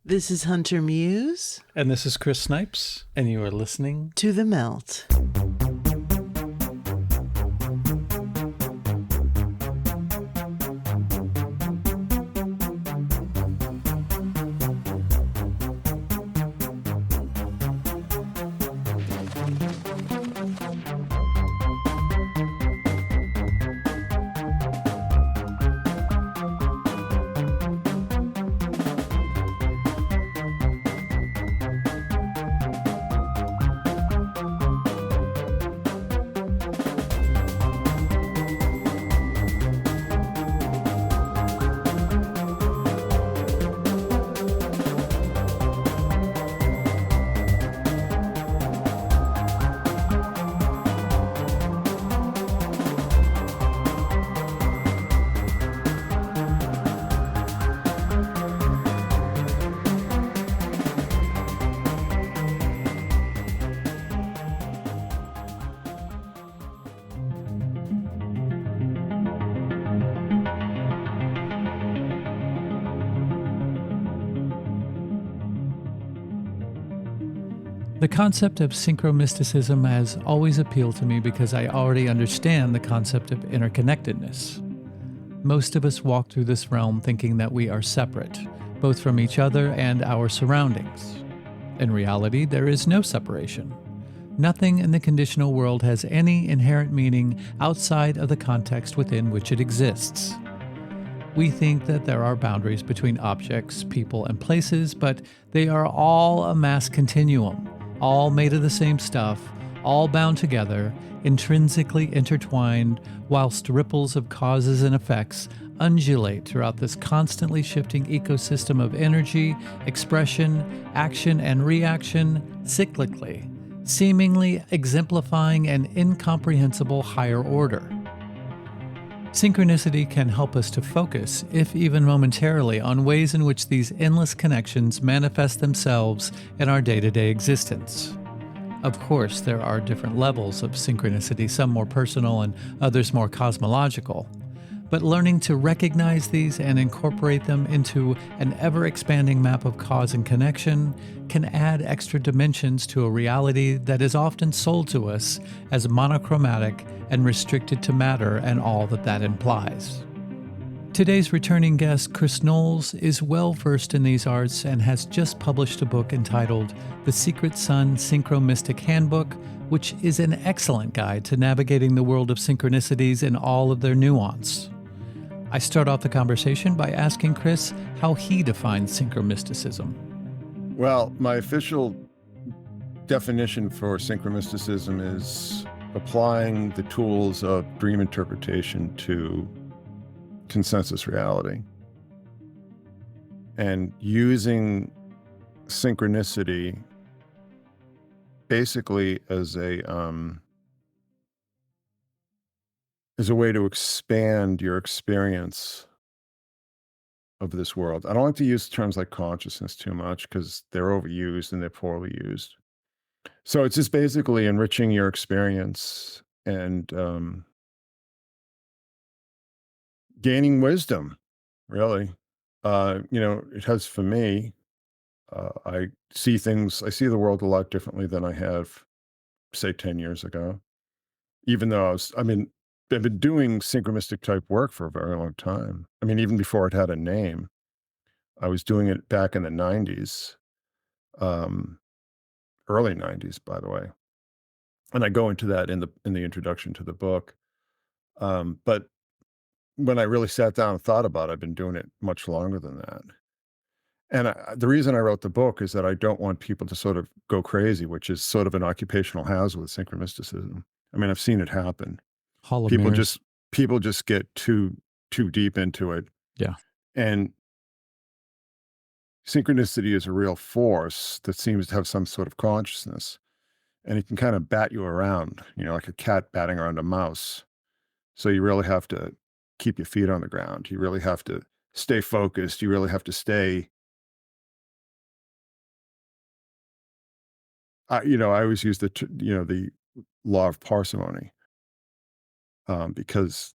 This is Hunter Muse. And this is Chris Snipes, and you are listening to The Melt. The concept of synchromysticism has always appealed to me because I already understand the concept of interconnectedness. Most of us walk through this realm thinking that we are separate, both from each other and our surroundings. In reality, there is no separation. Nothing in the conditional world has any inherent meaning outside of the context within which it exists. We think that there are boundaries between objects, people, and places, but they are all a mass continuum, all made of the same stuff, all bound together, intrinsically intertwined, whilst ripples of causes and effects undulate throughout this constantly shifting ecosystem of energy, expression, action, and reaction cyclically, seemingly exemplifying an incomprehensible higher order. Synchronicity can help us to focus, if even momentarily, on ways in which these endless connections manifest themselves in our day-to-day existence. Of course, there are different levels of synchronicity, some more personal and others more cosmological. But learning to recognize these and incorporate them into an ever-expanding map of cause and connection can add extra dimensions to a reality that is often sold to us as monochromatic and restricted to matter and all that implies. Today's returning guest, Chris Knowles, is well-versed in these arts and has just published a book entitled The Secret Sun Synchromystic Handbook, which is an excellent guide to navigating the world of synchronicities in all of their nuance. I start off the conversation by asking Chris how he defines synchromysticism. Well, my official definition for synchromysticism is applying the tools of dream interpretation to consensus reality and using synchronicity basically as a way to expand your experience of this world. I don't like to use terms like consciousness too much because they're overused and they're poorly used. So it's just basically enriching your experience and gaining wisdom, really. It has for me, I see the world a lot differently than I have, say, 10 years ago. Even though I've been doing synchromistic type work for a very long time. I mean, even before it had a name, I was doing it back in the 90s, early 90s, by the way. And I go into that in the introduction to the book. But when I really sat down and thought about it, I've been doing it much longer than that. And the reason I wrote the book is that I don't want people to sort of go crazy, which is sort of an occupational hazard with synchromysticism. I mean, I've seen it happen. Hall of People Mirrors. just get too deep into it. Yeah. And synchronicity is a real force that seems to have some sort of consciousness. And it can kind of bat you around, like a cat batting around a mouse. So you really have to keep your feet on the ground. You really have to stay focused. You really have to stay. I always use the law of parsimony, because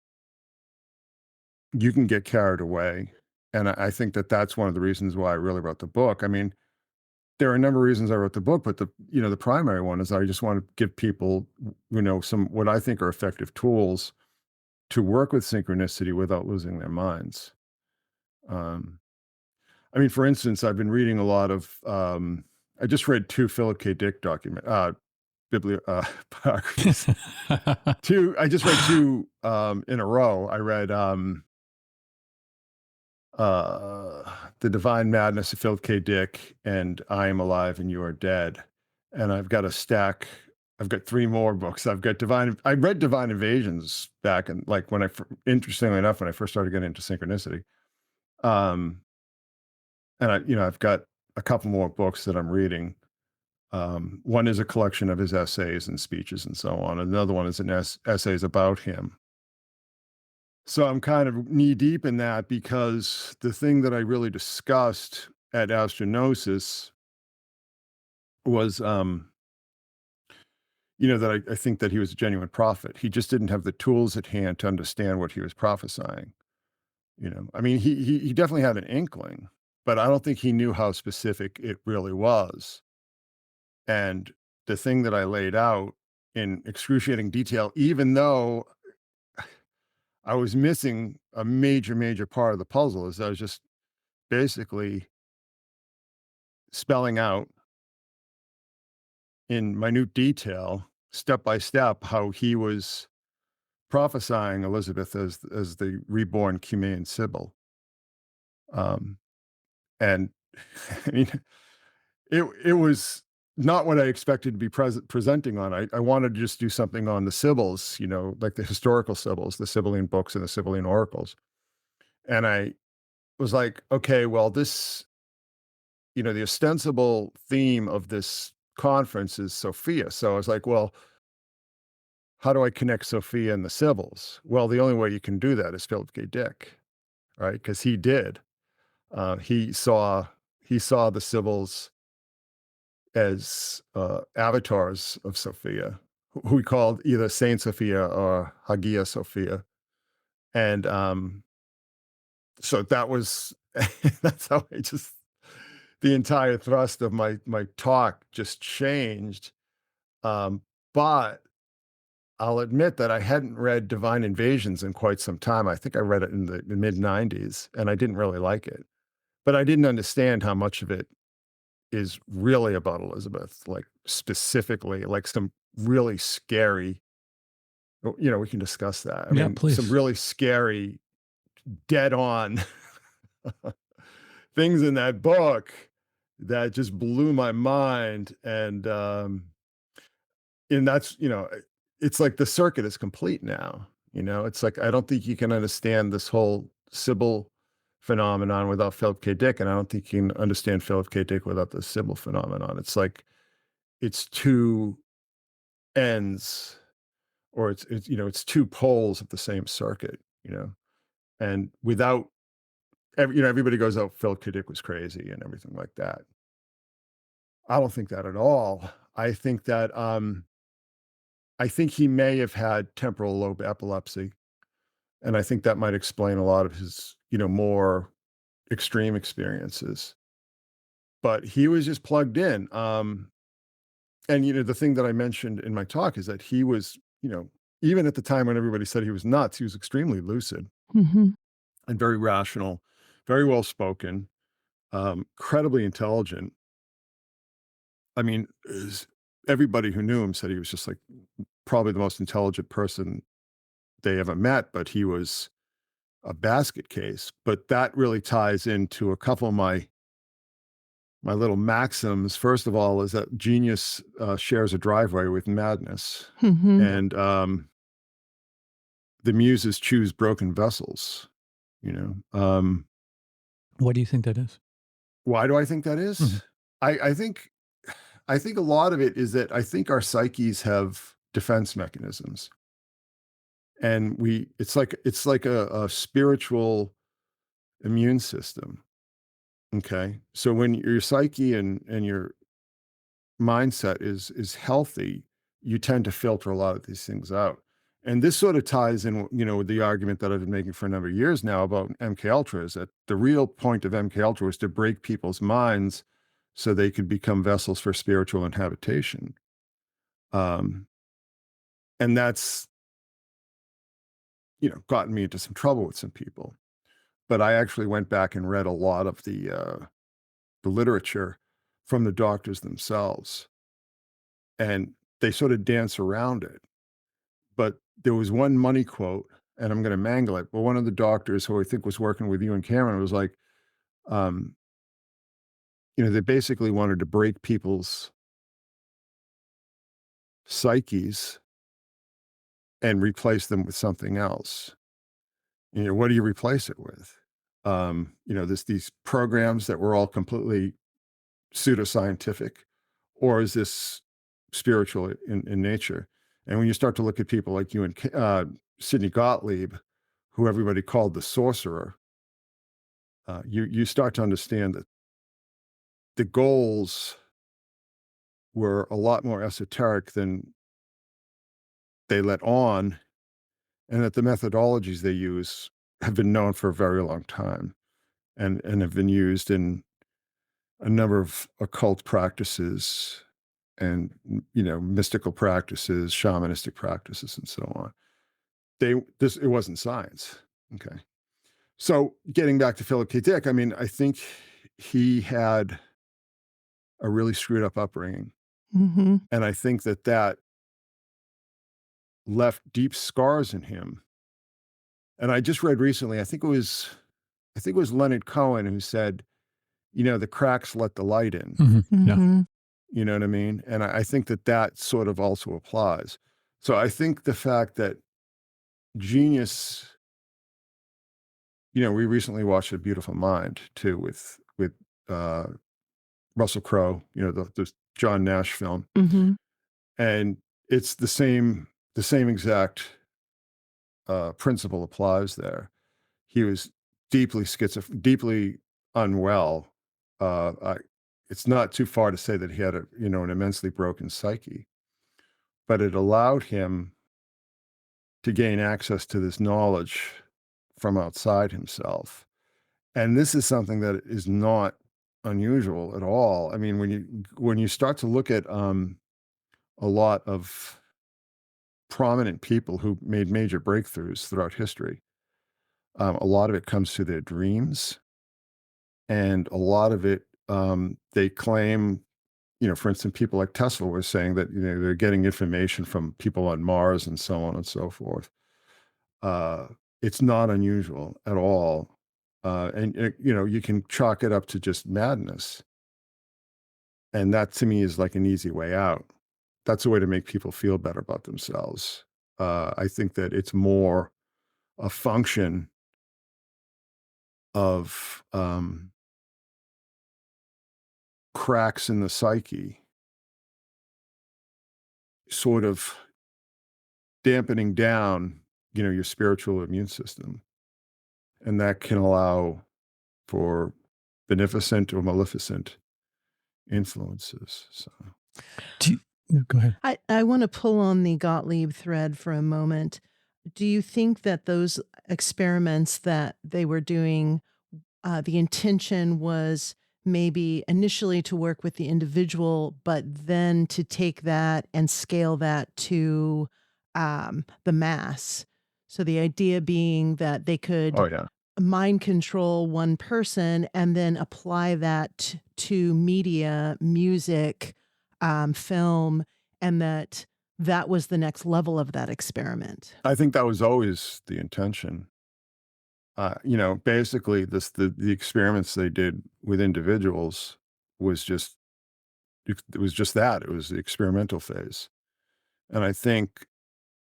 you can get carried away And I think that that's one of the reasons why I really wrote the book. I mean, there are a number of reasons I wrote the book, but the primary one is I just want to give people, some what I think are effective tools to work with synchronicity without losing their minds. Um, I mean, for instance, I've been reading a lot of, I just read 2 Philip K. Dick biographies. I just read 2 in a row. I read The Divine Madness of Philip K. Dick and I Am Alive and You Are Dead. And I've got I've got 3 more books. I read Divine Invasions back in, like, interestingly enough, when I first started getting into synchronicity. Um, and I've got a couple more books that I'm reading. One is a collection of his essays and speeches and so on. Another one is essays about him. So I'm kind of knee deep in that, because the thing that I really discussed at Astronosis was, that I think that he was a genuine prophet. He just didn't have the tools at hand to understand what he was prophesying. I mean, he definitely had an inkling, but I don't think he knew how specific it really was. And the thing that I laid out in excruciating detail, even though I was missing a major, major part of the puzzle, is I was just basically spelling out in minute detail, step by step, how he was prophesying Elizabeth as the reborn Cumaean Sibyl. And I mean, it was not what I expected to be presenting on. I wanted to just do something on the Sibyls, like the historical Sibyls, the Sibylline books and the Sibylline oracles. And I was like, okay, well, this, the ostensible theme of this conference is Sophia. So I was like, well, how do I connect Sophia and the Sibyls? Well, the only way you can do that is Philip K. Dick, right? Because he did. He saw the Sibyls as avatars of Sophia, who he called either Saint Sophia or Hagia Sophia. And so that was that's how the entire thrust of my talk just changed. But I'll admit that I hadn't read Divine Invasions in quite some time. I think I read it in the mid-90s, and I didn't really like it. But I didn't understand how much of it is really about Elizabeth, like, specifically, like, some really scary, we can discuss that. I Yeah, mean, please. some really scary, dead on things in that book that just blew my mind. And that's, it's like the circuit is complete now. It's like, I don't think you can understand this whole Sibyl phenomenon without Philip K. Dick, and I don't think you can understand Philip K. Dick without the Sibyl phenomenon. It's like, it's 2 ends, or it's 2 poles of the same circuit, and without everybody goes, oh, Philip K. Dick was crazy and everything like that. I don't think that at all. I think that, I think he may have had temporal lobe epilepsy, and I think that might explain a lot of his, more extreme experiences. But he was just plugged in. And the thing that I mentioned in my talk is that he was, even at the time when everybody said he was nuts, he was extremely lucid Mm-hmm. and very rational, very well spoken, incredibly intelligent. I mean, everybody who knew him said he was just, like, probably the most intelligent person they ever met, but he was a basket case. But that really ties into a couple of my little maxims. First of all, is that genius shares a driveway with madness, Mm-hmm. and the muses choose broken vessels. What do you think that is? Why do I think that is? Mhm. I think a lot of it is that I think our psyches have defense mechanisms, and it's like a spiritual immune system. Okay, so when your psyche and your mindset is healthy, you tend to filter a lot of these things out. And this sort of ties in, with the argument that I've been making for a number of years now about MKUltra, is that the real point of MKUltra was to break people's minds so they could become vessels for spiritual inhabitation. And that's, gotten me into some trouble with some people. But I actually went back and read a lot of the literature from the doctors themselves, and they sort of dance around it. But there was one money quote, and I'm going to mangle it, but one of the doctors who I think was working with you and Cameron was like, um, they basically wanted to break people's psyches and replace them with something else. What do you replace it with? These programs that were all completely pseudoscientific, or is this spiritual in nature? And when you start to look at people like you and Sidney Gottlieb, who everybody called the sorcerer, you start to understand that the goals were a lot more esoteric than they let on, and that the methodologies they use have been known for a very long time, and have been used in a number of occult practices and mystical practices, shamanistic practices, and so on. It wasn't science. Okay. So getting back to Philip K. Dick, I think he had a really screwed up upbringing. Mm-hmm. And I think that left deep scars in him. And I just read recently, I think it was Leonard Cohen who said, the cracks let the light in. Mm-hmm. Yeah. Mm-hmm. You know what I mean? And I think that sort of also applies. So I think the fact that genius, we recently watched A Beautiful Mind too with Russell Crowe, the John Nash film. Mm-hmm. And it's the same exact principle applies there. He was deeply unwell. It's not too far to say that he had an immensely broken psyche, but it allowed him to gain access to this knowledge from outside himself. And this is something that is not unusual at all. When you start to look at a lot of prominent people who made major breakthroughs throughout history, a lot of it comes through their dreams, and a lot of it they claim, for instance, people like Tesla were saying that they're getting information from people on Mars and so on and so forth. It's not unusual at all. And you can chalk it up to just madness. And that to me is like an easy way out. That's a way to make people feel better about themselves. I think that it's more a function of cracks in the psyche, sort of dampening down, your spiritual immune system. And that can allow for beneficent or maleficent influences. So, Go ahead. I want to pull on the Gottlieb thread for a moment. Do you think that those experiments that they were doing, the intention was maybe initially to work with the individual, but then to take that and scale that to the mass? So the idea being that they could oh yeah, mind control one person and then apply that to media, music, film, and that was the next level of that experiment. I think that was always the intention. Basically, the experiments they did with individuals was just that. It was the experimental phase, and I think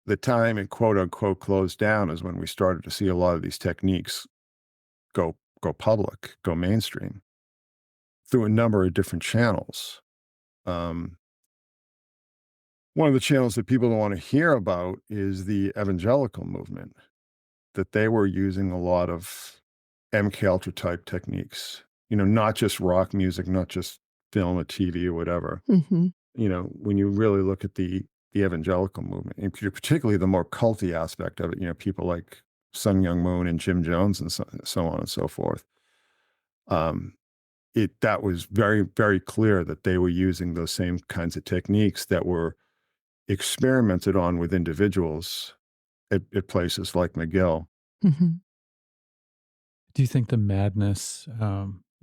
the time it quote unquote closed down is when we started to see a lot of these techniques go public, go mainstream through a number of different channels. One of the channels that people don't want to hear about is the evangelical movement, that they were using a lot of MKUltra type techniques, not just rock music, not just film or TV or whatever. Mm-hmm. When you really look at the the evangelical movement, and particularly the more culty aspect of it, people like Sun Myung Moon and Jim Jones and so on and so forth. Um, that was very, very clear that they were using those same kinds of techniques that were experimented on with individuals at places like McGill. Mhm. Do you think the madness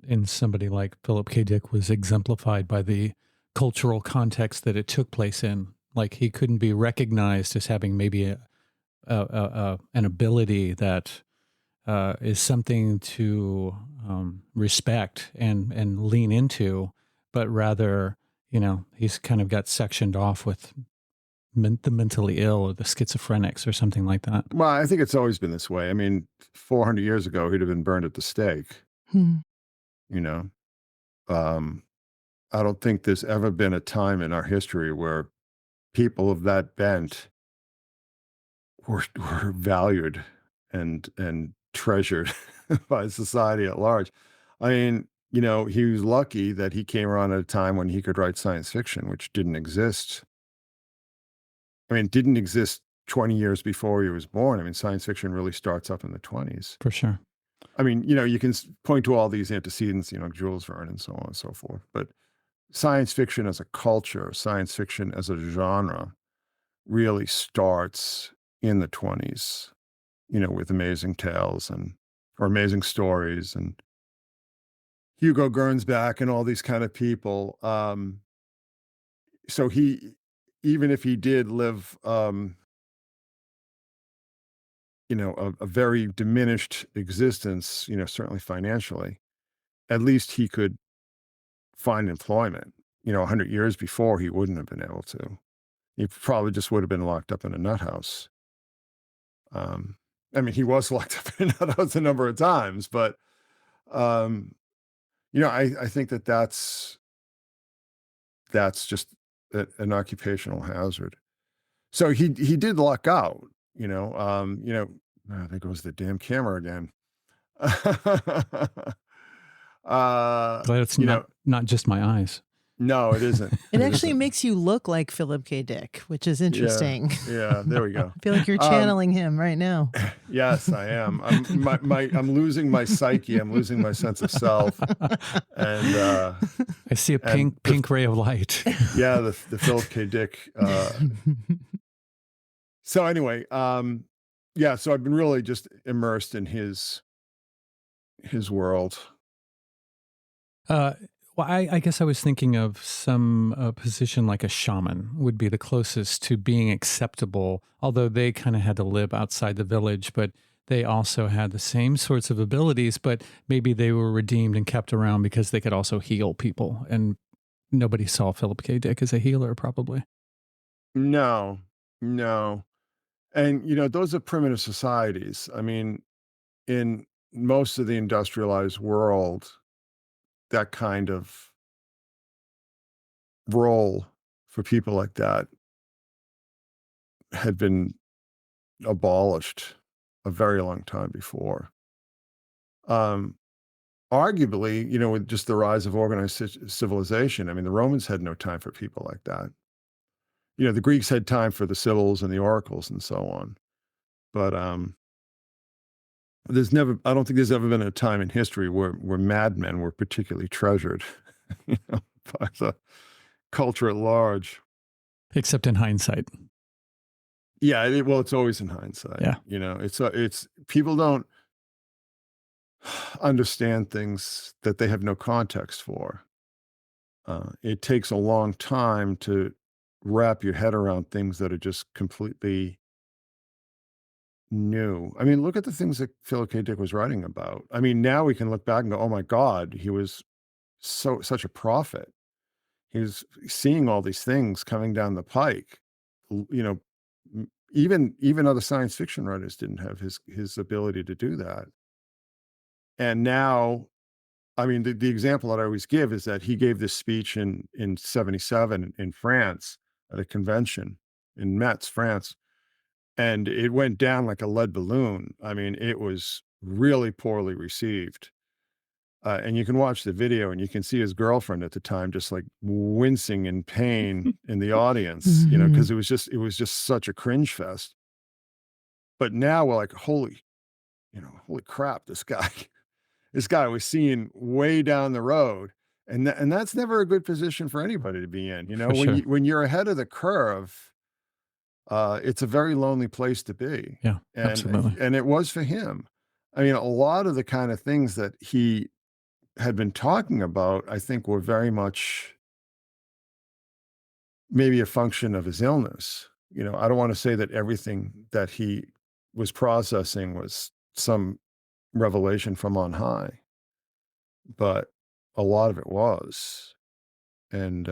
in somebody like Philip K. Dick was exemplified by the cultural context that it took place in? Like he couldn't be recognized as having maybe an ability that is something to respect and lean into, but rather, he's kind of got sectioned off with the mentally ill or the schizophrenics or something like that. Well, I think it's always been this way. I mean, 400 years ago, he'd have been burned at the stake, Hmm. you know? Um, I don't think there's ever been a time in our history where people of that bent were valued and treasured by society at large. I mean, he was lucky that he came around at a time when he could write science fiction, which didn't exist. I mean, it didn't exist 20 years before he was born. I mean, science fiction really starts up in the 20s. For sure. I mean, you can point to all these antecedents, Jules Verne and so on and so forth. But science fiction as a culture, science fiction as a genre really starts in the 20s, with amazing tales or amazing stories and Hugo Gernsback and all these kind of people. So even if he did live, a very diminished existence, certainly financially, at least he could find employment. 100 years before, he wouldn't have been able to. He probably just would have been locked up in a nut house. Um, I mean, he was locked up in a nut house a number of times, but, um, I think that's just an occupational hazard. So he did luck out, there goes the damn camera again. Glad it's You know, not just my eyes. no, it isn't. It It actually isn't. makes you look like Philip K. Dick, which is Yeah, interesting. yeah, there we go. I feel like you're Um, channeling him right now. yes, I am. I'm losing my psyche. I'm losing my sense of self, and I see a and pink ray of light. yeah, the Philip K. Dick. So anyway, yeah, so I've been really just immersed in his world. Uh, well, I guess I was thinking of some position like a shaman would be the closest to being acceptable, although they kind of had to live outside the village, but they also had the same sorts of abilities, but maybe they were redeemed and kept around because they could also heal people. And nobody saw Philip K. Dick as a healer, probably. No, no. And, those are primitive societies. I mean, in most of the industrialized world, that kind of role for people like that had been abolished a very long time before. Um, Arguably, with just the rise of organized civilization, I mean, the Romans had no time for people like that. The Greeks had time for the Sibyls and the oracles and so on. But I don't think there's ever been a time in history where madmen were particularly treasured, by the culture at large. Except in hindsight. Yeah, well, it's always in hindsight. Yeah. It's people don't understand things that they have no context for. It takes a long time to wrap your head around things that are just completely new. I mean, look at the things that Philip K. Dick was writing about. I mean, now we can look back and go, "Oh my God, he was such a prophet." He was seeing all these things coming down the pike. Even other science fiction writers didn't have his ability to do that. And now, I mean, the example that I always give is that he gave this speech in '77 in France at a convention in Metz, France, and it went down like a lead balloon. I mean, it was really poorly received. And you can watch the video and you can see his girlfriend at the time just like wincing in pain in the audience, you know, Mhm. because it was just such a cringe fest. But now we're like, holy crap, this guy, this guy was seeing way down the road. And that's never a good position for anybody to be in. You know, For sure. when you're ahead of the curve, it's a very lonely place to be. Yeah, absolutely. And it was for him. I mean, a lot of the kind of things that he had been talking about, I think were very much maybe a function of his illness. You know, I don't want to say that everything that he was processing was some revelation from on high, but a lot of it was. And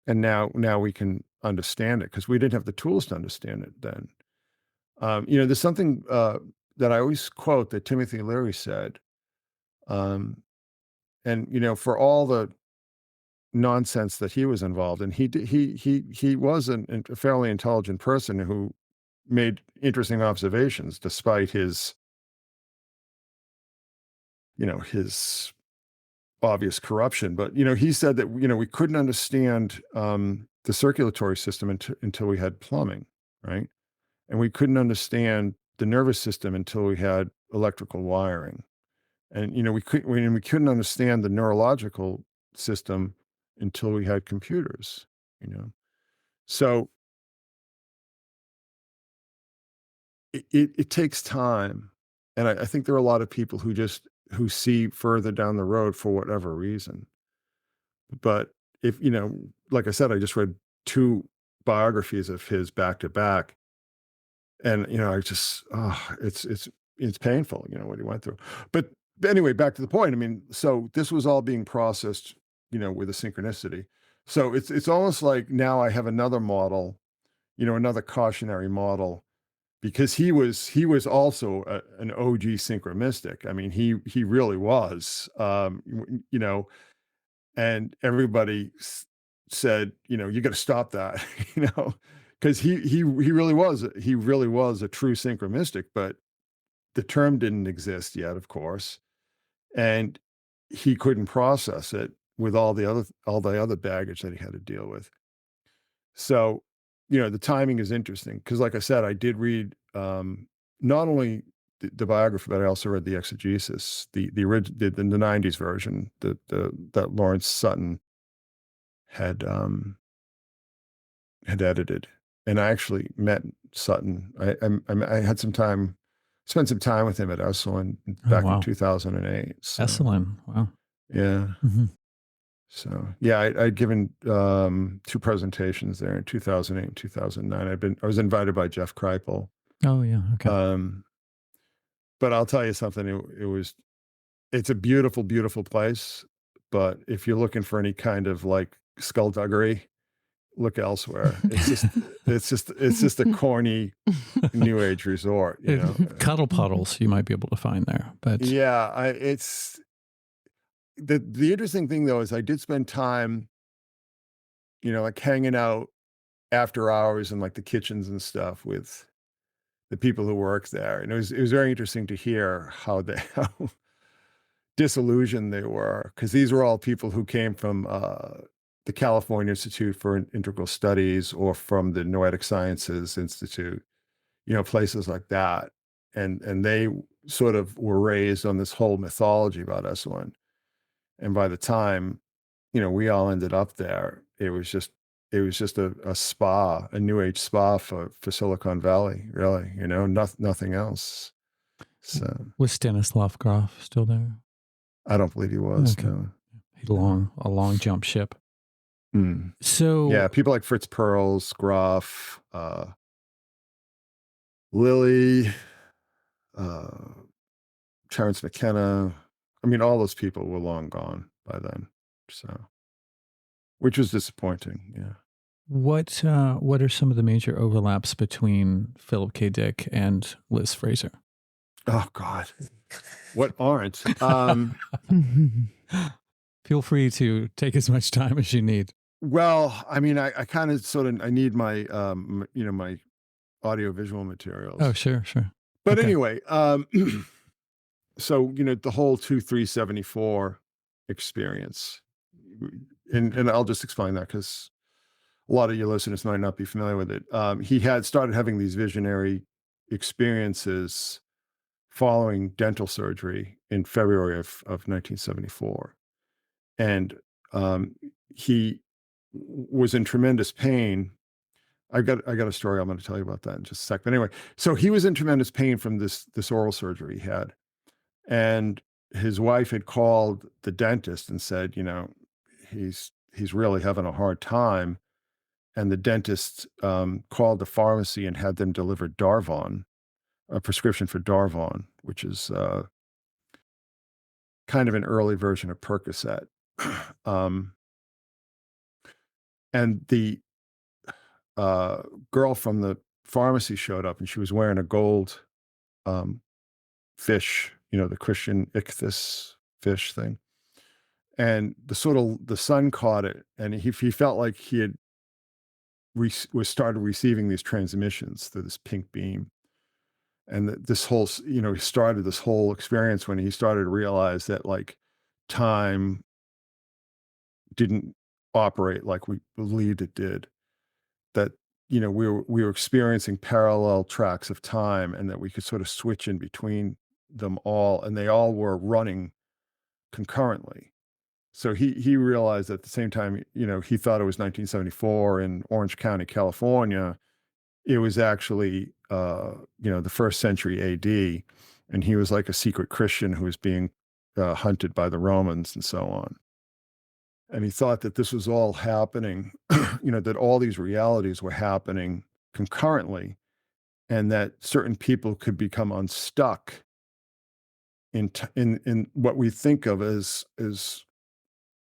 now we can understand it because we didn't have the tools to understand it then. You know, there's something that I always quote that Timothy Leary said, um, and you know, for all the nonsense that he was involved in, he was a fairly intelligent person who made interesting observations despite his, you know, his obvious corruption. But you know, he said that you know we couldn't understand the circulatory system until we had plumbing, right? And we couldn't understand the nervous system until we had electrical wiring. And you know, we couldn't understand the neurological system until we had computers. You know, so it takes time, and I think there are a lot of people who see further down the road for whatever reason. But if you know, like I said, I just read two biographies of his back to back, and you know, I just it's painful, you know, what he went through. But anyway, back to the point. I mean, so this was all being processed, you know, with a synchronicity. So it's almost like now I have another model, you know, another cautionary model because he was also an OG synchromistic. I mean, he really was, you know, and everybody said, you know, you got to stop that, you know, because he really was a true synchromistic, but the term didn't exist yet, of course, and he couldn't process it with all the other baggage that he had to deal with. So, you know, the timing is interesting because, like I said, I did read not only the biography, but I also read the exegesis, the '90s version, that Lawrence Sutton had had edited, and I actually met Sutton. I had some time, spent some time with him at Esalen Oh, back in wow. 2008. So Esalen. Wow. yeah, Mhm. so yeah, I'd given two presentations there in 2008 and 2009. I was invited by Jeff Kripal. Oh, yeah. Okay. Um, but I'll tell you something. It's a beautiful, beautiful place. But if you're looking for any kind of like skullduggery, look elsewhere. It's just a corny new age resort, you know. Cuddle puddles you might be able to find there, but Yeah, it's the interesting thing though is I did spend time, you know, like hanging out after hours in like the kitchens and stuff with the people who work there, and it was very interesting to hear how they how disillusioned they were because these were all people who came from the California Institute for Integral Studies or from the Noetic Sciences Institute, you know, places like that. And they sort of were raised on this whole mythology about S1. And by the time, you know, we all ended up there, it was just a spa, a new age spa for Silicon Valley, really, you know, nothing else. So was Stanislav Grof still there? I don't believe he was, Okay. no. A long jump ship. Mm. Yeah, So people like Fritz Perls, Groff, Lilly, uh, Terrence McKenna. I mean, all those people were long gone by then. So, which was disappointing. Yeah. what are some of the major overlaps between Philip K. Dick and Liz Fraser? Oh God, what aren't? Feel free to take as much time as you need. Well, I mean, I kind of sort of I need my you know, my audio visual Oh, materials. sure, sure. But Okay. anyway, So, the whole 2374 experience, and I'll just explain that because a lot of your listeners might not be familiar with it. He had started having these visionary experiences following dental surgery in February of 1974. And he was in tremendous pain. I got a story I'm going to tell you about that in just a sec. But anyway, so he was in tremendous pain from this oral surgery he had. And his wife had called the dentist and said, he's really having a hard time. And the dentist called the pharmacy and had them deliver Darvon, a prescription for Darvon, which is kind of an early version of Percocet. um, and the girl from the pharmacy showed up, and she was wearing a gold um, fish, the Christian ichthys fish thing. And the sun caught it, and he felt like he had was started receiving these transmissions through this pink beam. And this whole, he started this whole experience when he started to realize that like time didn't operate like we believed it did. That, we were experiencing parallel tracks of time, and that we could sort of switch in between them all, and they all were running concurrently. So he realized at the same time, he thought it was 1974 in Orange County, California. It was actually, the first century AD, and he was like a secret Christian who was being hunted by the Romans and so on. And he thought that this was all happening, that all these realities were happening concurrently, and that certain people could become unstuck in what we think of as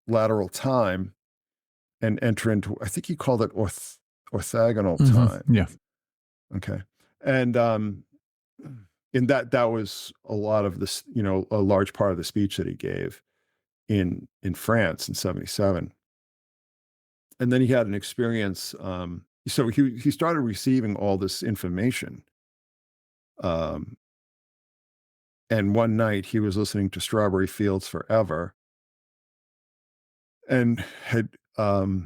lateral time and enter into, I think he called it orthogonal time. Yeah. Okay. And in that was a lot of this, a large part of the speech that he gave in France in 77. And then he had an experience. So he started receiving all this information. And one night he was listening to Strawberry Fields Forever, and had the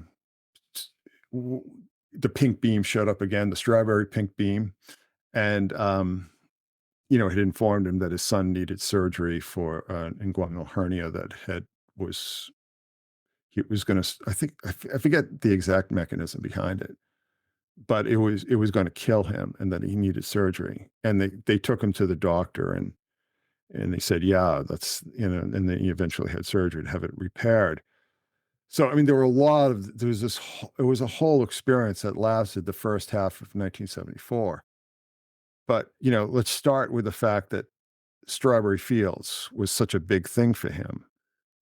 pink beam showed up again, the strawberry pink beam. And had informed him that his son needed surgery for an inguinal hernia that he was going to, I forget the exact mechanism behind it, but it was going to kill him, and that he needed surgery. And they took him to the doctor, and they said, yeah, that's, and then he eventually had surgery to have it repaired. So, I mean, there was a whole experience that lasted the first half of 1974. But, let's start with the fact that Strawberry Fields was such a big thing for him.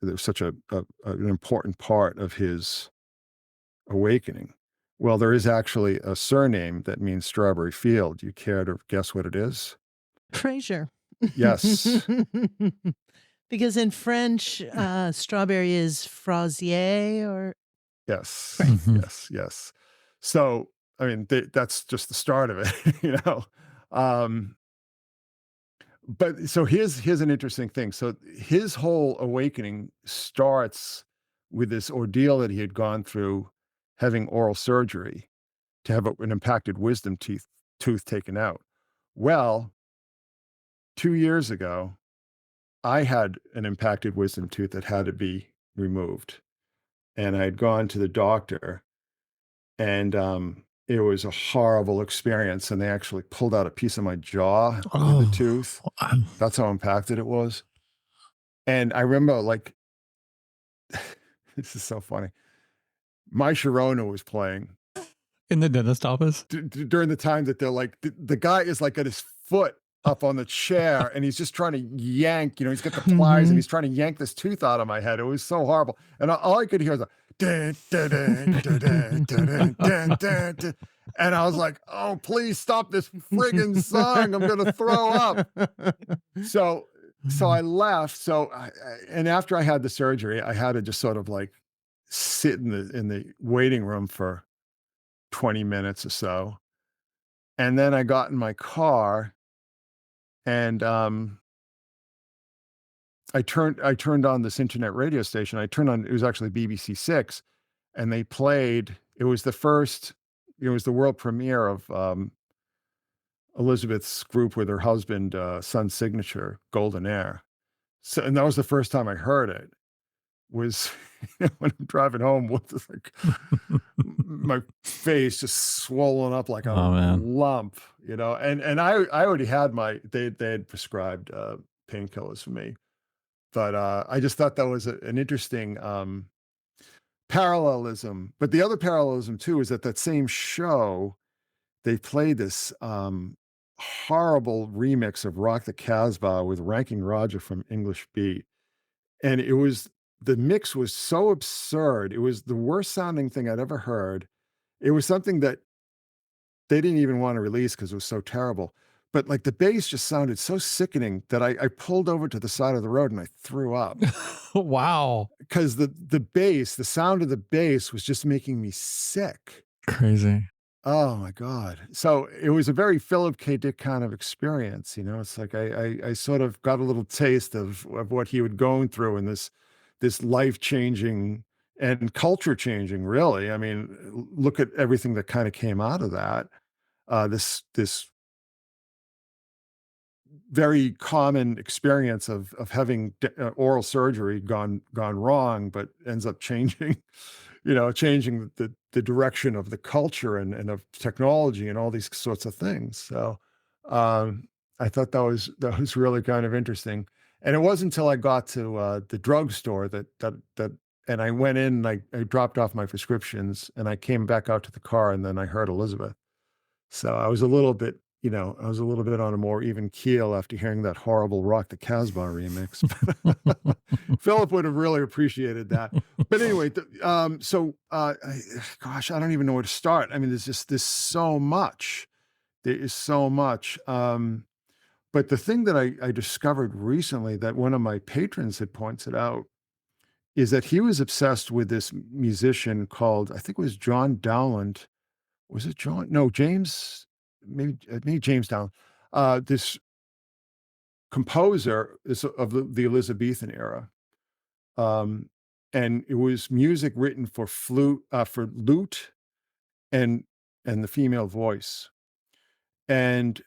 It was such an important part of his awakening. Well, there is actually a surname that means Strawberry Field. Do you care to guess what it is? Fraser. Yes. Because in French, strawberry is fraisier, or Yes. Mhm. Yes. So, I mean, that's just the start of it, But so here's an interesting thing. So his whole awakening starts with this ordeal that he had gone through, having oral surgery to have an impacted wisdom tooth taken out. Well, 2 years ago, I had an impacted wisdom tooth that had to be removed, and I had gone to the doctor, and it was a horrible experience. And they actually pulled out a piece of my jaw with the Oh, tooth. wow. That's how impacted it was. And I remember, like, this is so funny. My Sharona was playing In the dentist office? during the time that they're like, the guy is like got his foot up on the chair, and he's just trying to yank, he's got the pliers, and he's trying to yank this tooth out of my head. It was so horrible. And all I could hear was a dun, dun, dun, dun, dun, dun, dun, dun, dun. And I was like, oh, please stop this friggin' song. I'm going to throw up. So I left. And after I had the surgery, I had to just sort of like sit in the waiting room for 20 minutes or so. And then I got in my car, and I turned on this internet radio station. I turned on, it was actually BBC Six, and they played. It was the first. It was the world premiere of Elizabeth's group with her husband, Sun's Signature, Golden Air. So, and that was the first time I heard it. Was when I'm driving home with like my face just swollen up like a Oh man. lump, and I already had they had prescribed painkillers for me, but I just thought that was an interesting parallelism. But the other parallelism too is that same show they played this horrible remix of Rock the Casbah with Ranking Roger from English Beat. And the mix was so absurd. It was the worst sounding thing I'd ever heard. It was something that they didn't even want to release because it was so terrible. But like the bass just sounded so sickening that I pulled over to the side of the road and I threw up Wow. because the sound of the bass was just making me sick. Crazy. Oh my God. So it was a very Philip K. Dick kind of experience. It's like I sort of got a little taste of what he was going through in this life-changing and culture-changing, really. I mean, look at everything that kind of came out of that. This very common experience of having oral surgery gone wrong, but ends up changing, changing the direction of the culture and of technology and all these sorts of things. So I thought that was really kind of interesting. And it wasn't until I got to the drugstore that and I went in and I dropped off my prescriptions and I came back out to the car and then I heard Elizabeth. So I was a little bit, on a more even keel after hearing that horrible Rock the Casbah remix. Philip would have really appreciated that. But anyway, gosh, I don't even know where to start. I mean, there's so much. There is so much. But the thing that I discovered recently that one of my patrons had pointed out is that he was obsessed with this musician called, I think it was John Dowland. Was it John? No, James, maybe James Dowland. This composer is of the Elizabethan era. Um, and it was music written for lute and the female voice. And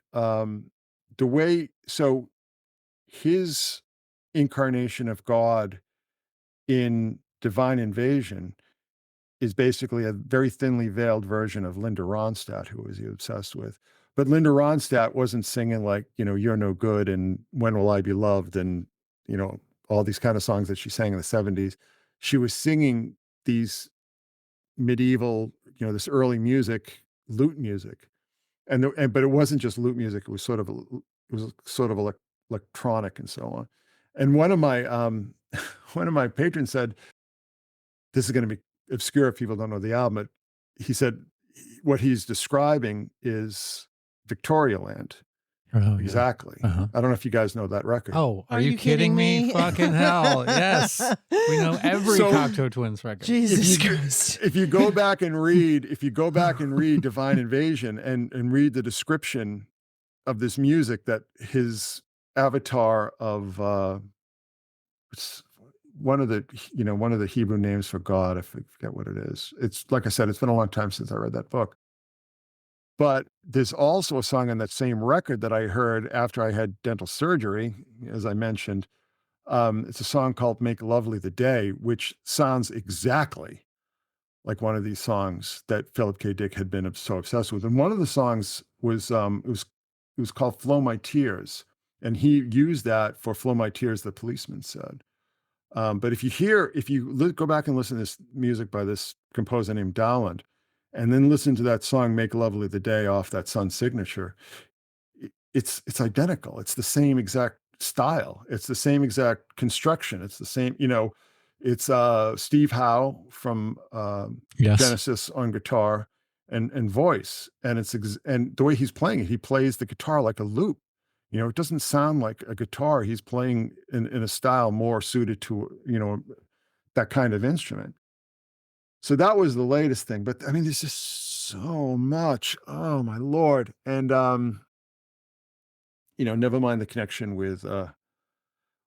so his incarnation of God in Divine Invasion is basically a very thinly veiled version of Linda Ronstadt, who was he obsessed with. But Linda Ronstadt wasn't singing like, You're No Good and When Will I Be Loved and, all these kind of songs that she sang in the 70s. She was singing these medieval, this early music, lute music. But it wasn't just lute music. It was sort of electronic and so on. And one of my one of my patrons said, this is going to be obscure if people don't know the album, but he said what he's describing is Victorialand. Oh, yeah. Exactly. Uh-huh. I don't know if you guys know that record. Oh, are you kidding me? Fucking hell. Yes. We know every Cocteau Twins record. Jesus Christ. If you go back and read Divine Invasion and read the description of this music that his avatar of it's one of the Hebrew names for God, I forget what it is. It's like I said, it's been a long time since I read that book. But there's also a song on that same record that I heard after I had dental surgery, as I mentioned. It's a song called Make Lovely the Day, which sounds exactly like one of these songs that Philip K. Dick had been so obsessed with. And one of the songs was it was called Flow My Tears. And he used that for Flow My Tears, the policeman said. But if you go back and listen to this music by this composer named Dowland, and then listen to that song, Make Lovely the Day, off that Sun's Signature, it's identical. It's the same exact style. It's the same exact construction. It's the same, it's Steve Howe from Yes. Genesis on guitar and voice. And and the way he's playing it, he plays the guitar like a lute. It doesn't sound like a guitar. He's playing in a style more suited to, that kind of instrument. So that was the latest thing. But I mean, there's just so much. Oh my Lord. And, never mind the connection with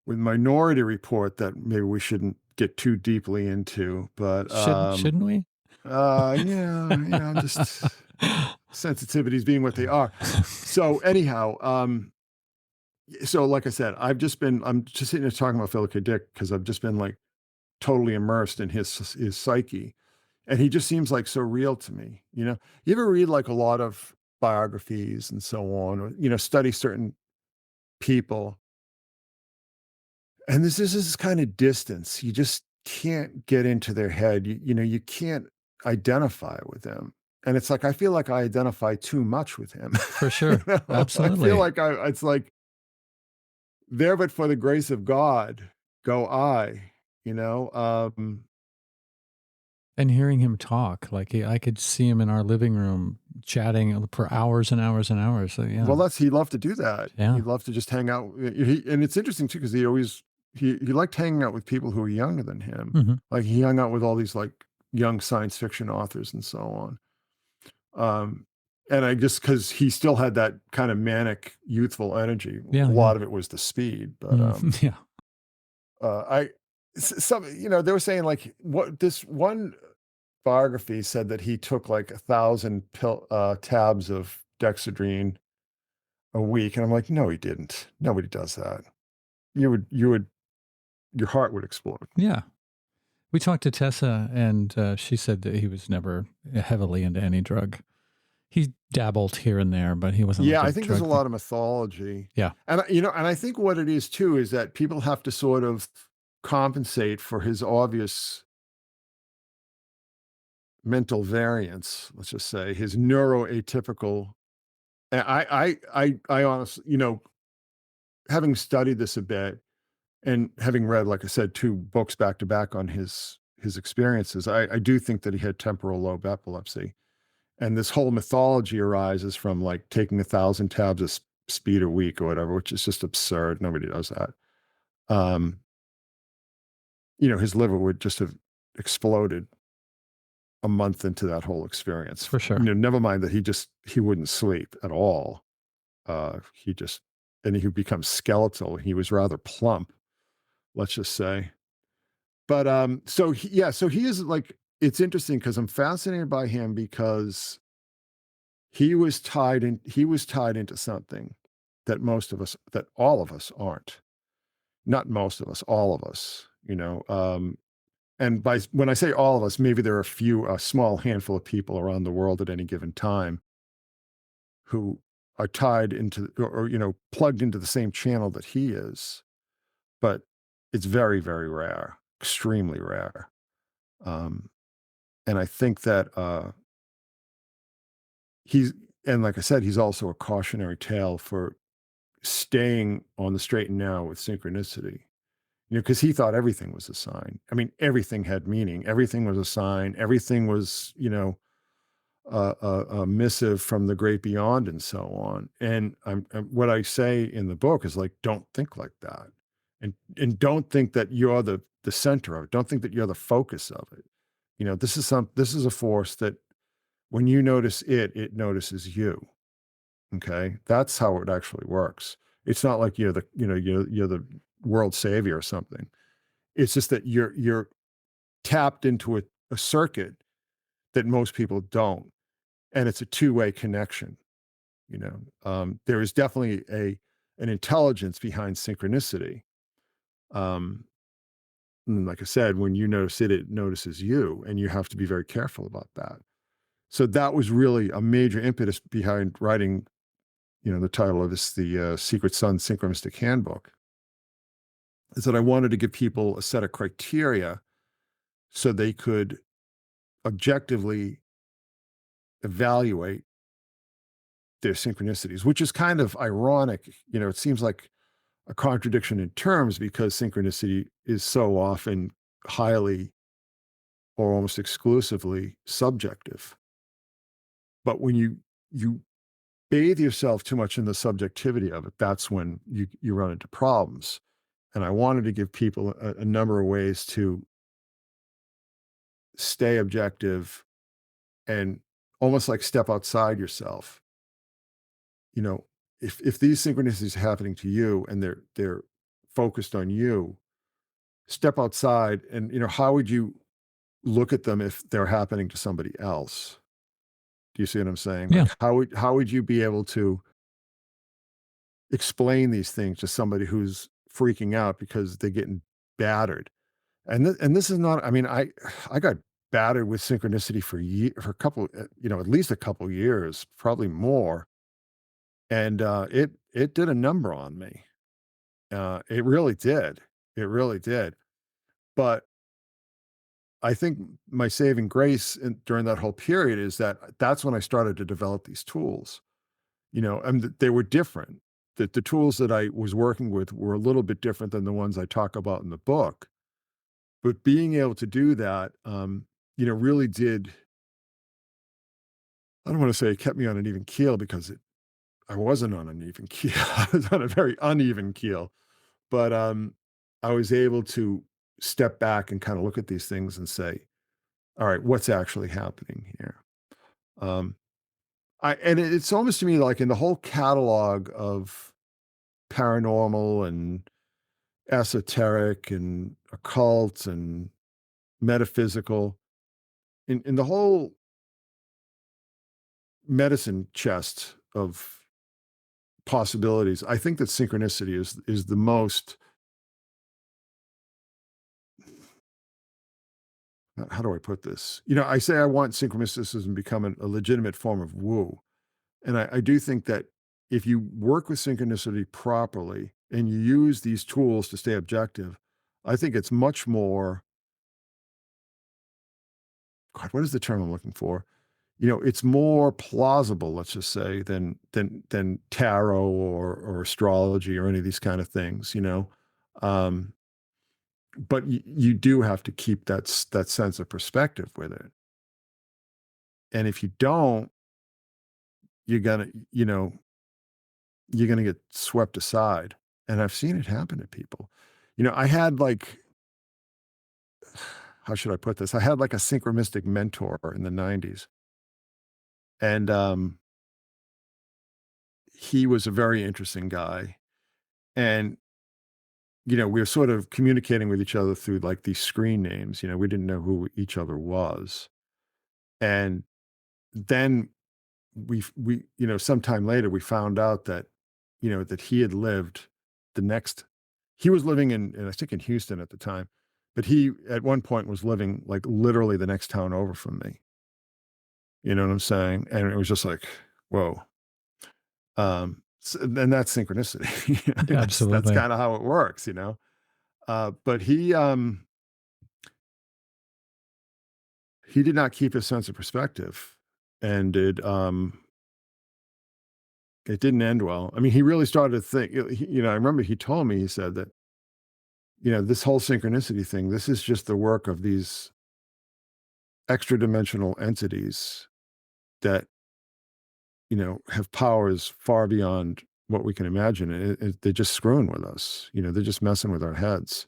with Minority Report that maybe we shouldn't get too deeply into, but Shouldn't we? yeah, just sensitivities being what they are. So anyhow, so like I said, I'm just sitting there talking about Philip K. Dick because I've just been like totally immersed in his psyche, and he just seems like so real to me. You ever read like a lot of biographies and so on, or study certain people, and this is kind of distance. You just can't get into their head. You can't identify with them. And it's like I feel like I identify too much with him. For sure. I feel Absolutely. like it's like there, but for the grace of God, go I. You know, And hearing him talk, like I could see him in our living room chatting for hours and hours and hours. So yeah. well, he loved to do that. Yeah. He loved to just hang out. And it's interesting too because he liked hanging out with people who were younger than him. Hmm. Like he hung out with all these like young science fiction authors and so on. And I just because he still had that kind of manic, youthful energy. A Yeah. Yeah. lot of it was the speed, but Yeah. I some they were saying like what this one biography said that he took like 1,000 tabs of dexedrine a week, and I'm like, no, he didn't. Nobody does that. You would your heart would explode. Yeah. We talked to Tessa, and she said that he was never heavily into any drug. He dabbled here and there, but he wasn't Yeah, like a I think there's a drug thing. lot of mythology. Yeah, And and I think what it is too is that people have to sort of compensate for his obvious mental variance, let's just say, his neuroatypical. And I honestly, having studied this a bit and having read, like I said, 2 books back to back on his experiences, I do think that he had temporal lobe epilepsy. And this whole mythology arises from like taking 1,000 tabs of speed a week or whatever, which is just absurd. Nobody does that. Um, his liver would just have exploded a month into that whole experience. for sure. Never mind that he wouldn't sleep at all. He just and he would become skeletal. He was rather plump, let's just say. But so he is like it's interesting because I'm fascinated by him because he was tied into something that all of us aren't. Not most of us, all of us. And when I say all of us, maybe there are a small handful of people around the world at any given time who are tied into or plugged into the same channel that he is, but it's very, very rare, extremely rare. Um, and I think that he's and like I said, he's also a cautionary tale for staying on the straight and narrow with synchronicity. Because he thought everything was a sign. I mean, everything had meaning. Everything was a sign. Everything was, a missive from the great beyond, and so on. And what I say in the book is like, don't think like that, and don't think that you're the center of it. Don't think that you're the focus of it. This is a force that when you notice it, it notices you. Okay, that's how it actually works. It's not like you're the world savior or something. It's just that you're tapped into a circuit that most people don't, and it's a two-way connection. There is definitely an intelligence behind synchronicity. Um, and like I said, when you notice it, it notices you, and you have to be very careful about that. So that was really a major impetus behind writing. The title of this, the Secret Sun Synchromistic Handbook, is that I wanted to give people a set of criteria so they could objectively evaluate their synchronicities, which is kind of ironic. It seems like a contradiction in terms because synchronicity is so often highly or almost exclusively subjective. But when you bathe yourself too much in the subjectivity of it, that's when you run into problems. And I wanted to give people a number of ways to stay objective and almost like step outside yourself. you know, if these synchronicities are happening to you and they're focused on you, step outside and, how would you look at them if they're happening to somebody else? Do you see what I'm saying? Yeah. Like, how would you be able to explain these things to somebody who's freaking out because they're getting battered? And this is not, I mean, I got battered with synchronicity for a couple, at least a couple years, probably more. And it did a number on me. It really did. It really did. But I think my saving grace during that whole period is that that's when I started to develop these tools, and they were different. That the tools that I was working with were a little bit different than the ones I talk about in the book. But being able to do that, really did, I don't want to say it kept me on an even keel because I wasn't on an even keel. I was on a very uneven keel. But I was able to step back and kind of look at these things and say, all right, what's actually happening here? Um, it's almost to me like in the whole catalog of paranormal and esoteric and occult and metaphysical, in the whole medicine chest of possibilities, I think that synchronicity is the most, how do I put this? I say I want synchromysticism to become a legitimate form of woo. And I do think that if you work with synchronicity properly and you use these tools to stay objective, I think it's much more, God, what is the term I'm looking for? It's more plausible, let's just say, than tarot or astrology or any of these kind of things. Um, but you do have to keep that sense of perspective with it. And if you don't, you're gonna, you know, you're gonna get swept aside. And I've seen it happen to people. I had like, how should I put this? I had like a synchromistic mentor in the 90s. And he was a very interesting guy. And, we were sort of communicating with each other through like these screen names. We didn't know who each other was. And then sometime later we found out that, that he had lived the next, he was living I think in Houston at the time, but he at one point was living like literally the next town over from me. You know what I'm saying? And it was just like, whoa. And that's synchronicity. That's Absolutely. kind of how it works. But he did not keep his sense of perspective, and it didn't end well. I mean, he really started to think. I remember he told me, he said that this whole synchronicity thing, this is just the work of these extra dimensional entities that have powers far beyond what we can imagine. They're just screwing with us. They're just messing with our heads.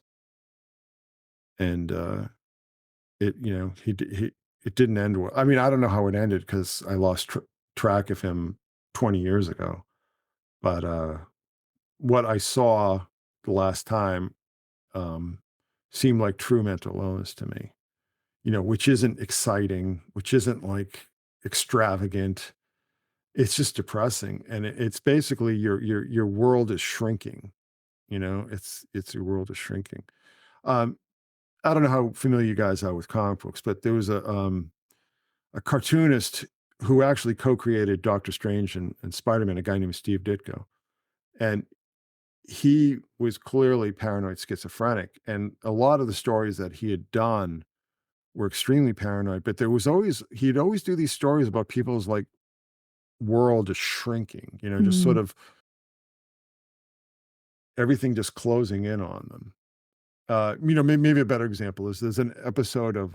And it didn't end well. I mean, I don't know how it ended because I lost track of him 20 years ago. But what I saw the last time um, seemed like true mental illness to me. Which isn't exciting, which isn't like extravagant. It's just depressing, and it's basically your world is shrinking. It's your world is shrinking. Um, I don't know how familiar you guys are with comic books, but there was a cartoonist who actually co-created Doctor Strange and Spider-Man, a guy named Steve Ditko. And he was clearly paranoid schizophrenic. And a lot of the stories that he had done were extremely paranoid, but he'd always do these stories about people's like world is shrinking, just sort Mm. of everything just closing in on them. Maybe a better example is there's an episode of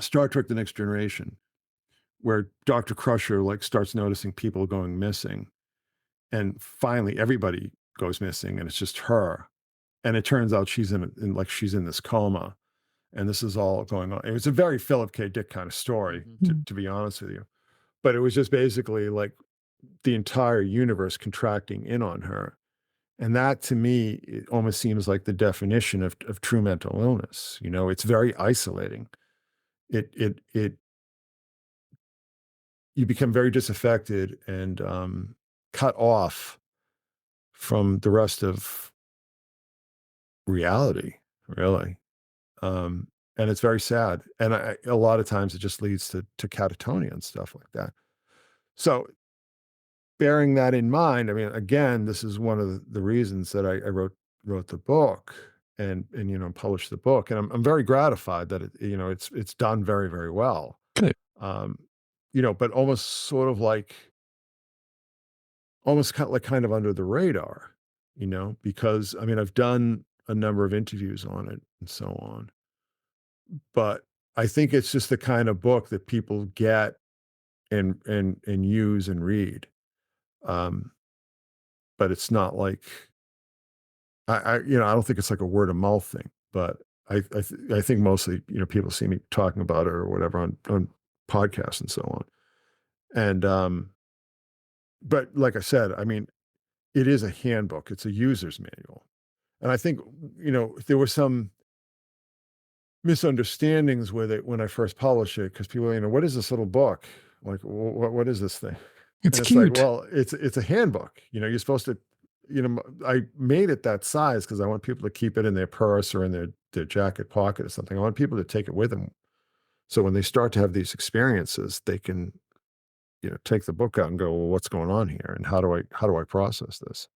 Star Trek: The Next Generation where Dr. Crusher like starts noticing people going missing, and finally everybody goes missing, and it's just her. And it turns out she's she's in this coma, and this is all going on. It was a very Philip K. Dick kind of story, Mm. to be honest with you. But it was just basically like the entire universe contracting in on her. And that to me, it almost seems like the definition of true mental illness. You know, it's very isolating. It you become very disaffected and cut off from the rest of reality, really. Um, and it's very sad. And a lot of times it just leads to catatonia and stuff like that. So bearing that in mind, I mean, again, this is one of the reasons that I wrote the book and published the book, and I'm very gratified that it's done very very well. Good. Um, but almost sort of like almost kind of under the radar, because I mean I've done a number of interviews on it and so on, but I think it's just the kind of book that people get and use and read. Um, but it's not like I don't think it's like a word of mouth thing, but I think mostly, people see me talking about it or whatever on podcasts and so on. And, but like I said, I mean, it is a handbook. It's a user's manual. And I think, there were some misunderstandings with it when I first published it because people, what is this little book? Like, what is this thing? It's And it's like, cute. well, it's a handbook. You're supposed to, I made it that size because I want people to keep it in their purse or in their jacket pocket or something. I want people to take it with them. So when they start to have these experiences, they can, take the book out and go, well, what's going on here? And how do I process this?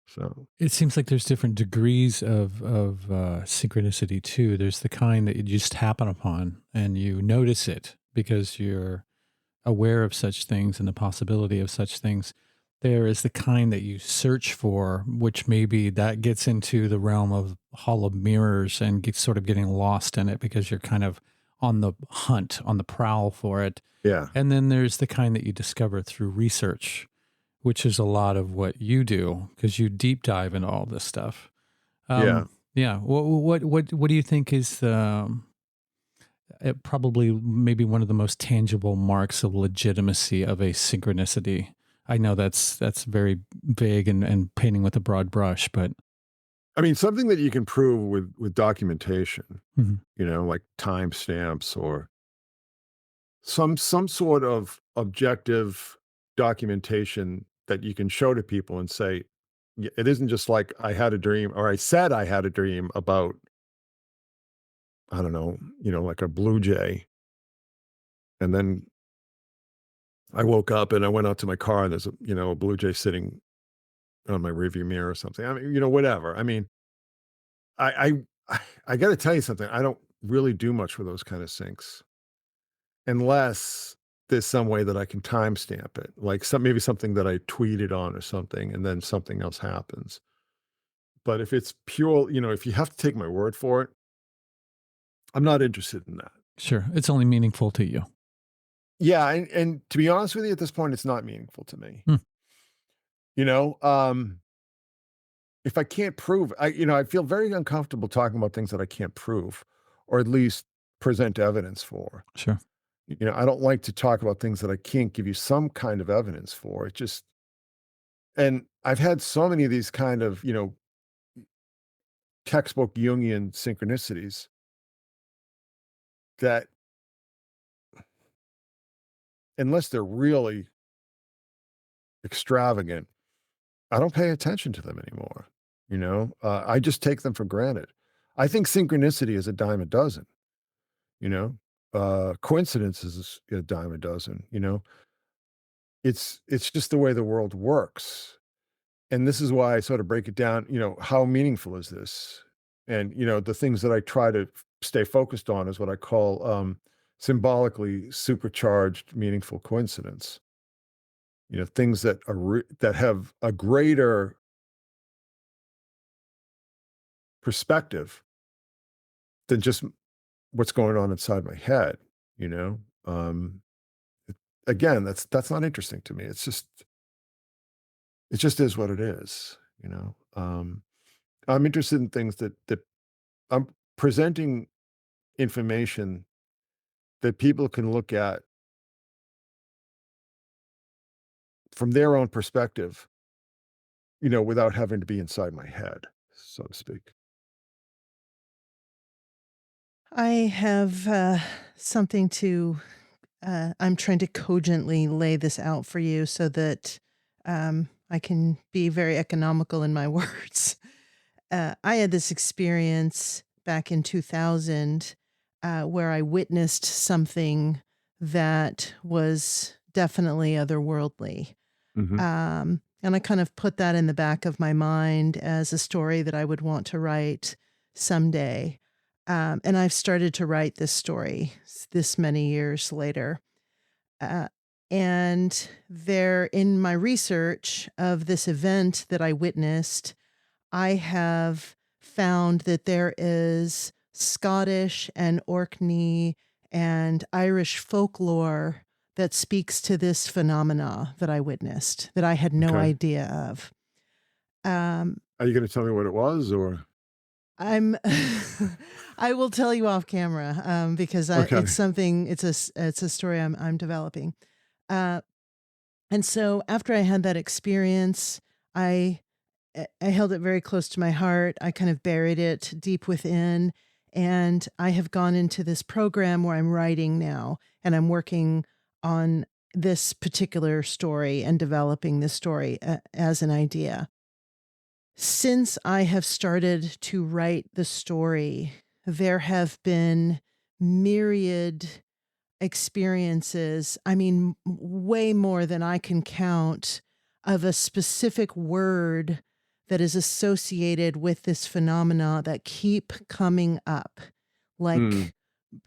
So, It seems like there's different degrees of synchronicity too. There's the kind that you just happen upon and you notice it because you're aware of such things and the possibility of such things. There is the kind that you search for, which maybe that gets into the realm of hall of mirrors and gets sort of getting lost in it because you're kind of on the hunt, on the prowl for it. yeah. And then there's the kind that you discover through research, which is a lot of what you do because you deep dive into all this stuff. Yeah. Yeah. What do you think is probably maybe one of the most tangible marks of legitimacy of a synchronicity? I know that's very vague and painting with a broad brush, but I mean, something that you can prove with documentation, Mhm. like timestamps or some sort of objective documentation that you can show to people and say, It isn't just like I had a dream or I said I had a dream about, I don't know, like a blue jay. And then I woke up and I went out to my car and there's a blue jay sitting on my rearview mirror or something. I mean, whatever. I mean, I got to tell you something. I don't really do much with those kind of syncs unless there's some way that I can timestamp it, like maybe something that I tweeted on or something, and then something else happens. But if it's pure, if you have to take my word for it, I'm not interested in that. Sure, it's only meaningful to you. Yeah, and to be honest with you, at this point, it's not meaningful to me. Hmm, You know, um, if I can't prove, I feel very uncomfortable talking about things that I can't prove, or at least present evidence for. sure. I don't like to talk about things that I can't give you some kind of evidence for. It just, and I've had so many of these kind of, textbook Jungian synchronicities that unless they're really extravagant, I don't pay attention to them anymore. I just take them for granted. I think synchronicity is a dime a dozen. You know, coincidence is a dime a dozen. It's just the way the world works, and this is why I sort of break it down. How meaningful is this? And the things that I try to stay focused on is what I call symbolically supercharged meaningful coincidence. Things that that have a greater perspective than just what's going on inside my head, you know? Um, it again, that's not interesting to me. It just is what it is. I'm interested in things that I'm presenting information that people can look at from their own perspective without having to be inside my head, so to speak. I have something to, I'm trying to cogently lay this out for you so that I can be very economical in my words. I had this experience back in 2000 where I witnessed something that was definitely otherworldly. Mhm. And I kind of put that in the back of my mind as a story that I would want to write someday. And I've started to write this story this many years later. Uh, and there, in my research of this event that I witnessed, I have found that there is Scottish and Orkney and Irish folklore that speaks to this phenomena that I witnessed that I had no Okay. idea of. Um, Are you gonna tell me what it was, or I'm I will tell you off camera because it's okay. something it's a story I'm developing. Uh, and so after I had that experience, I I held it very close to my heart. I kind of buried it deep within. And I have gone into this program where I'm writing now and I'm working on this particular story and developing this story as an idea. Since I have started to write the story, there have been myriad experiences, I mean, way more than I can count, of a specific word that is associated with this phenomena that keep coming up, Mm, like,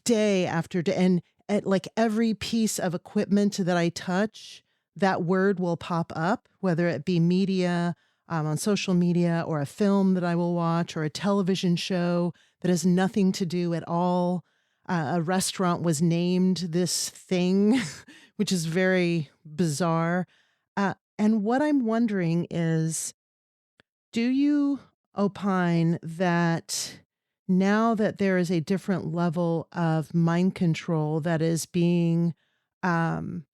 day after day, and at, like, every piece of equipment that I touch, that word will pop up, whether it be media, on social media, or a film that I will watch, or a television show that has nothing to do at all. A restaurant was named this thing, which is very bizarre. And what I'm wondering is, do you opine that now that there is a different level of mind control that is being um,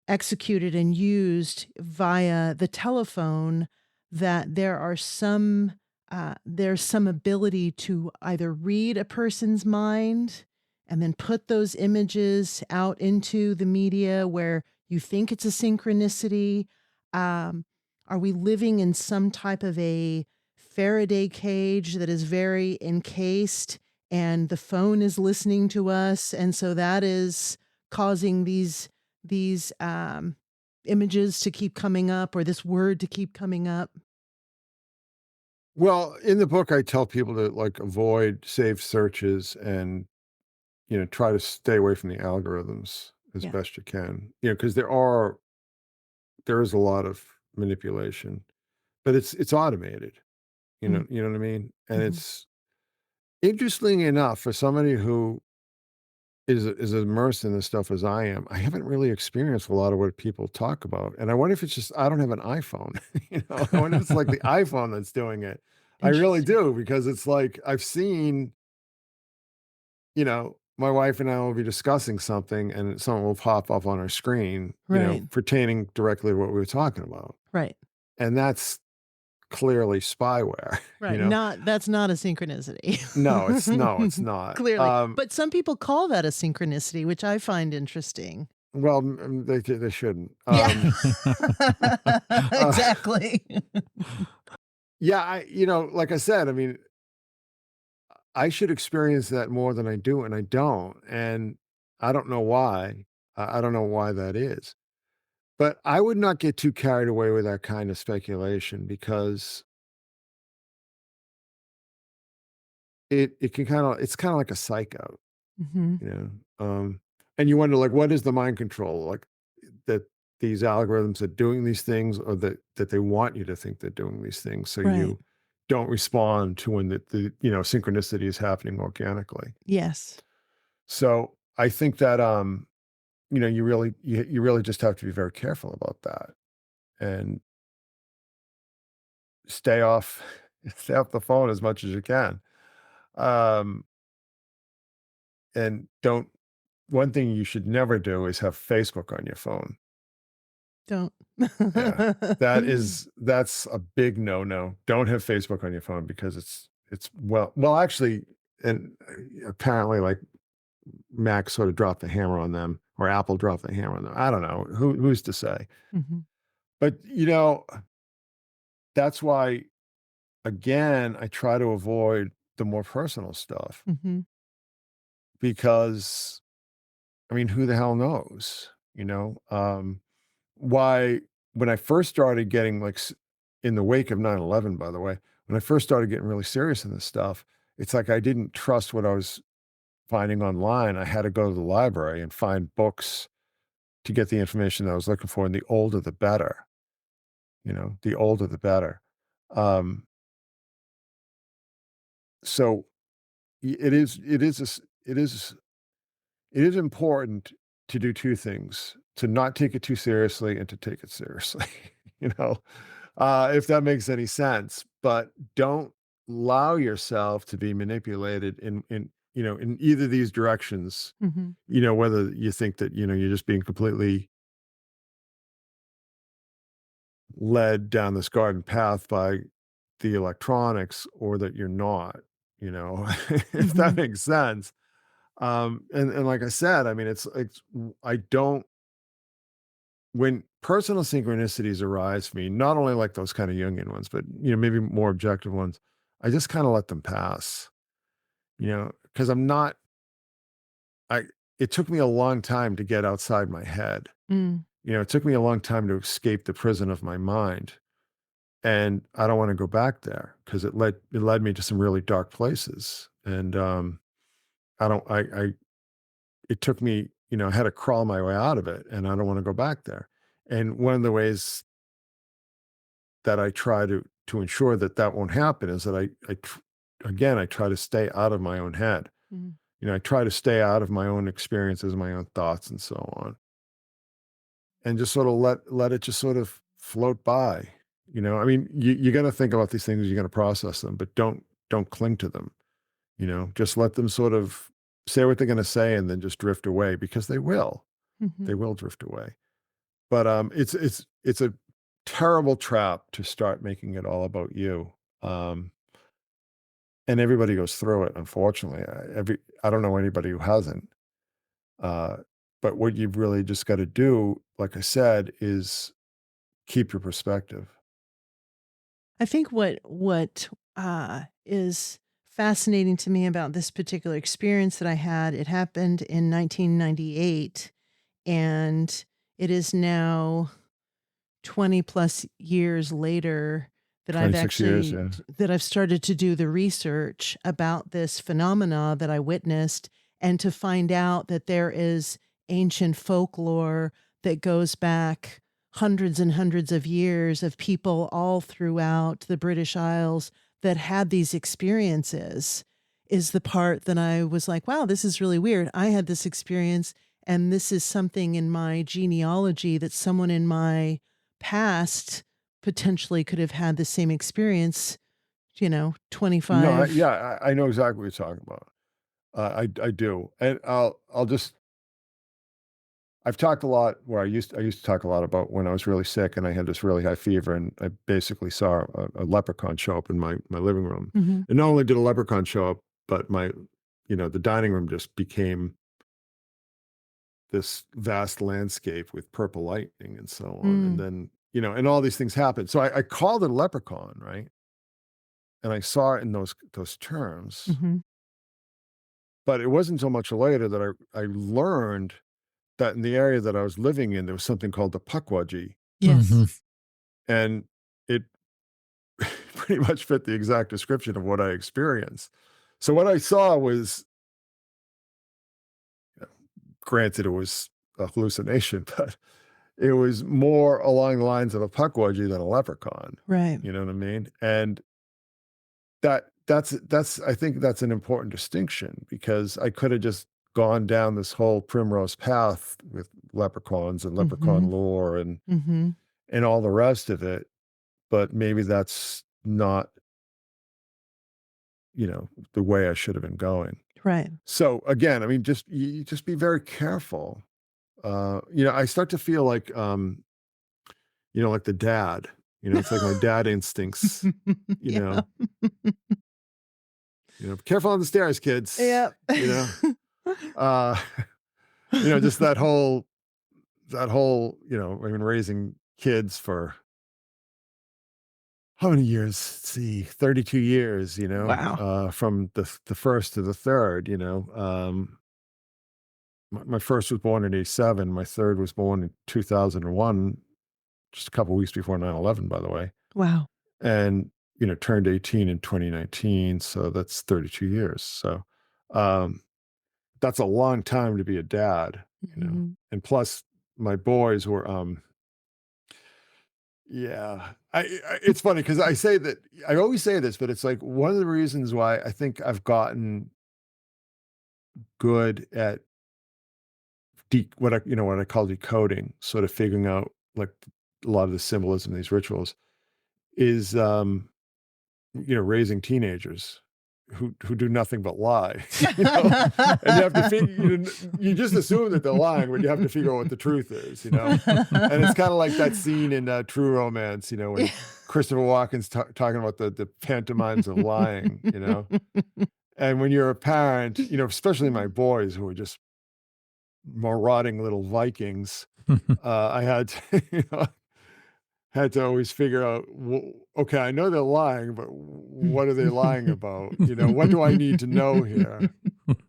executed and used via the telephone, that there's some ability to either read a person's mind and then put those images out into the media where you think it's a synchronicity? um, are we living in some type of a Faraday cage that is very encased and the phone is listening to us, and so that is causing these images to keep coming up or this word to keep coming up? well, in the book, I tell people to, like, avoid safe searches and, try to stay away from the algorithms as Yeah. best you can, because there is a lot of manipulation, but it's automated, Mm, you know what I mean? And mhm. it's interestingly enough, for somebody who is immersed in this stuff as I am, I haven't really experienced a lot of what people talk about, and I wonder if it's just I don't have an iPhone, I wonder if it's, like, the iPhone that's doing it. I really Interesting. do, because it's like I've seen, my wife and I will be discussing something, and something will pop up on our screen, Right, pertaining directly to what we were talking about, right, and that's clearly spyware, you right. know? Not That's not a synchronicity. No, it's not. Clearly. But some people call that a synchronicity, which I find interesting. Well, they shouldn't. Yeah. Exactly. Yeah, like I said, I mean, I should experience that more than I do, and I don't, and I don't know why. I don't know why that is. But I would not get too carried away with that kind of speculation, because it can it's kinda like a psych out, Mhm. you know? And you wonder, like, what is the mind control? Like, that these algorithms are doing these things, or that they want you to think they're doing these things, so Right. you don't respond to when the synchronicity is happening organically. Yes. So, I think that, you really just have to be very careful about that, and stay off stay off the phone as much as you can. Um, and don't one thing you should never do is have Facebook on your phone. Don't. Yeah. That's a big no-no. Don't have Facebook on your phone because it's well, actually, and apparently, like, Mac sort of dropped the hammer on them, or Apple dropped the hammer on them. I don't know. Who's to say? Mhm, But, that's why, again, I try to avoid the more personal stuff mhm, because, I mean, who the hell knows, you know? Why when I first started getting, like, in the wake of 9/11, by the way, when I first started getting really serious in this stuff, it's like I didn't trust what I was finding online. I had to go to the library and find books to get the information that I was looking for, and the older the better, the older the better. Um, so it is it is important to do 2 things: to not take it too seriously and to take it seriously, you know, if that makes any sense. But don't allow yourself to be manipulated in either of these directions, mhm, whether you think that, you're just being completely led down this garden path by the electronics, or that you're not, if that mhm, makes sense. And like I said, I mean, it's I don't when personal synchronicities arise for me, not only like those kind of Jungian ones, but maybe more objective ones, I just kind of let them pass, because I'm not I it took me a long time to get outside my head. mm, It took me a long time to escape the prison of my mind. And I don't want to go back there because it led me to some really dark places. And I don't I it took me, I had to crawl my way out of it, and I don't want to go back there. And one of the ways that I try to ensure that that won't happen is that again, I try to stay out of my own head. mm, I try to stay out of my own experiences, my own thoughts, and so on, and just sort of let it just sort of float by. I mean, you got to think about these things, you got to process them, but don't cling to them. Just let them sort of say what they're going to say, and then just drift away, because they will. They mhm. will drift away. But it's a terrible trap to start making it all about you. Um, and everybody goes through it, unfortunately. I don't know anybody who hasn't. Uh, but what you've really just got to do, like I said, is keep your perspective. I think what is fascinating to me about this particular experience that I had, it happened in 1998, and it is now 20 plus years later that I've 26 years, actually yeah. that I've started to do the research about this phenomena that I witnessed, and to find out that there is ancient folklore that goes back hundreds and hundreds of years of people all throughout the British Isles that had these experiences, is the part that I was like, wow, this is really weird. I had this experience, and this is something in my genealogy that someone in my past potentially could have had the same experience, No, 25. I know exactly what you're talking about. I do, and I'll just I've talked a lot where I used to talk a lot about when I was really sick and I had this really high fever, and I basically saw a leprechaun show up in my living room. Mhm. And not only did a leprechaun show up, but the dining room just became this vast landscape with purple lightning and so on. And Mm. then, and all these things happened. So I called it a leprechaun, right? And I saw it in those terms. Mhm. But it wasn't so much later that I learned that in the area that I was living in, there was something called the Pukwudgie, Mhm. Yes. and it pretty much fit the exact description of what I experienced. So what I saw was, granted, it was a hallucination, but it was more along the lines of a Pukwudgie than a leprechaun. Right. You know what I mean? And that's I think that's an important distinction, because I could have just gone down this whole primrose path with leprechauns and leprechaun Mhm. lore Mhm. and all the rest of it, but maybe that's not, the way I should have been going. Right. So again, I mean, just be very careful. I start to feel like like the dad, it's like my dad instincts, you Yeah. know, be careful on the stairs, kids, Yep. uh, just that whole, I've been raising kids for how many years? Let's see, 32 years, Wow. from the first to the third, my first was born in 87. My third was born in 2001, just a couple weeks before 9/11, by the way. Wow. And, turned 18 in 2019. So that's 32 years. So, um, that's a long time to be a dad, Mhm. and plus my boys were, yeah, it's funny because I say that I always say this, but it's like one of the reasons why I think I've gotten good at what I call decoding, sort of figuring out like a lot of the symbolism of these rituals is, raising teenagers who do nothing but lie, and you have to figure, you just assume that they're lying, but you have to figure out what the truth is, and it's kind of like that scene in True Romance, when Christopher Walken's talking about the pantomimes of lying, and when you're a parent, especially my boys who are just marauding little Vikings, I had to, had to always figure out, okay, I know they're lying, but what are they lying about? What do I need to know here?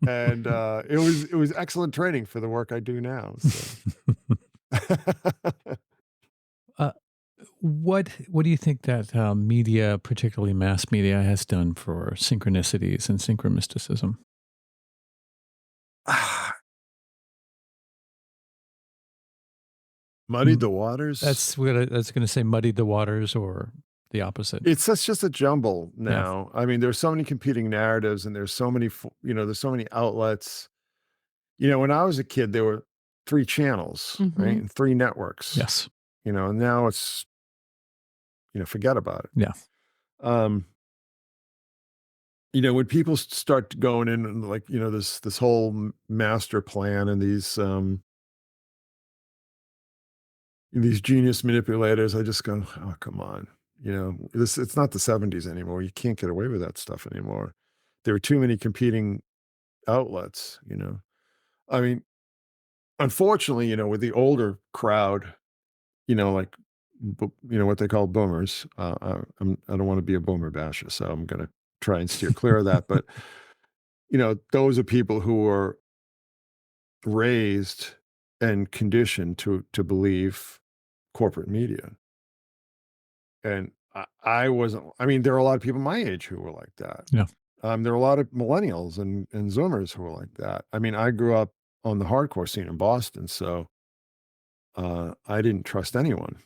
And it was excellent training for the work I do now. So. uh, what do you think that media, particularly mass media, has done for synchronicities and synchromysticism? Muddied the waters. That's what I was going to say. Muddied the waters, or the opposite. That's just a jumble now. Yeah. I mean, there's so many competing narratives, and there's so many, there's so many outlets. When I was a kid, there were 3 channels, right, and 3 networks. Yes. And now it's, forget about it. Yeah. When people start going in and like, this whole master plan and these genius manipulators, I just go, oh, come on. It's not the 70s anymore. You can't get away with that stuff anymore. There are too many competing outlets, I mean, unfortunately, with the older crowd, like, what they call boomers. I don't want to be a boomer basher, so I'm going to try and steer clear of that. But, those are people who were raised and conditioned to believe corporate media. And I wasn't, I mean, there are a lot of people my age who were like that. Yeah. There are a lot of millennials and Zoomers who were like that. I mean, I grew up on the hardcore scene in Boston, so I didn't trust anyone.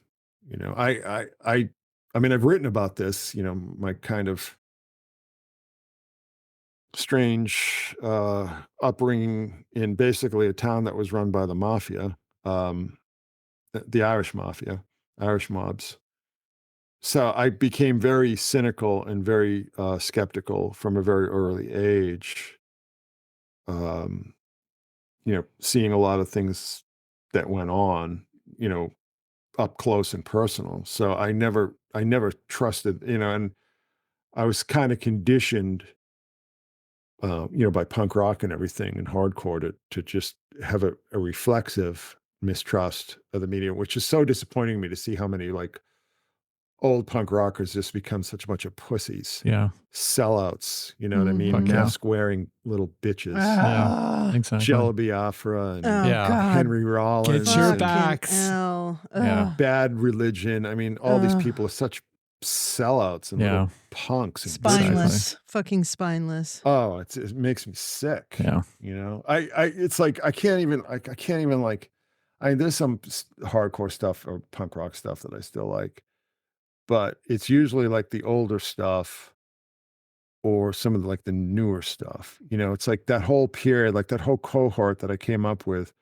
I mean, I've written about this, my kind of strange upbringing in basically a town that was run by the mafia, the Irish mafia, Irish mobs. So I became very cynical and very skeptical from a very early age. Um, seeing a lot of things that went on, up close and personal. So I never trusted, and I was kind of conditioned, by punk rock and everything and hardcore to just have a reflexive mistrust of the media, which is so disappointing to me to see how many like old punk rockers just become such a bunch of pussies. Yeah. Sellouts, you know what I mean? Fuck yeah. Mask wearing little bitches. Yeah. Exactly. Jello Biafra and God. Henry Rollins. Get your and backs. Yeah. Bad Religion. I mean, all these people are such sellouts and little punks and spineless, fucking spineless. Oh, it makes me sick. Yeah. It's like I can't even like. There's some hardcore stuff or punk rock stuff that I still like, but it's usually like the older stuff or some of the newer stuff. It's like that whole period, like that whole cohort that I came up with.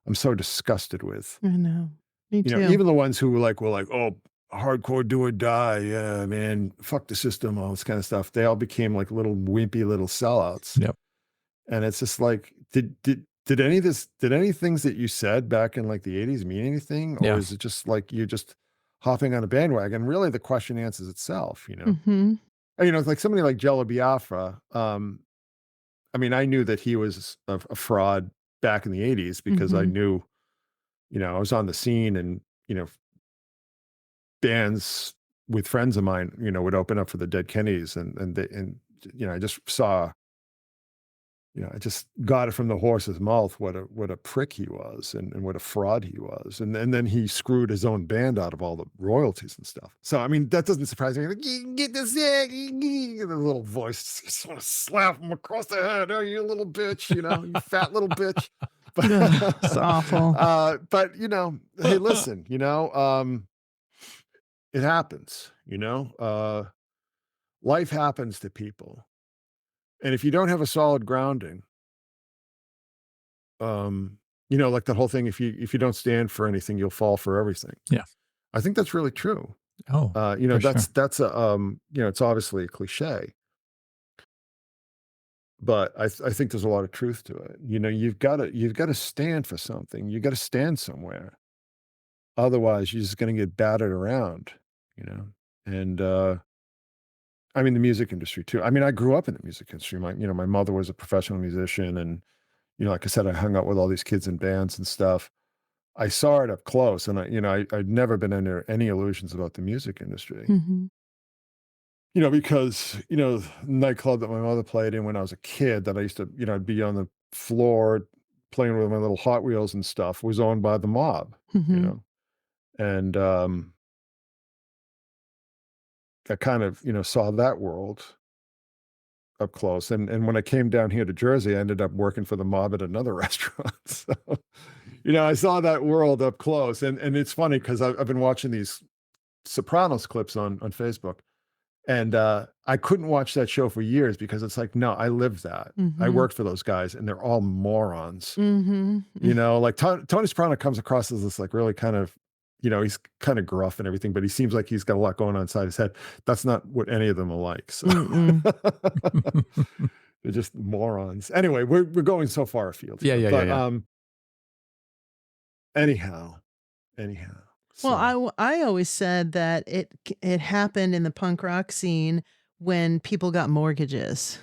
I'm so disgusted with. I know. Me too. Even the ones who were like, oh, hardcore do or die. Yeah, man, fuck the system, all this kind of stuff. They all became like little wimpy little sellouts. Yep. And it's just like, did any of things that you said back in like the 80s mean anything? Or is it just like, you're just hopping on a bandwagon. Really, the question answers itself, you know? Mhm. And, you know, it's like somebody like Jello Biafra. I mean, I knew that he was a fraud back in the 80s because I Mhm. knew, you know, I was on the scene and, you know, bands with friends of mine, you know, would open up for the Dead Kennedys and you know, I just saw, you know, I just got it from the horse's mouth what a prick he was and what a fraud he was. And then he screwed his own band out of all the royalties and stuff. So I mean, that doesn't surprise me. Like, you can get this, yeah, the little voice just want to slap him across the head. Oh, you little bitch, you know, you fat little bitch. But Ugh, it's awful. but you know, hey, listen, you know, it happens, you know. Life happens to people. And if you don't have a solid grounding, um, you know, like the whole thing, if you don't stand for anything, you'll fall for everything. Yeah. I think that's really true. Oh, You know, for sure. that's a you know, it's obviously a cliche, but I think there's a lot of truth to it. You know, you've got to stand for something. You got to stand somewhere. Otherwise, you're just going to get battered around. You know, and I mean the music industry too. I mean, I grew up in the music industry. My mother was a professional musician, and you know, like I said, I hung out with all these kids in bands and stuff. I saw it up close, and I'd never been under any illusions about the music industry. Mhm. You know, because, you know, nightclub that my mother played in when I was a kid that I used to, you know, I'd be on the floor playing with my little Hot Wheels and stuff was owned by the mob, you Mhm. know? And, I kind of, you know, saw that world up close. And when I came down here to Jersey, I ended up working for the mob at another restaurant. So, you know, I saw that world up close. And it's funny because I've been watching these Sopranos clips on Facebook. And, I couldn't watch that show for years because it's like, no, I lived that. I Mhm. worked for those guys, and they're all morons. Mhm. You know, like Tony Soprano comes across as this like really kind of, you know, he's kind of gruff and everything, but he seems like he's got a lot going on inside his head. That's not what any of them are like. So Mm-mm. they're just morons. Anyway, we're going so far afield Yeah, here, yeah, yeah, but yeah. anyhow, anyhow. Well, So I always said that it happened in the punk rock scene when people got mortgages.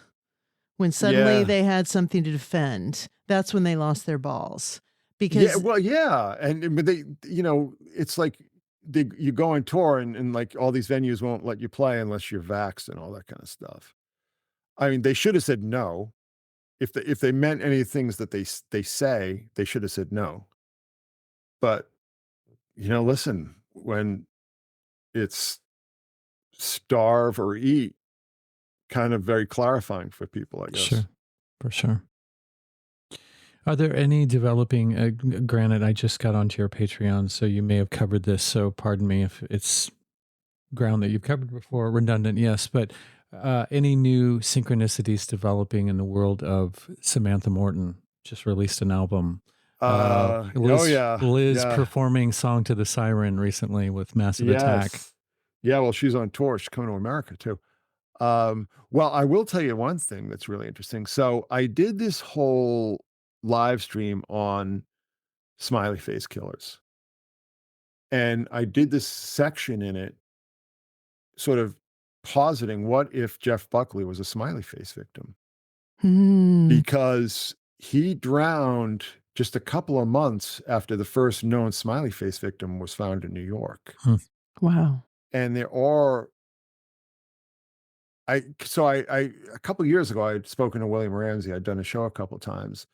When suddenly yeah, they had something to defend. That's when they lost their balls. yeah, Because well, yeah, and but they, you know, it's like you go on tour and like all these venues won't let you play unless you're vaxxed and all that kind of stuff. I mean, they should have said no. If they meant any things that they say, they should have said no. But, you know, listen, when it's starve or eat, kind of very clarifying for people, I guess. Sure. For sure. Are there any developing, granted, I just got onto your Patreon, so you may have covered this, so pardon me if it's ground that you've covered before, redundant, yes, but any new synchronicities developing in the world of Samantha Morton just released an album. Oh yeah, Liz yeah, performing Song to the Siren recently with Massive Attack. yes. Yeah, well, she's on tour. She's coming to America too. Well, I will tell you one thing that's really interesting. So I did this whole live stream on smiley face killers, and I did this section in it, sort of positing what if Jeff Buckley was a smiley face victim? Hmm. Because he drowned just a couple of months after the first known smiley face victim was found in New York. Hmm. Wow. And there are I a couple of years ago I'd spoken to William Ramsey. I'd done a show a couple of times,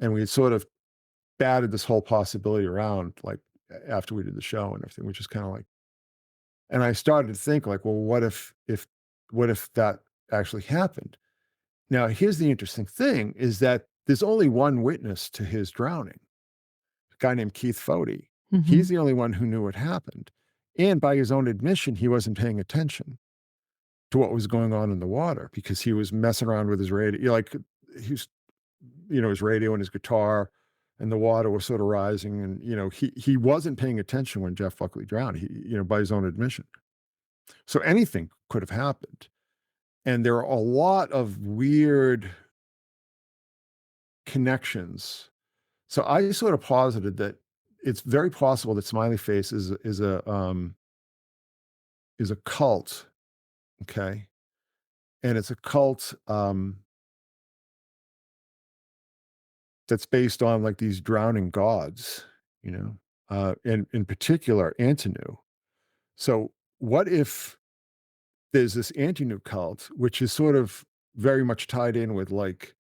and we had sort of batted this whole possibility around like after we did the show and everything, which is kind of like, and I started to think like, well, what if that actually happened? Now, here's the interesting thing is that there's only one witness to his drowning, a guy named Keith Fody. Mhm. He's the only one who knew what happened. And by his own admission, he wasn't paying attention to what was going on in the water because he was messing around with his radio, like he was, you know, his radio and his guitar, and the water was sort of rising. And, you know, he wasn't paying attention when Jeff Buckley drowned, you know, by his own admission. So anything could have happened. And there are a lot of weird connections. So I sort of posited that it's very possible that Smiley Face is a is a cult, okay? And it's a cult that's based on like these drowning gods, you know, and in particular, Antinu. So, what if there's this Antinu cult, which is sort of very much tied in with like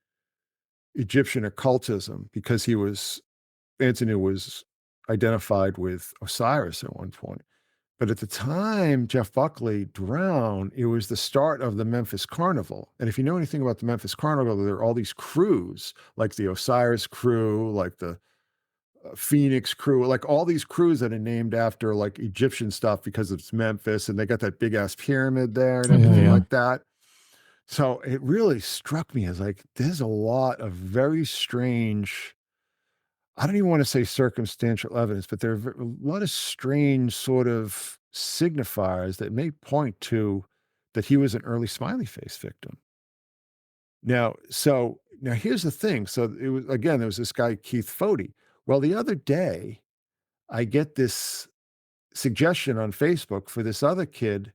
Egyptian occultism, because Antinu was identified with Osiris at one point. But at the time Jeff Buckley drowned, it was the start of the Memphis Carnival. And if you know anything about the Memphis Carnival, there are all these crews, like the Osiris crew, like the Phoenix crew, like all these crews that are named after like Egyptian stuff because it's Memphis and they got that big ass pyramid there and Yeah, everything yeah. like that. So it really struck me as like, there's a lot of very strange, I don't even want to say circumstantial evidence, but there are a lot of strange sort of signifiers that may point to that he was an early smiley face victim. Now here's the thing. So it was, again, there was this guy, Keith Fody. Well, the other day, I get this suggestion on Facebook for this other kid,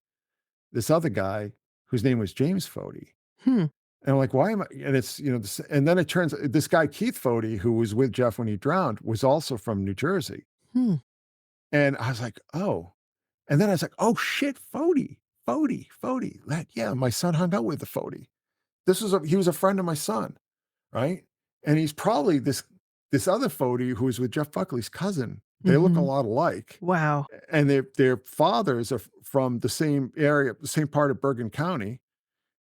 this other guy whose name was James Fody. Hmm. And I'm like, why am I? And it's, this, and then it turns this guy, Keith Fody, who was with Jeff when he drowned, was also from New Jersey. Hmm. And I was like, oh. And then I was like, oh shit, Fody. Yeah, my son hung out with the Fody. He was a friend of my son, right? And he's probably this other Fody who was with Jeff Buckley's cousin. They look a Mhm. lot alike. Wow. And their fathers are from the same area, the same part of Bergen County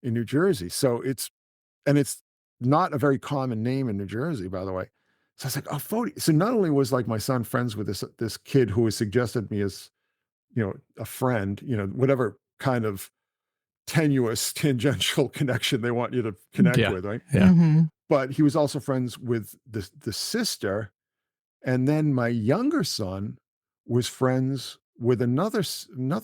in New Jersey. So it's not a very common name in New Jersey, by the way. So I was like, oh, Fody. So not only was like my son friends with this kid who was suggested me as, a friend, whatever kind of tenuous tangential connection they want you to connect Yeah. with, right? Yeah. Mhm. But he was also friends with the sister. And then my younger son was friends with another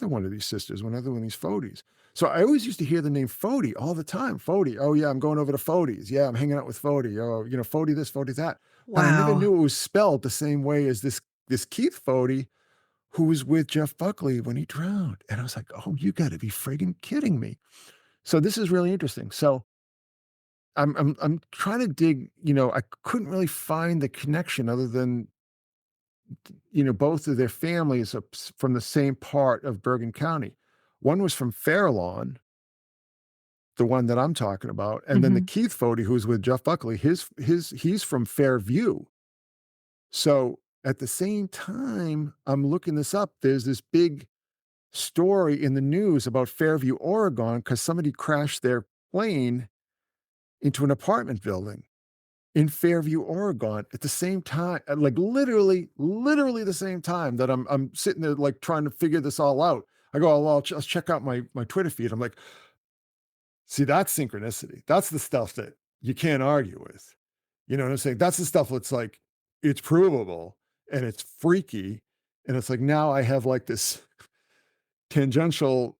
one of these sisters, another one of these Fodies. So I always used to hear the name Fody all the time. Fody. Oh yeah, I'm going over to Fodies. Yeah, I'm hanging out with Fody. Oh, Fody this, Fody that. But I never Wow. knew it was spelled the same way as this Keith Fody, who was with Jeff Buckley when he drowned. And I was like, oh, you got to be friggin' kidding me. So this is really interesting. So I'm trying to dig. I couldn't really find the connection other than both of their families are from the same part of Bergen County. One was from Fairlawn, the one that I'm talking about, and then the Mhm. Keith Fody, who's with Jeff Buckley, he's from Fairview. So at the same time, I'm looking this up. There's this big story in the news about Fairview, Oregon, because somebody crashed their plane into an apartment building in Fairview, Oregon, at the same time, like literally the same time that I'm sitting there like trying to figure this all out. I go, oh, well, let's check out my Twitter feed. I'm like, see, that's synchronicity. That's the stuff that you can't argue with. You know what I'm saying? That's the stuff that's like, it's provable and it's freaky. And it's like, now I have like this tangential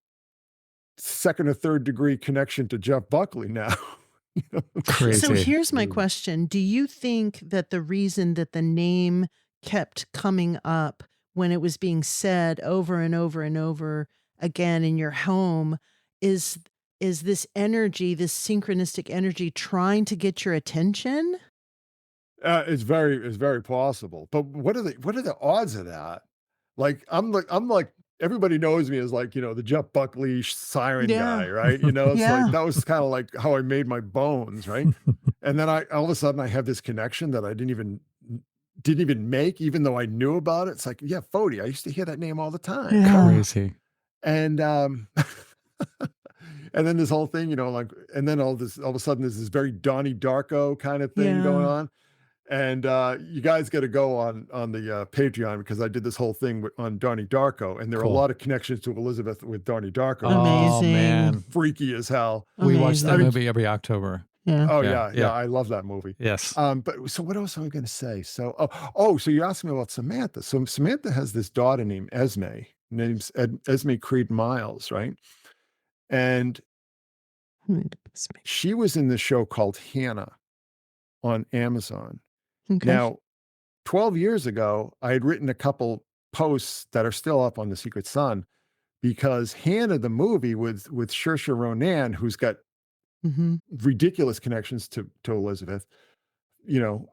second or third degree connection to Jeff Buckley now. You know? So Crazy. here's my Mm. question. Do you think that the reason that the name kept coming up when it was being said over and over and over again in your home is this energy, this synchronistic energy trying to get your attention? It's very possible. But what are the odds of that? Like I'm like everybody knows me as like, the Jeff Buckley siren guy, Yeah. right? It's like Yeah. that was kind of like how I made my bones, right? And then I all of a sudden I have this connection that I didn't even make, even though I knew about it. It's like, yeah, Fody. I used to hear that name all the time. Yeah. Crazy. And and then this whole thing, like, and then all of a sudden there's this very Donnie Darko kind of thing going Yeah. on. And you guys got to go on the Patreon because I did this whole thing on Donnie Darko, and there are a Cool. lot of connections to Elizabeth with Donnie Darko that are Oh Amazing. man. freaky as hell. We watch Amazing. that I mean, movie every October. Yeah. oh Yeah. yeah, I love that movie. Yes. But so what else am I going to say? So so you asked me about Samantha. So Samantha has this daughter named Esme, named Esme Creed Miles, right? And she was in this show called Hannah on Amazon. Okay. Now, 12 years ago, I had written a couple posts that are still up on The Secret Sun because Hannah, the movie with Saoirse Ronan, who's got Mhm. ridiculous connections to Elizabeth, you know,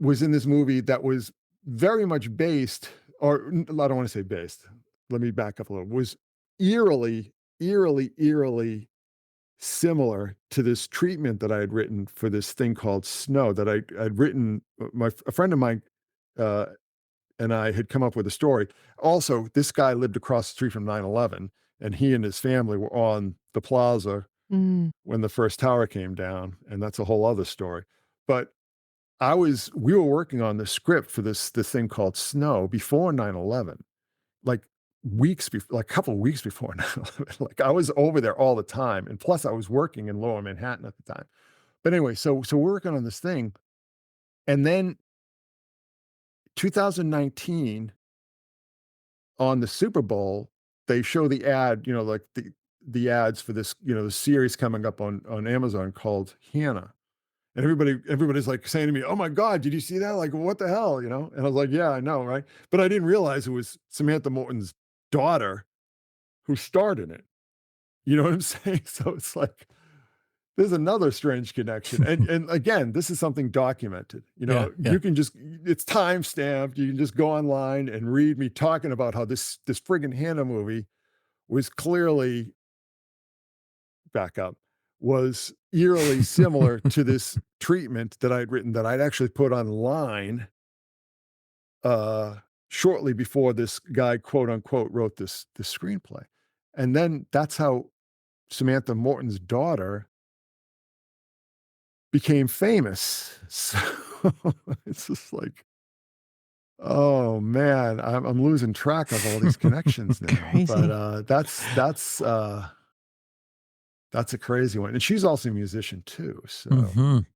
was in this movie that was very much based, or I don't want to say based. Let me back up a little. Was eerily similar to this treatment that I had written for this thing called Snow that I'd written. A friend of mine uh, and I had come up with a story. Also, this guy lived across the street from 9/11, and he and his family were on the plaza Mm. when the first tower came down, and that's a whole other story. But we were working on the script for this thing called Snow before 9/11, like like a couple of weeks before 9/11. Like I was over there all the time. And plus I was working in Lower Manhattan at the time. But anyway, so we're working on this thing. And then 2019 on the Super Bowl, they show the ad, like the ads for this, the series coming up on Amazon called Hannah. And everybody's like saying to me, "Oh my God, did you see that? Like, what the hell?" And I was like, "Yeah, I know, right?" But I didn't realize it was Samantha Morton's daughter who starred in it. You know what I'm saying? So it's like there's another strange connection. And again, this is something documented. Yeah, yeah. You can just it's time stamped. You can just go online and read me talking about how this friggin' Hannah movie was clearly back up, was eerily similar to this treatment that I'd written that I'd actually put online uh, shortly before this guy, quote unquote, wrote this screenplay. And then that's how Samantha Morton's daughter became famous. So it's just like, oh man, I'm losing track of all these connections now. But Crazy. that's a crazy one. And she's also a musician too. So Mhm.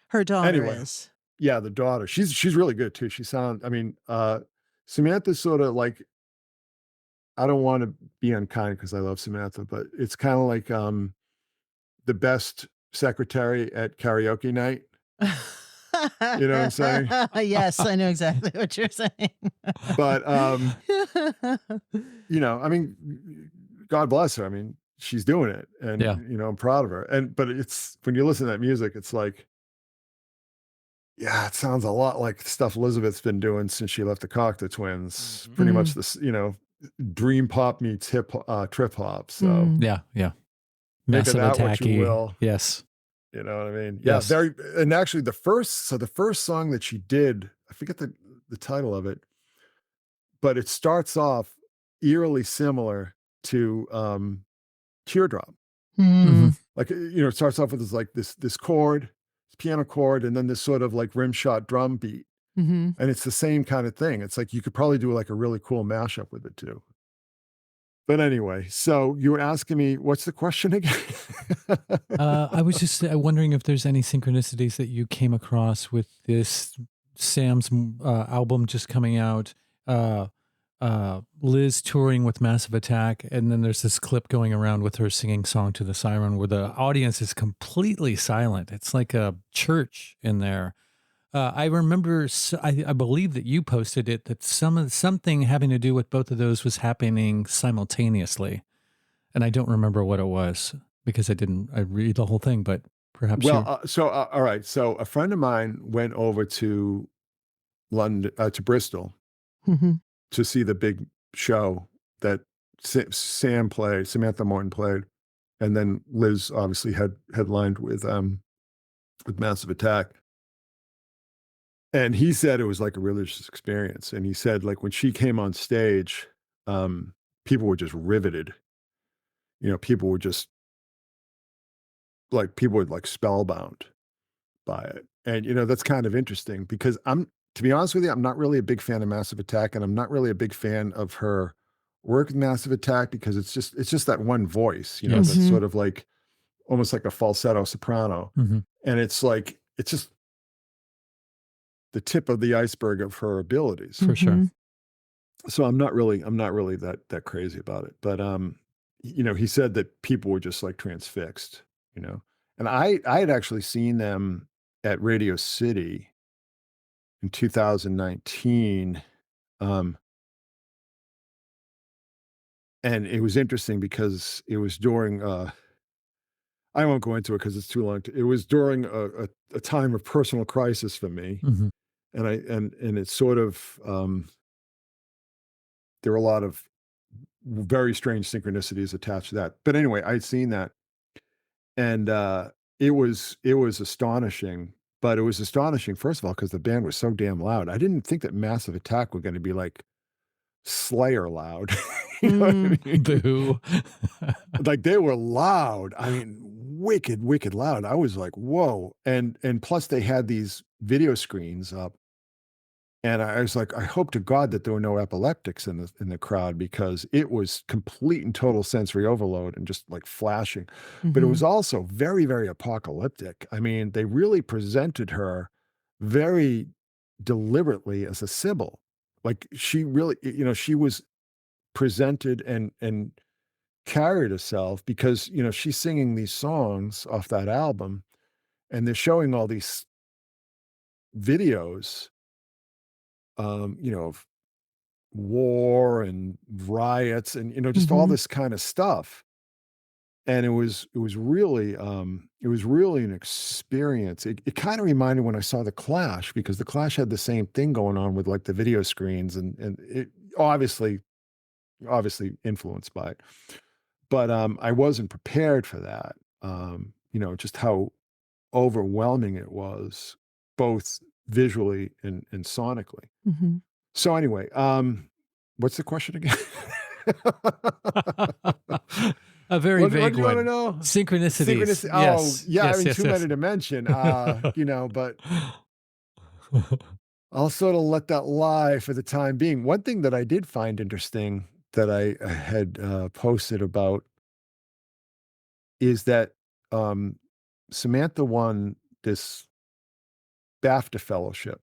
Her daughter anyway, is. yeah, the daughter. She's really good too. I mean, Samantha's sort of like, I don't want to be unkind because I love Samantha, but it's kind of like the best secretary at karaoke night. You know what I'm saying? Yes, I know exactly what you're saying. But I mean, God bless her. I mean, she's doing it, Yeah. and I'm proud of her. But it's when you listen to that music, it's like, yeah, it sounds a lot like stuff Elizabeth's been doing since she left the Cocteau Twins. Mhm. Pretty much Mm, this, dream pop meets trip hop. So mm. Yeah, yeah. make of Massive that what you attacky. will. Yes. You know what I mean? Yeah, Yes. very. And actually, the first song that she did, I forget the title of it, but it starts off eerily similar to Teardrop. Mm, Mhm. Like it starts off with this chord, this piano chord, and then this sort of like rim shot drum beat, mhm. and it's the same kind of thing. It's like you could probably do like a really cool mashup with it too. But anyway, so you were asking me, what's the question again? I was just wondering if there's any synchronicities that you came across with this Sam's album just coming out, uh, Liz touring with Massive Attack, and then there's this clip going around with her singing "Song to the Siren," where the audience is completely silent. It's like a church in there. I remember, I believe that you posted it that something having to do with both of those was happening simultaneously, and I don't remember what it was because I read the whole thing, but perhaps Well, you. all right. So a friend of mine went over to London, to Bristol, Mhm. to see the big show that Samantha Morton played, and then Liz obviously had headlined with Massive Attack. And he said it was like a religious experience. And he said like when she came on stage, um, people were just riveted. People were just people were like spellbound by it. And that's kind of interesting because to be honest with you, I'm not really a big fan of Massive Attack, and I'm not really a big fan of her work with Massive Attack because it's just that one voice, that's Yes. Mhm. sort of like almost like a falsetto soprano. Hmm. And it's just the tip of the iceberg of her abilities. For sure. Mhm. So I'm not really that crazy about it. But he said that people were just like transfixed, you know. And I had actually seen them at Radio City in 2019. Um, And it was interesting because it was during, I won't go into it because it's too long. It was during a time of personal crisis for me, Hmm. and it's sort of there were a lot of very strange synchronicities attached to that. But anyway, I'd seen that, and it was astonishing. But it was astonishing, first of all, because the band was so damn loud. I didn't think that Massive Attack were going to be like Slayer loud. You know what I Mm. mean? Boo. Like they were loud. I mean, wicked, wicked loud. I was like, whoa. And plus they had these video screens up. And I was like, I hope to God that there were no epileptics in the crowd because it was complete and total sensory overload and just like flashing. But it was Mhm. also very, very apocalyptic. I mean, they really presented her very deliberately as a Sibyl. Like she really, she was presented and carried herself because, she's singing these songs off that album and they're showing all these videos, of war and riots and, just all Mhm. this kind of stuff. And it was really an experience. It kind of reminded when I saw The Clash, because The Clash had the same thing going on with like the video screens and it obviously influenced by it. But I wasn't prepared for that. Just how overwhelming it was, both visually and sonically. Mhm. So anyway, what's the question again? A very What vague do you want to one. know? Synchronicities. Synchronicity. Oh, Yes. yeah, Yes, in yes, too many yes. to mention. But I'll sort of let that lie for the time being. One thing that I did find interesting that I had posted about is that um, Samantha won this BAFTA fellowship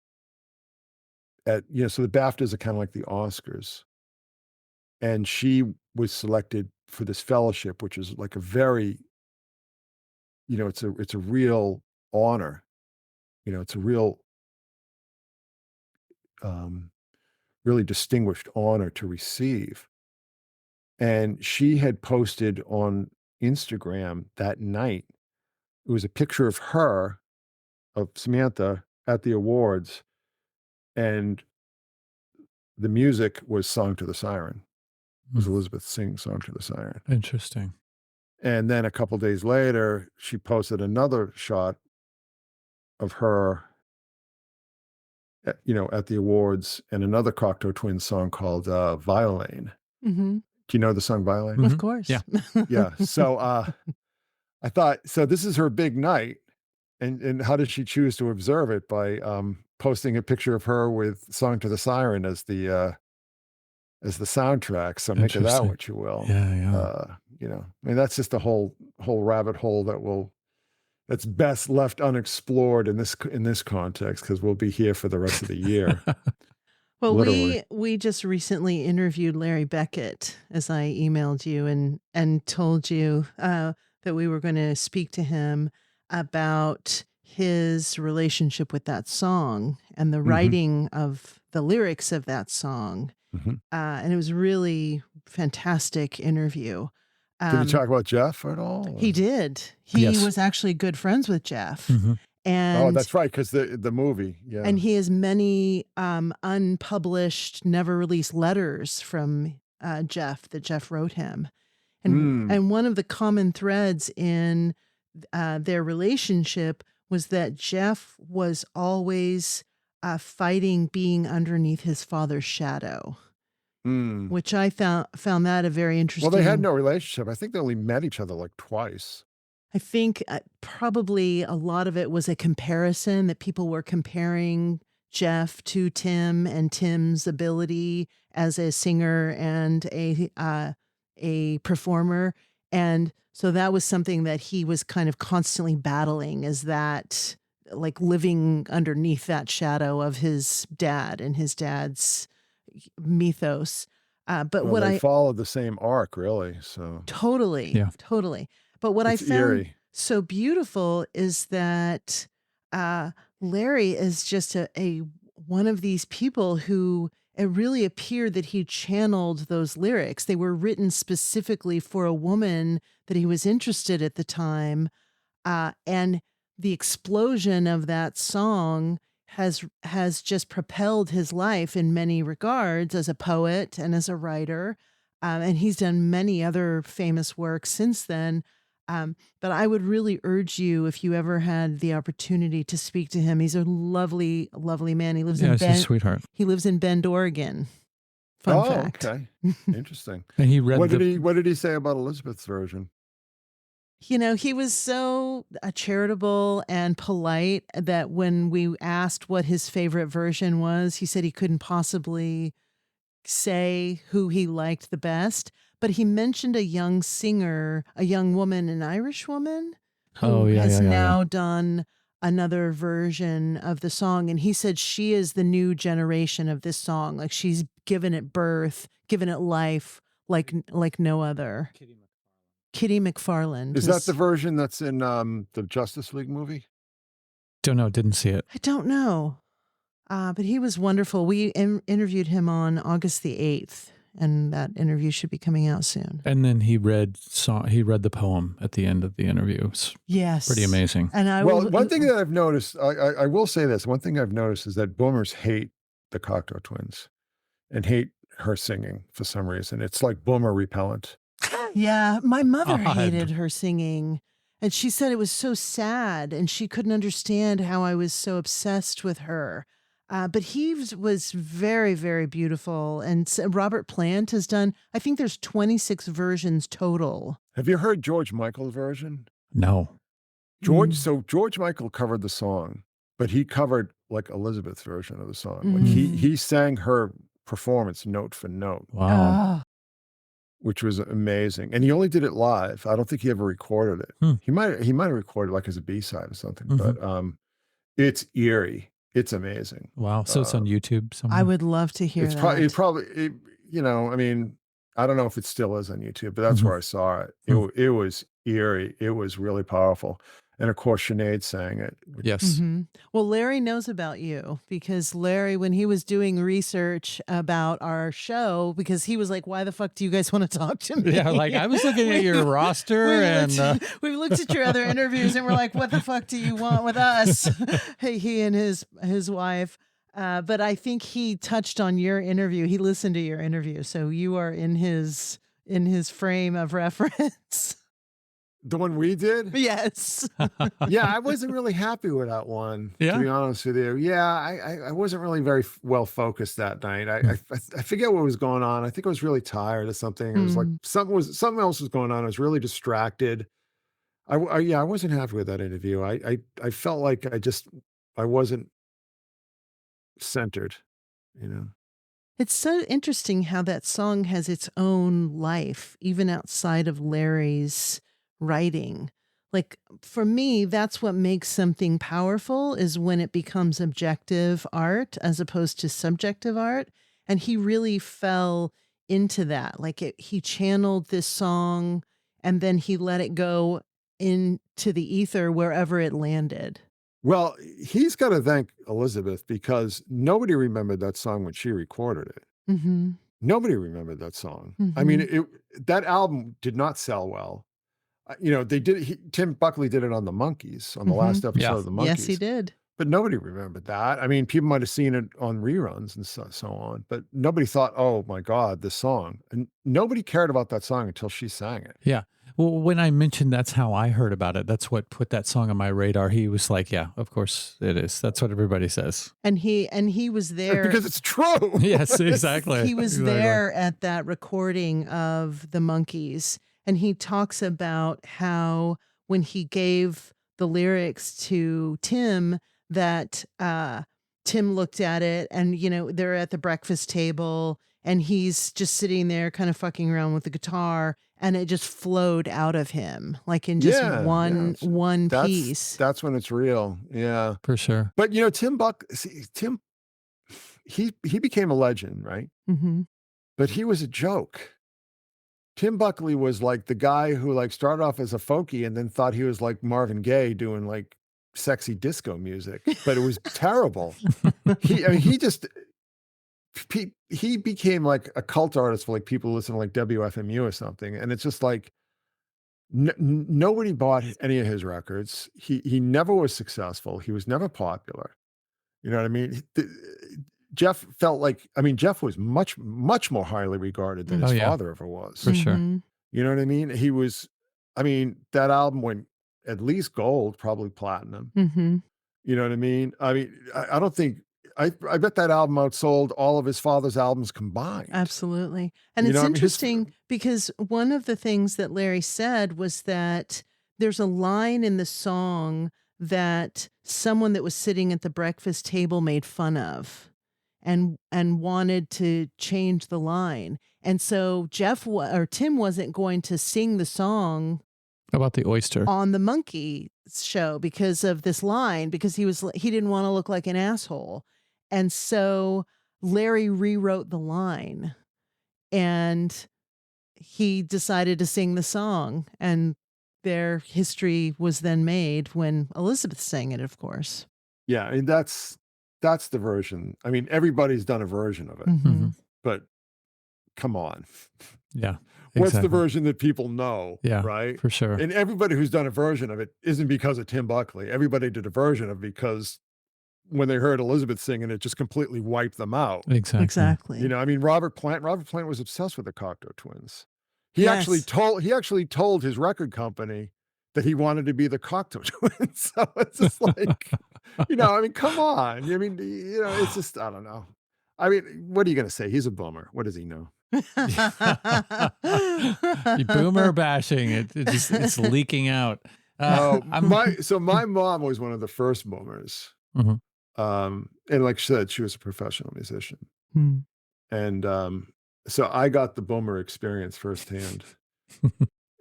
so the BAFTAs are kind of like the Oscars. And she was selected for this fellowship, which is like a very, it's a real honor. It's a real, um, really distinguished honor to receive. And she had posted on Instagram that night. It was a picture of her, of Samantha at the awards, and the music was Song to the Siren. It was Mm, Elizabeth singing Song to the Siren. interesting. And then a couple days later, she posted another shot of her at the awards and another Cocteau Twins song called Violin. Mhm. Do you know the song Violin? Of Mhm. Yeah. course. Yeah. So I thought, so this is her big night. And how did she choose to observe it? By posting a picture of her with Song to the Siren as the soundtrack. So make of that Interesting. what you will. Yeah, yeah. I mean, that's just a whole rabbit hole that's best left unexplored in this context because we'll be here for the rest of the year, Well, literally. we just recently interviewed Larry Beckett, as I emailed you and told you that we were going to speak to him about his relationship with that song and the Hmm. writing of the lyrics of that song. Hmm. And it was really fantastic interview. Did he Um, talk about Jeff at all? he did. He Yes. was actually good friends with Jeff, Mhm. Oh, and that's right, because the movie, yeah. he has many unpublished, never released letters from Jeff that Jeff wrote him, Mm, and one of the common threads in their relationship was that Jeff was always fighting being underneath his father's shadow, mm. which I found that a very Well, they had interesting. no relationship. I think they only met each other like twice. I think probably a lot of it was a comparison that people were comparing Jeff to Tim and Tim's ability as a singer and a performer, and so that was something that he was kind of constantly battling, is that like living underneath that shadow of his dad and his dad's mythos. But Well, what they I followed the same arc, really. So Totally, Yeah. totally. But what I it's found eerie. so beautiful is that uh, Larry is just a one of these people who it really appeared that he channeled those lyrics. They were written specifically for a woman that he was interested at the time. And the explosion of that song has just propelled his life in many regards as a poet and as a writer. And he's done many other famous works since then. But I would really urge you, if you ever had the opportunity to speak to him, he's a lovely, lovely man. He lives Yeah, in he's a sweetheart. He lives in Bend, Oregon. Fun fact. Okay. Interesting. And he read What did he say about Elizabeth's version? You know, he was so charitable and polite that when we asked what his favorite version was, he said he couldn't possibly say who he liked the best. But he mentioned a young singer, a young woman, an Irish woman, who has now done another version of the song. And he said she is the new generation of this song. Like, she's given it birth, given it life like no other. Kitty McFarland. Is that the version that's in the Justice League movie? Don't know. Didn't see it. I don't know. But he was wonderful. We interviewed him on August the 8th, and that interview should be coming out soon. And then he read the poem at the end of the interview. It's yes. pretty amazing. And one thing that I've noticed, I will say this, one thing I've noticed is that boomers hate the Cocteau Twins and hate her singing for some reason. It's like boomer repellent. Yeah, my mother hated her singing, and she said it was so sad, and she couldn't understand how I was so obsessed with her. But he was very, very beautiful, and Robert Plant has done, I think there's 26 versions total. Have you heard George Michael's version? No. So George Michael covered the song, but he covered like Elizabeth's version of the song. Like he sang her performance note for note. Wow. Which was amazing. And he only did it live. I don't think he ever recorded it. He might have recorded like as a B-side or something, but it's eerie. It's amazing. Wow. So it's on YouTube somewhere? I would love to hear that. It's probably, you know, I mean, I don't know if it still is on YouTube, but that's where I saw it. It was eerie. It was really powerful. And of course, Sinead sang it. Yes. Well, Larry knows about you, because Larry, when he was doing research about our show, because he was like, why the fuck do you guys want to talk to me? Yeah, like I was looking at your roster we looked at your other interviews and we're like, what the fuck do you want with us? Hey, he and his wife. But I think he touched on your interview. He listened to your interview. So you are in his frame of reference. The one we did? Yes. Yeah, I wasn't really happy with that one, to be honest with you. Yeah, I wasn't really very well focused that night. I forget what was going on. I think I was really tired of something. It was like something else was going on. I was really distracted. I wasn't happy with that interview. I felt like I wasn't centered, you know. It's so interesting how that song has its own life, even outside of Larry's writing. Like, for me, that's what makes something powerful, is when it becomes objective art as opposed to subjective art. And he really fell into that. Like, he channeled this song and then he let it go into the ether wherever it landed. Well, he's got to thank Elizabeth, because nobody remembered that song when she recorded it. Nobody remembered that song. I mean, that album did not sell well. You know, Tim Buckley did it on the Monkees, on the last episode of the Monkees. Yes, he did. But nobody remembered that. I mean, people might have seen it on reruns and so on, but nobody thought, oh my God, this song. And nobody cared about that song until she sang it. Yeah. Well, when I mentioned that's how I heard about it, that's what put that song on my radar. He was like, yeah, of course it is. That's what everybody says. And he was there. Because it's true. Yes, exactly. He was there at that recording of the Monkees. And he talks about how when he gave the lyrics to Tim, that Tim looked at it and, you know, they're at the breakfast table and he's just sitting there kind of fucking around with the guitar, and it just flowed out of him, like in just one piece. That's when it's real. Yeah. For sure. But, you know, Tim, he became a legend, right? But he was a joke. Tim Buckley was like the guy who like started off as a folkie and then thought he was like Marvin Gaye doing like sexy disco music, but it was terrible. He just, he became like a cult artist for like people who listen to like WFMU or something, and it's just like nobody bought any of his records. He never was successful. He was never popular. You know what I mean? Jeff felt like, I mean, Jeff was much, much more highly regarded than Oh his yeah, father ever was. for sure. Mhm. You know what I mean? He was, I mean, that album went at least gold, probably platinum. Mhm. You know what I mean? I don't think, I bet that album outsold all of his father's albums combined. Absolutely. And You it's know, I mean, his, interesting because one of the things that Larry said was that there's a line in the song that someone that was sitting at the breakfast table made fun of and wanted to change the line. And so or Tim wasn't going to sing the song About the oyster. on the Monkey show because of this line, because he didn't want to look like an asshole. And so Larry rewrote the line and he decided to sing the song, and their history was then made when Elizabeth sang it, of course. yeah, I mean, that's the version. I mean, everybody's done a version of it, Mhm. but come on. Yeah, What's the exactly. version that people know, Yeah, right? for sure. And everybody who's done a version of it isn't because of Tim Buckley. Everybody did a version of it because when they heard Elizabeth singing, it just completely wiped them out. Exactly. You Exactly. know, I mean, Robert Plant was obsessed with the Cocteau Twins. Yes. He actually told his record company that he wanted to be the Cocteau Twins. So it's just like, you know, I mean, come on. I mean, you know, it's just, I don't know. I mean, what are you going to say? He's a boomer. What does he know? You boomer bashing it's leaking out. Oh, I'm my mom was one of the first boomers. Mhm. And like she said, she was a professional musician. Hmm. And so I got the boomer experience firsthand.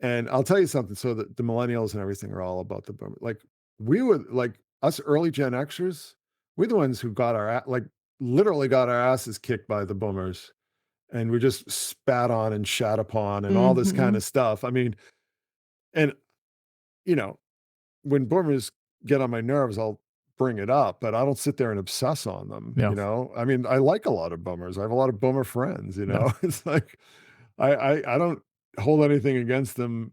And I'll tell you something. So the millennials and everything are all about the boomer. Like we were like us early Gen Xers, we're the ones who got like literally got our asses kicked by the boomers. And we just spat on and shat upon and all this kind Mhm. of stuff. I mean, and you know, when boomers get on my nerves, I'll bring it up, but I don't sit there and obsess on them, Yeah. you know? I mean, I like a lot of boomers. I have a lot of boomer friends, you Yeah. know? It's like I don't hold anything against them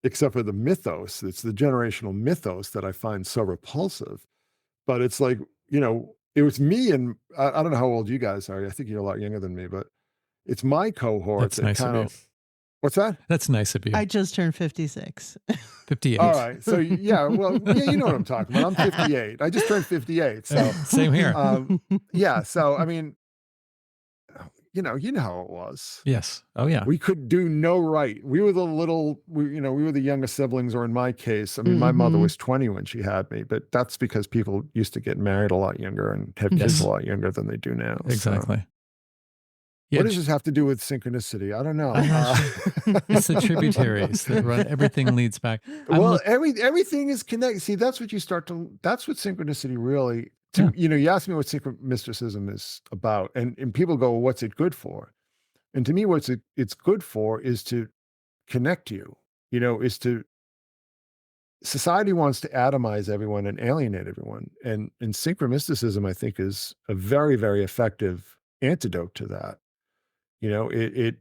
except for the mythos. It's the generational mythos that I find so repulsive. But it's like, you know, it was me and I don't know how old you guys are. I think you're a lot younger than me, but it's my cohort That's that nice of kind you. of what's that? That's nice of you. I just turned 56. 58. All right. So yeah, well, yeah, you know what I'm talking about. I'm 58. I just turned 58. So Same here. yeah. So I mean, you know how it was. Yes. Oh yeah. We could do no right. We were we were the youngest siblings, or in my case, I mean, my mother Mhm. was 20 when she had me, but that's because people used to get married a lot younger and have kids Yes. a lot younger than they do now. So Exactly. Yeah, what does this have to do with synchronicity? I don't know. I'm not sure. It's the tributaries that run. Everything leads back. Well, everything is connected. See, that's what that's what synchronicity really, Yeah. you know, you ask me what synchromysticism is about, and people go, well, what's it good for? And to me, it's good for is to connect you, you know, society wants to atomize everyone and alienate everyone. And synchromysticism, I think, is a very, very effective antidote to that. You know, it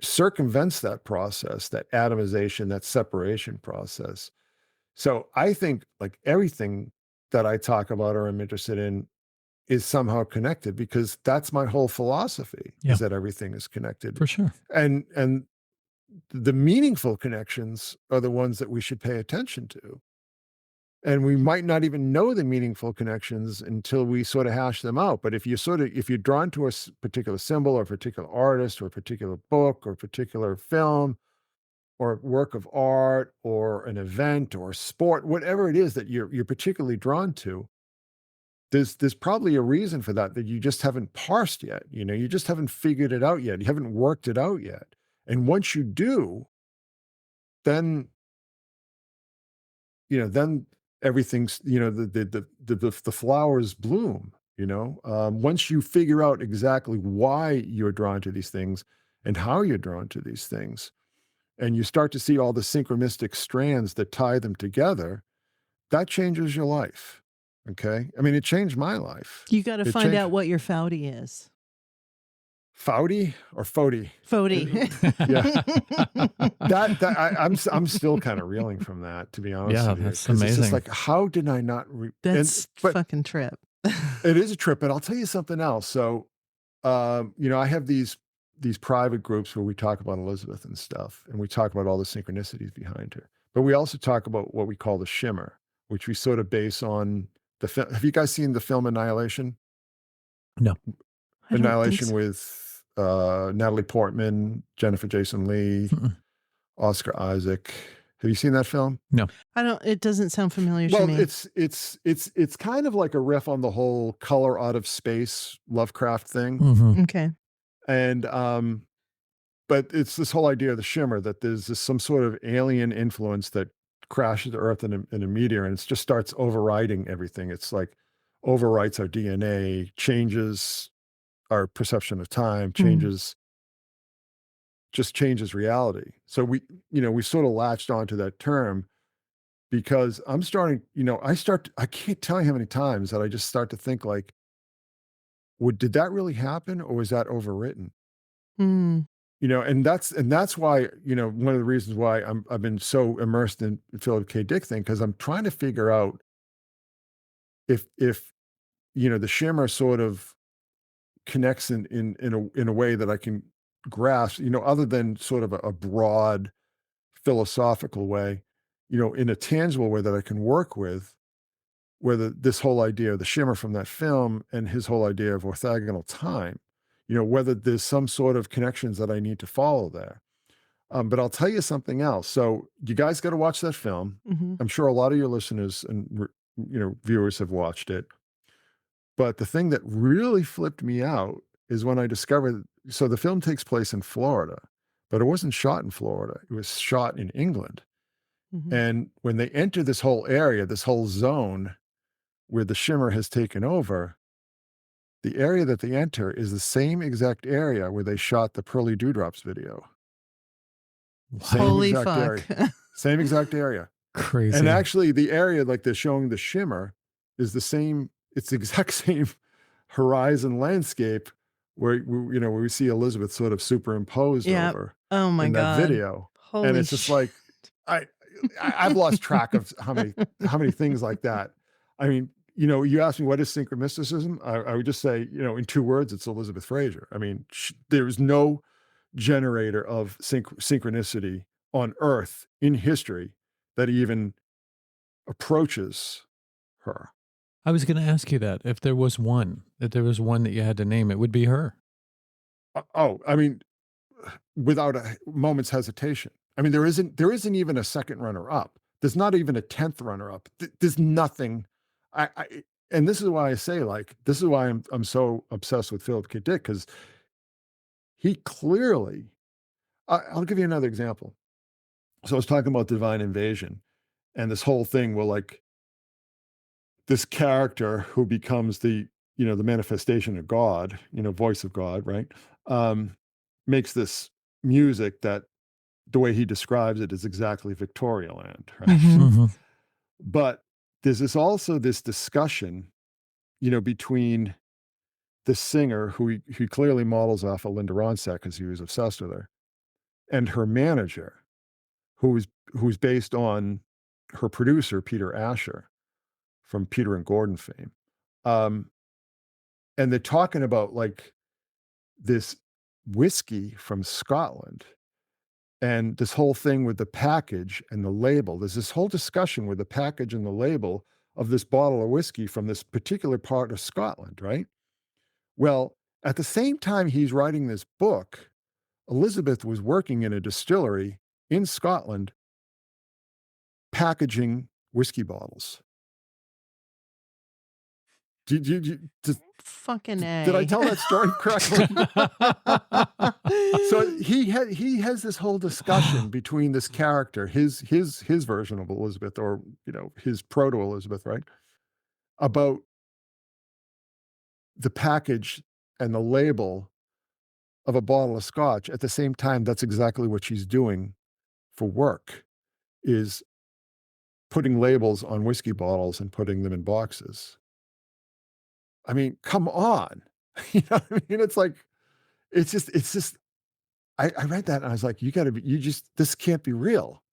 circumvents that process, that atomization, that separation process. So I think like everything that I talk about or I'm interested in is somehow connected because that's my whole philosophy Yeah. is that everything is connected. For sure. And the meaningful connections are the ones that we should pay attention to. And we might not even know the meaningful connections until we sort of hash them out. But if you're drawn to a particular symbol or a particular artist or a particular book or a particular film or work of art or an event or sport, whatever it is that you're particularly drawn to, there's probably a reason for that you just haven't parsed yet. You know, you just haven't figured it out yet. You haven't worked it out yet. And once you do, then then everything's, the flowers bloom, once you figure out exactly why you're drawn to these things and how you're drawn to these things, and you start to see all the synchronistic strands that tie them together, that changes your life. Okay. I mean, it changed my life. You got to It find changed. out what your Foudy is. Foudy or Fody? Fody. Yeah. I'm still kind of reeling from that, to be honest Yeah, with you, that's because it's just amazing. like, how did I not? That's But fucking trip. it is a trip. But I'll tell you something else. So, I have these private groups where we talk about Elizabeth and stuff, and we talk about all the synchronicities behind her. But we also talk about what we call the shimmer, which we sort of base on the film. Have you guys seen the film Annihilation? No. I don't think Annihilation so. with Natalie Portman, Jennifer Jason Leigh, Mm-mm. Oscar Isaac. Have you seen that film? No. It doesn't sound familiar to Well, me. it's kind of like a riff on the whole color out of space Lovecraft thing. Mhm. Okay. And but it's this whole idea of the shimmer, that there's some sort of alien influence that crashes the Earth in a meteor, and it just starts overriding everything. It's like overwrites our DNA, changes our perception of time, just changes reality. So we sort of latched onto that term because I'm starting, I can't tell you how many times that I just start to think like, did that really happen, or was that overwritten? Mm. And that's why, one of the reasons why I've been so immersed in Philip K. Dick thing, because I'm trying to figure out if the shimmer sort of connects in a way that I can grasp, other than sort of a broad philosophical way, in a tangible way that I can work with, whether this whole idea of the shimmer from that film and his whole idea of orthogonal time, whether there's some sort of connections that I need to follow there. But I'll tell you something else. So you guys got to watch that film. Hmm. I'm sure a lot of your listeners and viewers have watched it. But the thing that really flipped me out is when I discovered. So the film takes place in Florida, but it wasn't shot in Florida. It was shot in England. Hmm. And when they enter this whole area, this whole zone where the shimmer has taken over, the area that they enter is the same exact area where they shot the Pearly Dewdrops video. Same Holy exact fuck. area. Same exact area. Crazy. And actually, the area like they're showing the shimmer is the same. It's the exact same horizon landscape where we see Elizabeth sort of superimposed Yep. over Oh my in that God. video. And Holy it's just shit. like I've lost track of how many things like that. I mean, you asked me what is synchromysticism. I would just say, in 2 words, it's Elizabeth Fraser. I mean, there is no generator of synchronicity on Earth in history that even approaches her. I was going to ask you that if there was one that you had to name, it would be her. I mean, without a moment's hesitation. I mean, there isn't even a second runner up. There's not even a 10th runner up. There's nothing. And this is why I say, like, this is why I'm so obsessed with Philip K. Dick, because he clearly. I'll give you another example. So I was talking about divine invasion, and this whole thing where like this character who becomes the manifestation of God, voice of God, right? Makes this music that the way he describes it is exactly Victoria land, right? Mhm. Mhm. But there's also this discussion, between the singer who he clearly models off of Linda Ronstadt because he was obsessed with her, and her manager, who's based on her producer, Peter Asher, from Peter and Gordon fame. And they're talking about like this whiskey from Scotland and this whole thing with the package and the label. There's this whole discussion with the package and the label of this bottle of whiskey from this particular part of Scotland, right? Well, at the same time he's writing this book, Elizabeth was working in a distillery in Scotland packaging whiskey bottles. Fucking Did I A. tell that story correctly? So he has this whole discussion between this character, his version of Elizabeth, or his proto Elizabeth, right? About the package and the label of a bottle of scotch. At the same time, that's exactly what she's doing for work, is putting labels on whiskey bottles and putting them in boxes. I mean, come on. You know what I mean? It's like, it's just, I read that and I was like, this can't be real.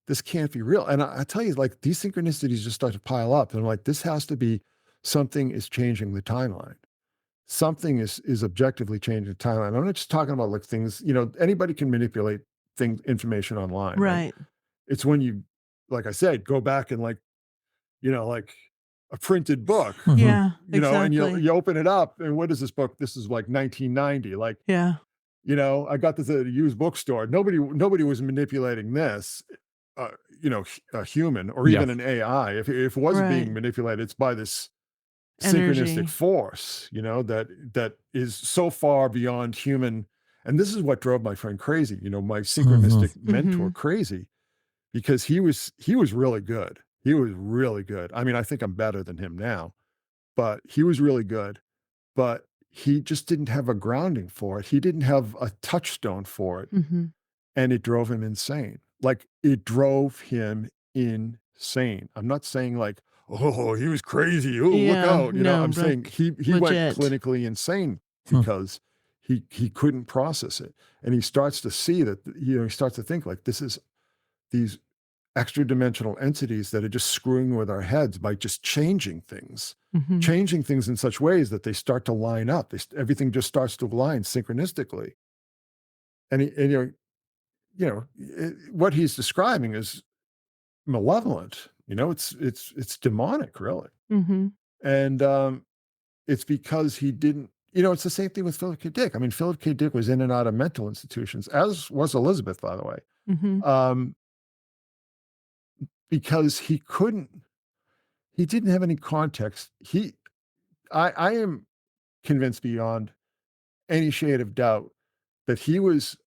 This can't be real. And I tell you, like, these synchronicities just start to pile up. And I'm like, this has to be something is changing the timeline. Something is objectively changing the timeline. I'm not just talking about like things, anybody can manipulate information online, right? Right. It's when you, like I said, go back and like a printed book, Mhm. Yeah, and exactly. you open it up and what is this book? This is like 1990. Like, Yeah. I got this at a used bookstore. Nobody was manipulating this, uh, a human or Yeah. even an AI. If it wasn't being Right. manipulated, it's by this synchronistic Energy. force, that is so far beyond human. And this is what drove my friend crazy, my synchronistic mentor Mhm. crazy, because he was really good. He was really good. I mean, I think I'm better than him now, but he was really good. But he just didn't have a grounding for it. He didn't have a touchstone for it. Mhm. And it drove him insane. Like, it drove him insane. I'm not saying like, oh, he was crazy. Oh, look Yeah, out. no, I'm saying like, he went legit. clinically insane Hmm. because he couldn't process it. And he starts to see that, he starts to think like, this is these extra dimensional entities that are just screwing with our heads by just Mhm. changing things in such ways that they start to line up. Everything just starts to align synchronistically. And what he's describing is malevolent. It's demonic, really. Mhm. And it's because he didn't. It's the same thing with Philip K. Dick. I mean, Philip K. Dick was in and out of mental institutions, as was Elizabeth, by the way, Mhm. um, because he didn't have any context. I am convinced beyond any shade of doubt that he was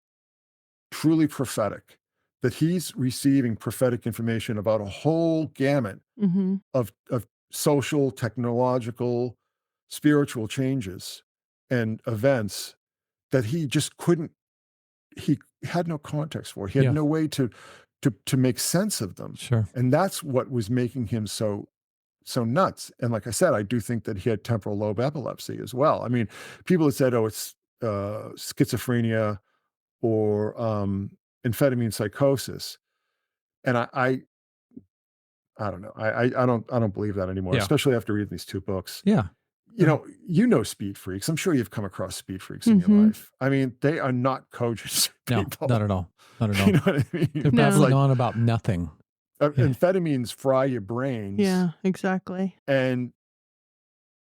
truly prophetic, that he's receiving prophetic information about a whole gamut Mhm. of social, technological, spiritual changes and events that he just couldn't. He had no context for. He had Yeah. no way to make sense of them, Sure. and that's what was making him so nuts. And like I said, I do think that he had temporal lobe epilepsy as well. I mean, people have said, "Oh, it's schizophrenia or amphetamine psychosis," and I don't know. I don't believe that anymore, Yeah. especially after reading these two books. Yeah. Speed freaks. I'm sure you've come across speed freaks in your Mhm. life. I mean, they are not cogent No, not people. at all. Not at You all. know what I mean? They're It's No. babbling like on about nothing. Yeah. amphetamines fry your brains Yeah, exactly. and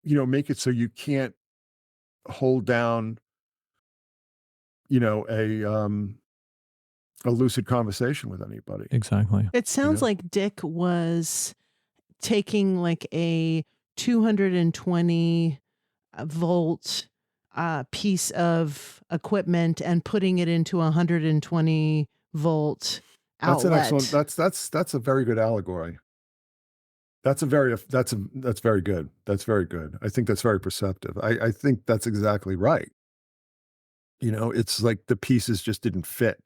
make it so you can't hold down, a lucid conversation with anybody. Exactly. It You sounds know, like Dick was taking like a 220 volt piece of equipment and putting it into a 120-volt that's an excellent. outlet. That's a very good allegory. That's very good. That's very good. I think that's very perceptive. I think that's exactly right. It's like the pieces just didn't fit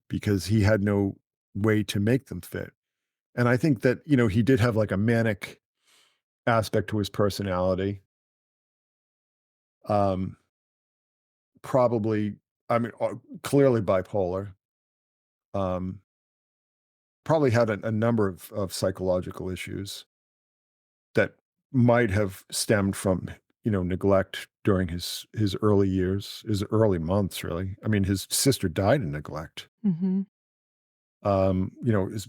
because he had no way to make them fit. And I think that, he did have like a manic aspect to his personality. Um, Probably, I mean, clearly bipolar. Um, Probably had a number of psychological issues that might have stemmed from, neglect during his early years, his early months, really. I mean, his sister died in neglect. Mhm.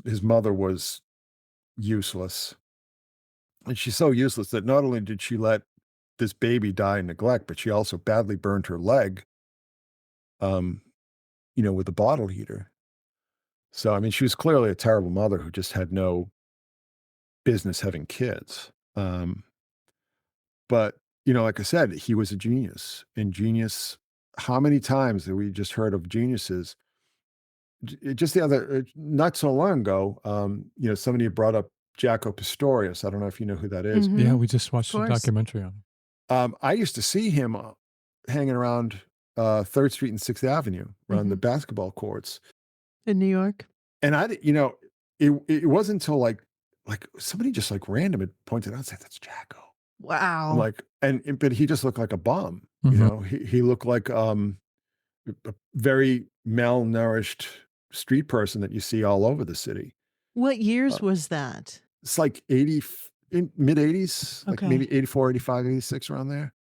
His mother was useless. And she's so useless that not only did she let this baby die in neglect, but she also badly burned her leg, um, with a bottle heater. So, I mean, she was clearly a terrible mother who just had no business having kids. But, like I said, he was a genius. And genius, how many times have we just heard of geniuses? Just the not so long ago, somebody brought up Jaco Pastorius. I don't know if you know who that is. Yeah, Mhm. we just Of watched a course. documentary on him. I used to see him hanging around 3rd Street and 6th Avenue around the Mhm. basketball courts. In New York. And it wasn't until like somebody just like random had pointed out and said, that's Jacko. I'm Wow. like, but he just looked like a bum, Mhm. he looked like a very malnourished street person that you see all over the city. What Uh, years was that? it's like 80, in mid 80s, like maybe Okay. 84, 85, 86 around there.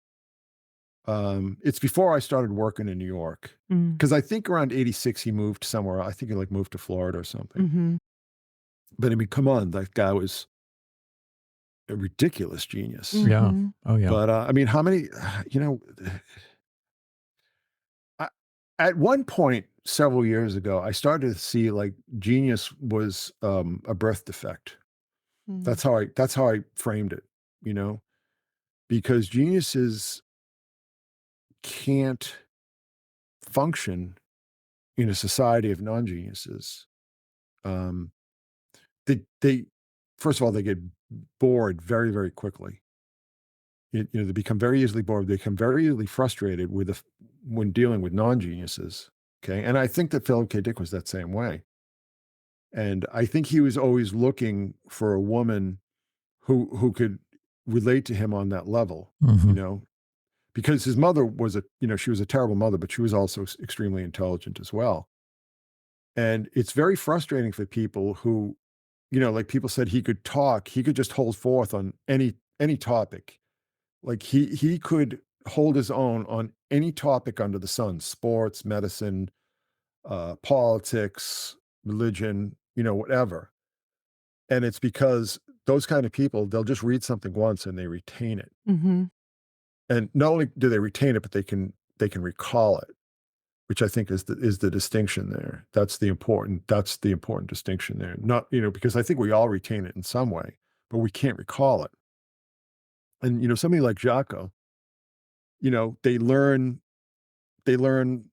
It's before I started working in New York. Mm. Because I think around 86 he moved somewhere. I think he like moved to Florida or something. Mhm. But I mean, come on, that guy was a ridiculous genius. Yeah. Mhm. Oh, yeah. But I mean, how many, you know, I, at one point several years ago, I started to see like genius was a birth defect. Mm. That's how I framed it, you know, because geniuses can't function in a society of non-geniuses. Um, they first of all, they get bored very, very quickly. They become very easily bored. They become very easily frustrated with when dealing with non-geniuses. Okay, and I think that Philip K. Dick was that same way. And I think he was always looking for a woman who could relate to him on that level. You Mhm. know, because his mother was she was a terrible mother, but she was also extremely intelligent as well. And it's very frustrating for people who, like people said he could talk, he could just hold forth on any topic. Like he could hold his own on any topic under the sun, sports, medicine, politics, religion, whatever. And it's because those kind of people, they'll just read something once and they retain it. Mhm. And not only do they retain it, but they can recall it, which I think is the distinction there. That's the important distinction there. Not, because I think we all retain it in some way, but we can't recall it. And somebody like Jaco, they learn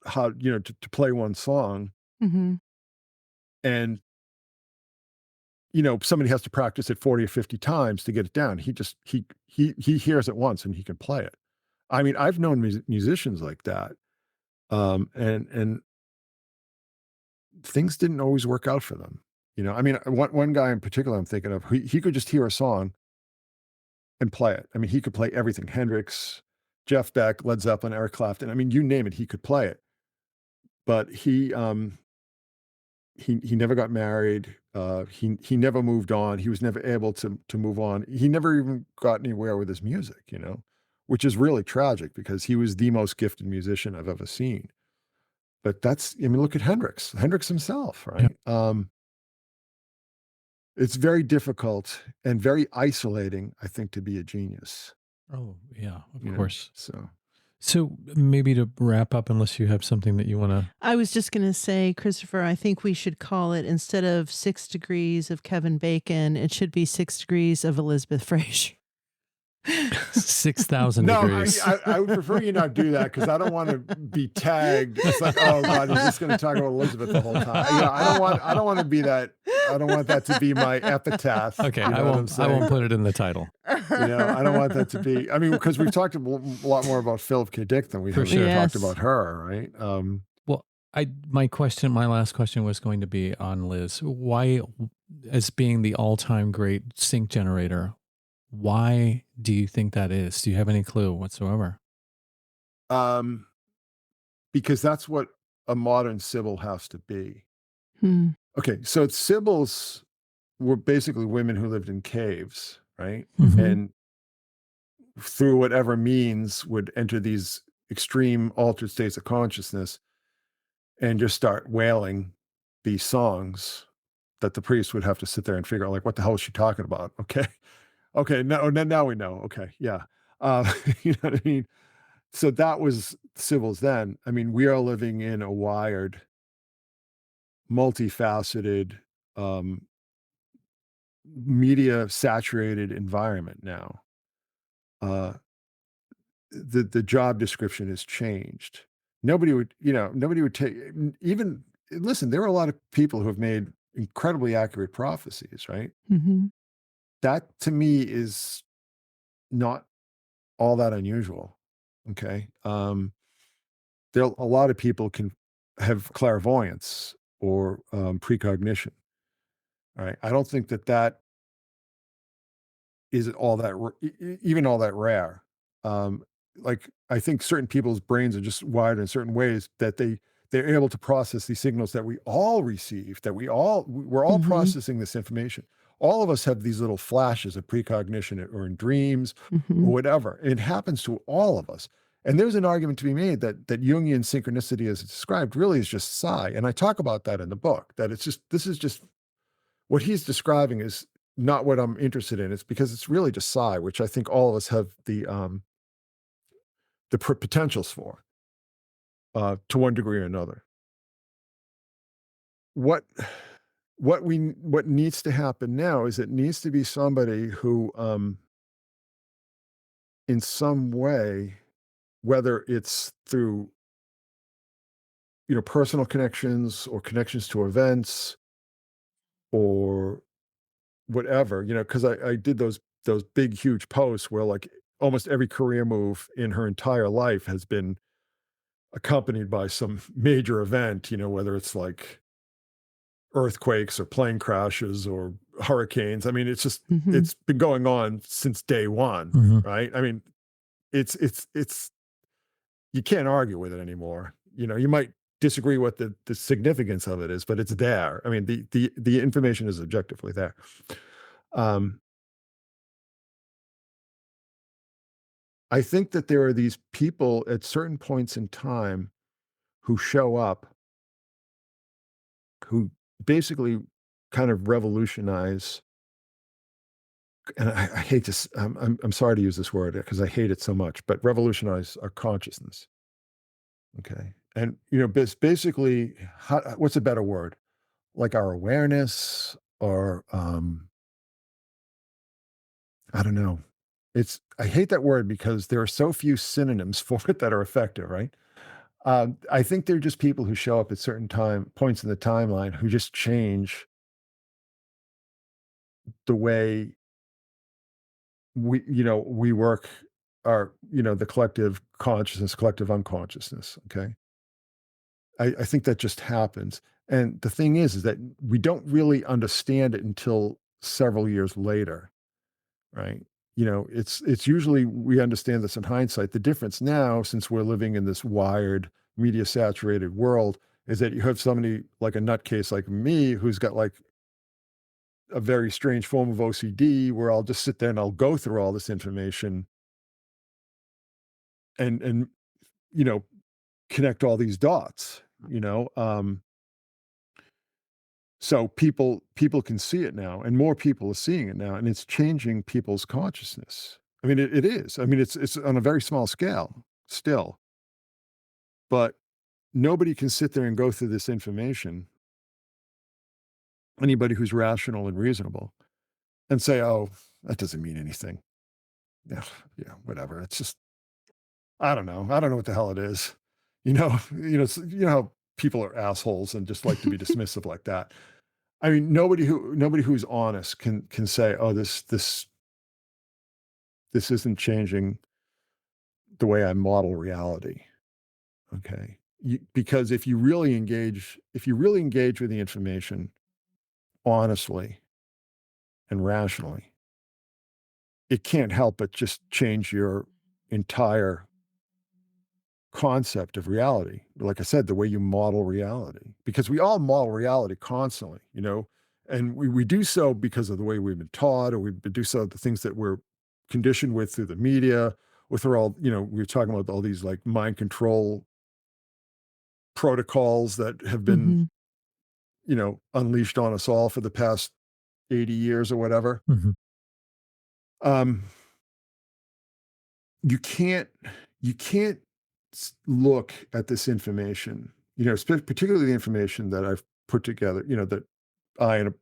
how, to play one song, Mhm. and somebody has to practice it 40 or 50 times to get it down. He hears it once and he can play it. I mean, I've known musicians like that. And things didn't always work out for them. I mean, one guy in particular I'm thinking of, he could just hear a song and play it. I mean, he could play everything. Hendrix, Jeff Beck, Led Zeppelin, Eric Clapton. I mean, you name it, he could play it. But he never got married. He never moved on. He was never able to move on. He never even got anywhere with his music, which is really tragic because he was the most gifted musician I've ever seen. But I mean, look at Hendrix himself, Yeah. right? It's very difficult and very isolating, I think, to be a genius, Oh, yeah, of you know? course. So, So maybe to wrap up, unless you have something that you wanna. I was just gonna say, Christopher, I think we should call it, instead of 6 degrees of Kevin Bacon, it should be 6 degrees of Elizabeth Fraser. 6,000 no, degrees. I would prefer you not do that because I don't want to be tagged. It's like, oh God, he's just going to talk about Elizabeth the whole time. I don't want to be that. I don't want that to be my epitaph. Okay, You know I what I'm won't I saying? won't put it in the title. I don't want that to be. I mean, because we've talked a lot more about Philip K. Dick than we For have sure. talked Yes. about my right? Well, my last question was going to be on Liz. Why, as being the all-time great sync generator, why do you think that is? Do you have any clue whatsoever? um, because that's what a modern Sibyl has to be. Hmm. Okay, so Sibyls were basically women who lived in caves, right? Mhm. And through whatever means would enter these extreme altered states of consciousness and just start wailing these songs that the priest would have to sit there and figure out, like, what the hell is she talking about? Okay. Okay. Now we know. Okay. Yeah. You know what I mean? So that was civils then. I mean, we are living in a wired, multifaceted, um, media saturated environment now. Uh, the job description has changed. Nobody would take even listen, there are a lot of people who have made incredibly accurate prophecies, right? Mhm. That to me is not all that unusual. Okay. There a lot of people can have clairvoyance or precognition. All right. I don't think that is it all that even all that rare? Um, like I think certain people's brains are just wired in certain ways that they're able to process these signals that we all receive, that we're all Mhm. processing this information. All of us have these little flashes of precognition or in dreams or Mhm. whatever. It happens to all of us. And there's an argument to be made that Jungian synchronicity as it's described really is just psi. And I talk about that in the book, that it's just this is just what he's describing is not what I'm interested in. It's because it's really just psi, which I think all of us have the potentials for, to one degree or another. What what needs to happen now is it needs to be somebody who, in some way, whether it's through personal connections or connections to events or whatever, because I did those big huge posts where like almost every career move in her entire life has been accompanied by some major event, whether it's like earthquakes or plane crashes or hurricanes. I mean, Mhm. it's been going on since day one, Mhm. right? I mean, it's you can't argue with it anymore. You might disagree what the significance of it is, but it's there. I mean, the information is objectively there. Um, I think that there are these people at certain points in time who show up who basically kind of revolutionize. And I hate this. I'm sorry to use this word because I hate it so much, but revolutionize our consciousness. Okay, and basically, what's a better word? Like our awareness, or I don't know. I hate that word because there are so few synonyms for it that are effective, right? I think they're just people who show up at certain points in the timeline who just change the way we work our, the collective consciousness, collective unconsciousness. Okay. I think that just happens. And the thing is that we don't really understand it until several years later, right? It's usually we understand this in hindsight. The difference now, since we're living in this wired, media saturated world, is that you have somebody like a nutcase like me who's got like a very strange form of OCD where I'll just sit there and I'll go through all this information and you know connect all these dots. So people can see it now, and more people are seeing it now, and it's changing people's consciousness. I mean, it is. I mean, it's on a very small scale still, but nobody can sit there and go through this information, anybody who's rational and reasonable, and say, "Oh, that doesn't mean anything." Yeah, yeah, whatever. It's just I don't know. I don't know what the hell it is. How people are assholes and just like to be dismissive like that. I mean, nobody who's honest can say, "Oh, this isn't changing the way I model reality." Okay, because if you really engage with the information honestly and rationally, it can't help but just change your entire concept of reality. Like I said, the way you model reality, because we all model reality constantly, and we do so because of the way we've been taught, or we do so the things that we're conditioned with through the media, or through all, we were talking about all these like mind control protocols that have been, Mhm. unleashed on us all for the past 80 years or whatever. Mhm. Um, you can't you can't look at this information, particularly the information that I've put together, that I and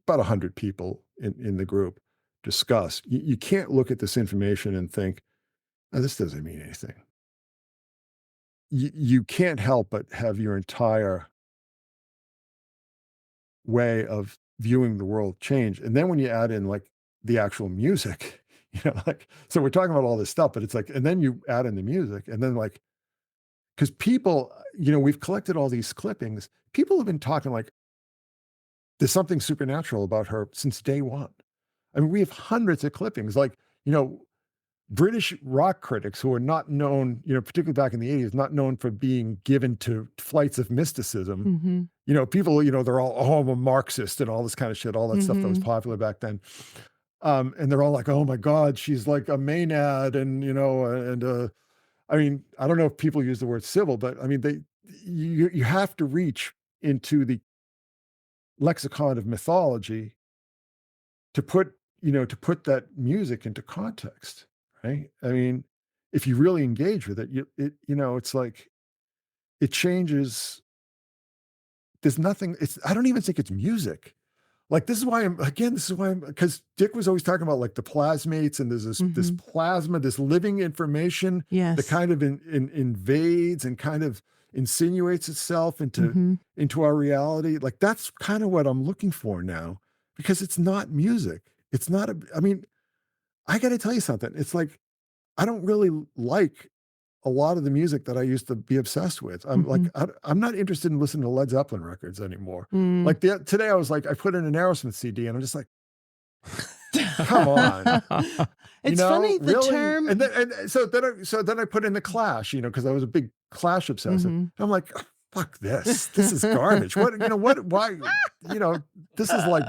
about 100 people in the group discuss. You can't look at this information and think, "Oh, this doesn't mean anything." You can't help but have your entire way of viewing the world change. And then when you add in like the actual music, like, so we're talking about all this stuff, but it's like, and then you add in the music, and then like, because people, we've collected all these clippings. People have been talking like there's something supernatural about her since day one. I mean, we have hundreds of clippings, like, you know, British rock critics who are not known, you know, particularly back in the 80s, not known for being given to flights of mysticism. Mhm. You know, people, you know, they're all, oh, I'm a Marxist and all this kind of shit, all that stuff that was Mhm. popular back then. And they're all like, oh my God, she's like a maenad. And, you know, I mean, I don't know if people use the word Sibyl, but I mean, you have to reach into the lexicon of mythology to put, you know, to put that music into context, right? I mean, if you really engage with it, you know, it's like it changes. There's nothing. I don't even think it's music. Like this is why I'm because Dick was always talking about like the plasmates, and there's this Mhm. plasma, this living information that Yes. kind of invades and kind of insinuates itself Mhm. into our reality. Like that's kind of what I'm looking for now, because it's not music. It's not I mean, I got to tell you something. It's like I don't really like a lot of the music that I used to be obsessed with. I'm like, Mhm. I'm not interested in listening to Led Zeppelin records anymore. Mm. Like today, I was like, I put in an Aerosmith CD, and I'm just like, come on, you It's know, funny the really? term. And so then I put in the Clash, you know, because I was a big Clash obsessive. Mhm. I'm like, "Oh, fuck this. This is garbage. What, you know, what, why, you know, this is like,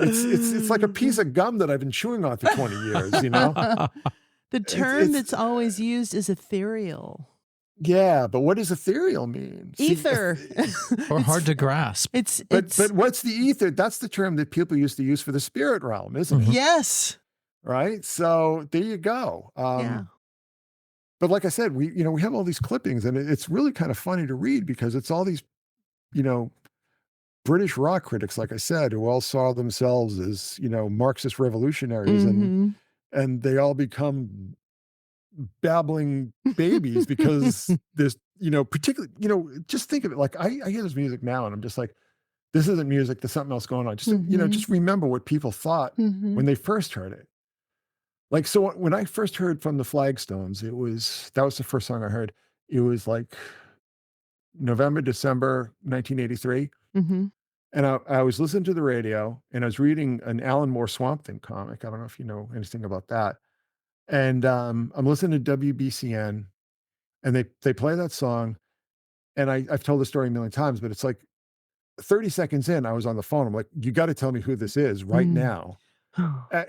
it's like a piece of gum that I've been chewing on for 20 years, you know? The It's, term it's, that's always used is ethereal. yeah, but what does ethereal mean? See, Ether. Or It's hard to grasp. but what's the ether? That's the term that people used to use for the spirit realm, isn't it? Mhm. yes. Right? So there you go. Yeah. But like I said, we have all these clippings, and it's really kind of funny to read because it's all these, you know, British rock critics, like I said, who all saw themselves as, you know, Marxist revolutionaries, Mhm. and they all become babbling babies because there's, you know, particularly, you know, just think of it like I hear this music now and I'm just like, this isn't music, there's something else going on. Just, you know, Mhm. just remember what people thought when Mhm. they first heard it. Like, so when I first heard from the Flagstones, that was the first song I heard. It was like November, December 1983. Mhm. And I was listening to the radio and I was reading an Alan Moore Swamp Thing comic. I don't know if you know anything about that. And I'm listening to WBCN, and they play that song. And I've told the story a million times, but it's like 30 seconds in, I was on the phone. I'm like, you got to tell me who this is right Mm. now.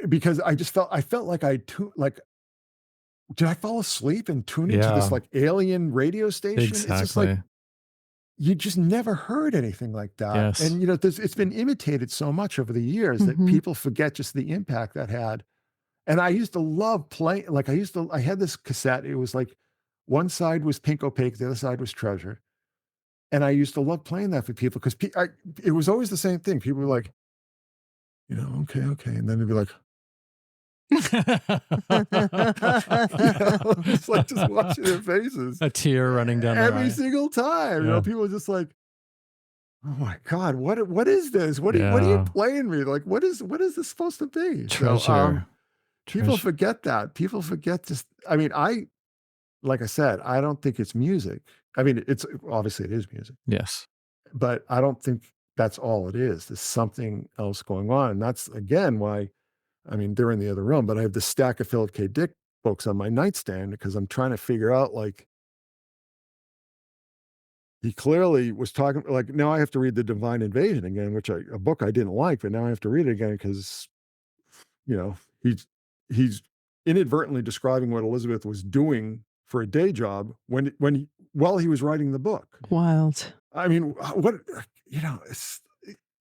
Because I felt like like, did I fall asleep and tune into this Yeah, like alien radio station? It's just like, exactly. you just never heard anything like that. Yes. And, you know, it's been imitated so much over the years that Mhm. people forget just the impact that had. And I used to love playing, like I had this cassette. It was like one side was Pink Opaque, the other side was Treasure. And I used to love playing that for people because it was always the same thing. People were like, you know, okay, okay. And then they'd be like, you know, it's like just watching their faces A tear running down their every eye. single time. You know, Yeah. people are just like, oh my God, what is this? What are you Yeah. playing me? Like, what is this supposed to be? So Treasure. people Treasure. forget that. People forget just, I mean, like I said, I don't think it's music. I mean, it's obviously it is music, Yes. but I don't think that's all it is. There's something else going on. And that's again why, I mean, they're in the other room, but I have this stack of Philip K. Dick books on my nightstand because I'm trying to figure out like he clearly was talking like now I have to read The Divine Invasion again, which a book I didn't like, but now I have to read it again because, you know, he's inadvertently describing what Elizabeth was doing for a day job while he was writing the book. Wild. I mean, what, you know,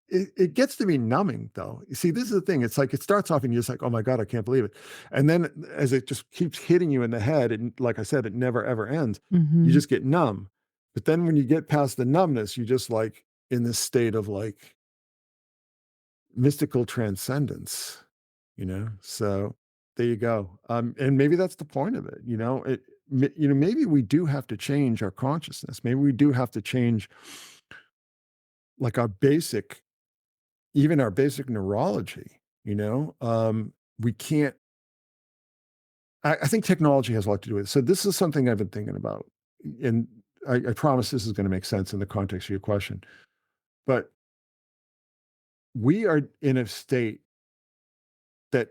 it gets to be numbing though. You see, this is the thing. It's like it starts off and you're just like, oh my God, I can't believe it. And then as it just keeps hitting you in the head, and like I said, it never ever ends. You Mhm. just get numb. But then when you get past the numbness, you just like in this state of like mystical transcendence, you know? So there you go. And maybe that's the point of it, you know? You know, maybe we do have to change our consciousness. Maybe we do have to change like even our basic neurology, you know? We can't, I think technology has a lot to do with it. So this is something I've been thinking about. And I promise this is going to make sense in the context of your question. But we are in a state that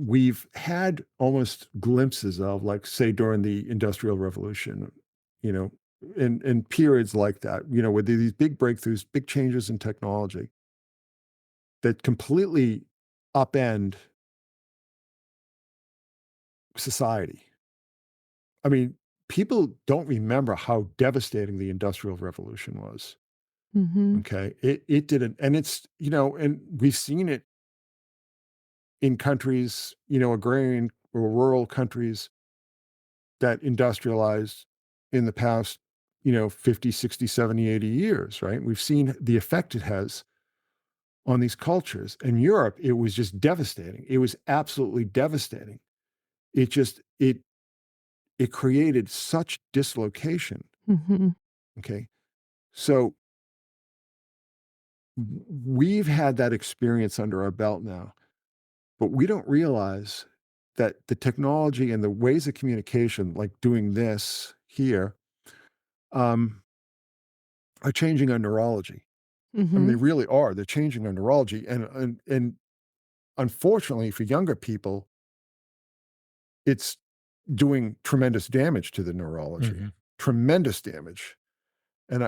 we've had almost glimpses of, like, say, during the Industrial Revolution, you know, in periods like that, you know, with these big breakthroughs, big changes in technology that completely upend society. I mean, people don't remember how devastating the Industrial Revolution was. Mhm. Okay. It didn't, and it's, you know, and we've seen it in countries, you know, agrarian or rural countries that industrialized in the past, you know, 50, 60, 70, 80 years, right? We've seen the effect it has on these cultures. In Europe, it was just devastating. It was absolutely devastating. It just, it created such dislocation. Mhm. Okay. So we've had that experience under our belt now, but we don't realize that the technology and the ways of communication, like doing this here, um, are changing our neurology. I mean, they Mhm. really are. They're changing our neurology, and unfortunately for younger people, it's doing tremendous damage to the neurology, Mhm. tremendous damage. And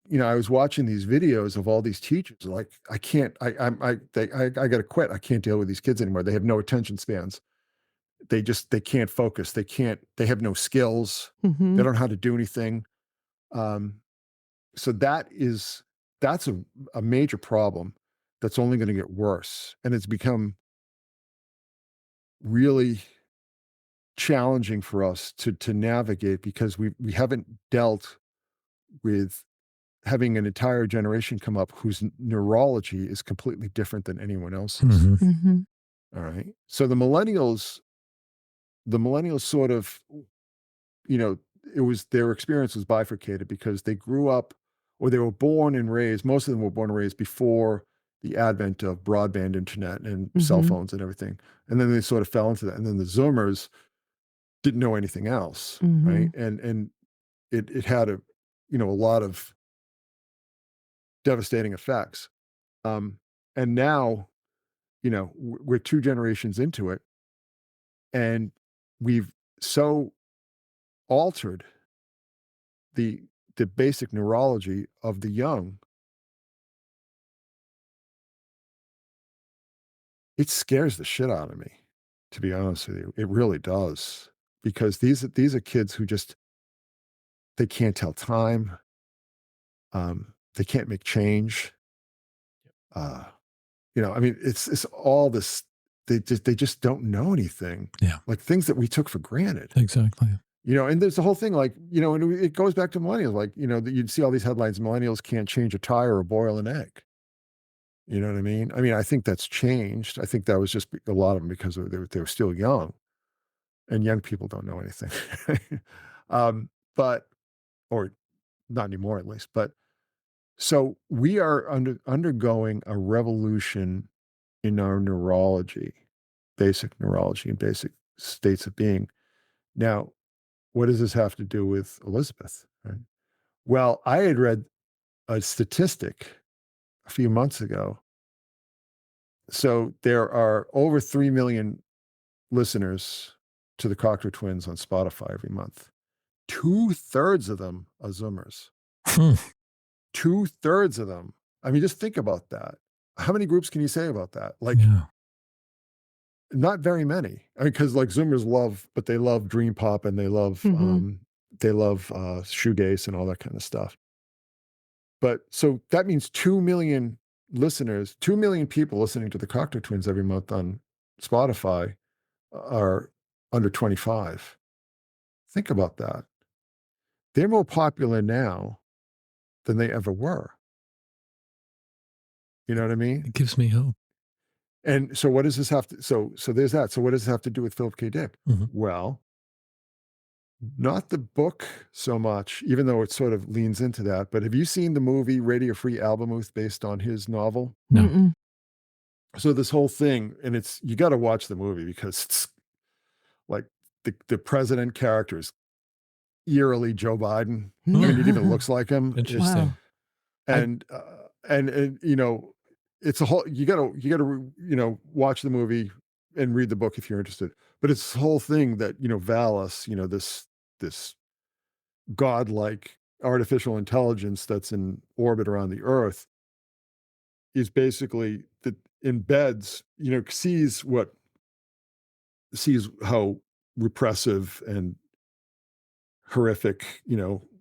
you know, I was watching these videos of all these teachers. Like, I can't. I got to quit. I can't deal with these kids anymore. They have no attention spans. They can't focus. They can't. They have no skills. They Mhm. don't know how to do anything. Um, so that's a major problem that's only going to get worse, and it's become really challenging for us to navigate because we haven't dealt with having an entire generation come up whose neurology is completely different than anyone else's. Mhm. Mhm. All right. So the millennials sort of, you know, it was their experience was bifurcated because they grew up or they were born and raised, most of them were born and raised before the advent of broadband internet and cell Mhm. phones and everything. And then they sort of fell into that. And then the Zoomers didn't know anything else. Right. Mhm. And it had you know, a lot of devastating effects. Um, and now, you know, we're two generations into it, and we've so altered the the basic neurology of the young. It scares the shit out of me, to be honest with you. It really does, because these are kids who just they can't tell time. They can't make change. Uh, you know, I mean, it's all this. They just don't know anything. Yeah, Like things that we took for granted. exactly. You know, and there's the whole thing, like, you know, and it goes back to millennials, like, you know, that you'd see all these headlines, millennials can't change a tire or boil an egg. You know what I mean? I mean, I think that's changed. I think that was just a lot of them because they were still young, and young people don't know anything. But, or not anymore at least. But so we are undergoing a revolution in our neurology, basic neurology and basic states of being. Now, what does this have to do with Elizabeth? Right? Well, I had read a statistic a few months ago. So there are over 3 million listeners to the Cocteau Twins on Spotify every month. Two-thirds of them are Zoomers. Hmm. Two-thirds of them. I mean, just think about that. How many groups can you say about that? Like, Yeah. not very many. I mean, because like Zoomers love, but they love dream pop and Mhm. they love shoegaze and all that kind of stuff. But so that means 2 million listeners, 2 million people listening to the Cocteau Twins every month on Spotify are under 25. Think about that. They're more popular now than they ever were. You know what I mean? It gives me hope. And so what does this have to so there's that. So what does this have to do with Philip K. Dick? Mhm. Well, not the book so much, even though it sort of leans into that. But have you seen the movie Radio Free Albemuth based on his novel? No. Mm-mm. So this whole thing, and it's you got to watch the movie because it's like the president character is eerily Joe Biden. I Hmm. mean, it even looks like him. Interesting. Wow. I And and you know, it's a whole. You got to you know watch the movie. and read the book if you're interested. But it's this whole thing that, Valis, this godlike artificial intelligence that's in orbit around the Earth is basically that embeds, sees how repressive and horrific,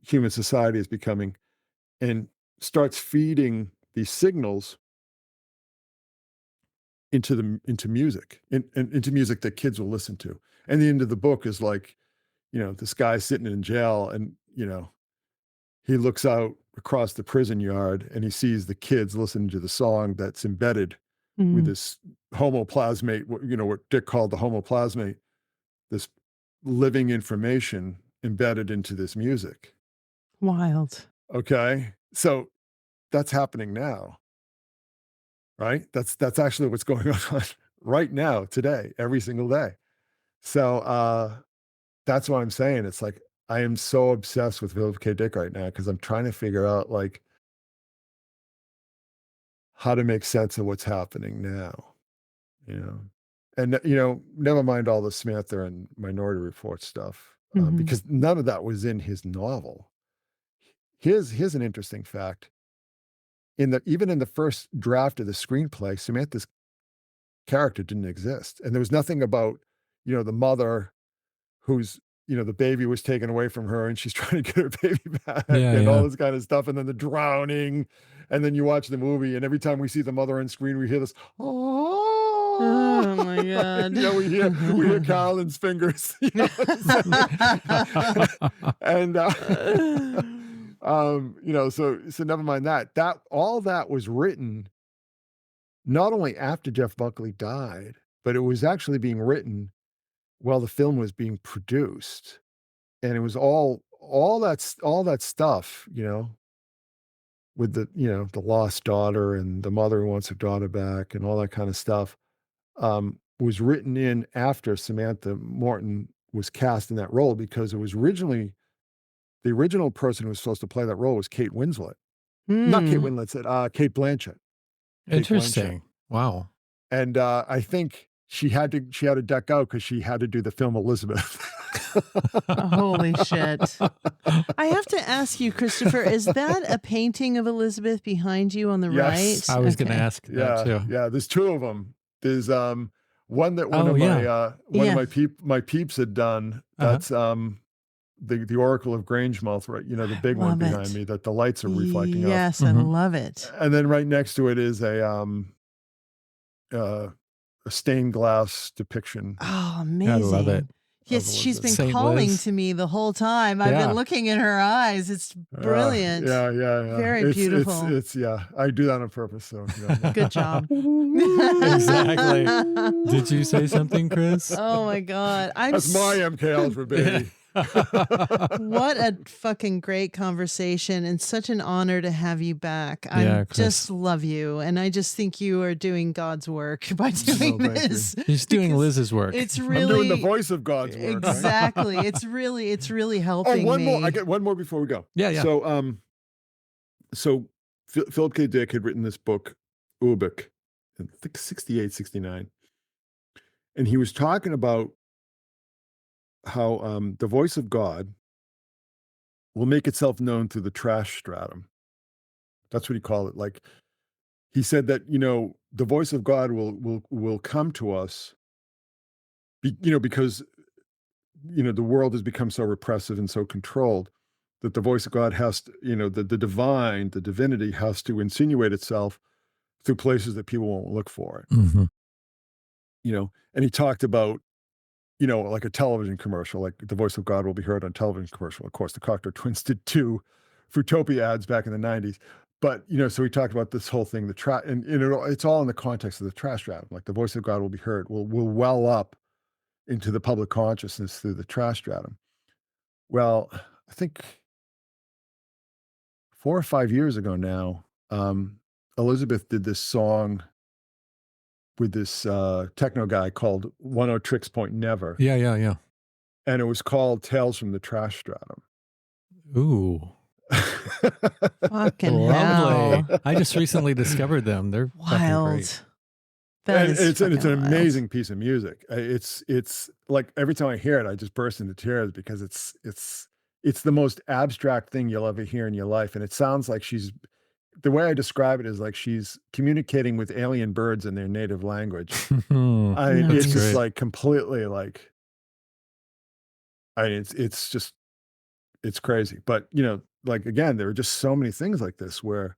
human society is becoming, and starts feeding these signals into music, and into music that kids will listen to. And the end of the book is like, this guy sitting in jail, and he looks out across the prison yard and he sees the kids listening to the song that's embedded with this homoplasmate, what Dick called the homoplasmate, this living information embedded into this music. Wild. Okay. So that's happening now, right? That's actually what's going on right now, today, every single day. So that's what I'm saying. It's like, I am so obsessed with Philip K. Dick right now because I'm trying to figure out like how to make sense of what's happening now, and never mind all the Samantha and Minority Report stuff, because none of that was in his novel. Here's an interesting fact. Even in the first draft of the screenplay, Samantha's character didn't exist, and there was nothing about the mother who's the baby was taken away from her and she's trying to get her baby back, and all this kind of stuff, and then the drowning, and then you watch the movie, and every time we see the mother on screen, we hear this, oh my God. we hear Carolyn's fingers, and so never mind that all that was written not only after Jeff Buckley died, but it was actually being written while the film was being produced. And it was all that stuff, with the lost daughter and the mother who wants her daughter back and all that kind of stuff, was written in after Samantha Morton was cast in that role, because it was originally, the original person who was supposed to play that role was Kate Winslet. Not Kate Winslet, Kate Blanchett. Interesting. Wow. And I think she had to duck out because she had to do the film Elizabeth. Holy shit. I have to ask you, Christopher, is that a painting of Elizabeth behind you on the Yes. right? I was going to ask that too. Yeah, there's two of them. There's one that one of my peeps had done. That's the Oracle of Grangemouth, right? The big one behind me that the lights are reflecting off. Yes, I love it. And then right next to it is a stained glass depiction. Oh, amazing. I love it. Yes, she's been Saint calling Liz. to me the whole time. I've been looking in her eyes. It's brilliant. Yeah. Very beautiful. It's I do that on purpose. So Good job. Exactly. Did you say something, Chris? Oh my God. That's my MKUltra, baby. What a fucking great conversation, and such an honor to have you back. I just love you, and I just think you are doing God's work by doing this. He's doing Liz's work. It's really I'm doing the voice of God's work. Exactly. Right? It's really helping one me. more. I get one more before we go. Yeah. So Philip K. Dick had written this book, Ubik, in 68, 69. And he was talking about how the voice of God will make itself known through the trash stratum. That's what he called it. Like, he said that, the voice of God will come to us, because, the world has become so repressive and so controlled that the voice of God has to, the divine, the divinity has to insinuate itself through places that people won't look for it. And he talked about, like a television commercial, like the voice of God will be heard on television commercial. Of course, the Cocteau Twins did 2 Fruitopia ads back in the 90s. But, so we talked about this whole thing, and it's all in the context of the trash stratum. Like the voice of God will be heard, will well up into the public consciousness through the trash stratum. Well, I think 4 or 5 years ago now, Elizabeth did this song with this techno guy called 10 Tricks Point Never. Yeah. And it was called Tales from the Trash Stratum. Ooh. Fucking lovely. hell. I just recently discovered them. They're fucking Wild. great. That And is it's fucking an wild. amazing piece of music. It's like every time I hear it, I just burst into tears because it's the most abstract thing you'll ever hear in your life, and it sounds like she's the way I describe it is like she's communicating with alien birds in their native language. It's That's just Nice. great. like completely like it's just it's crazy. But like again, there are just so many things like this where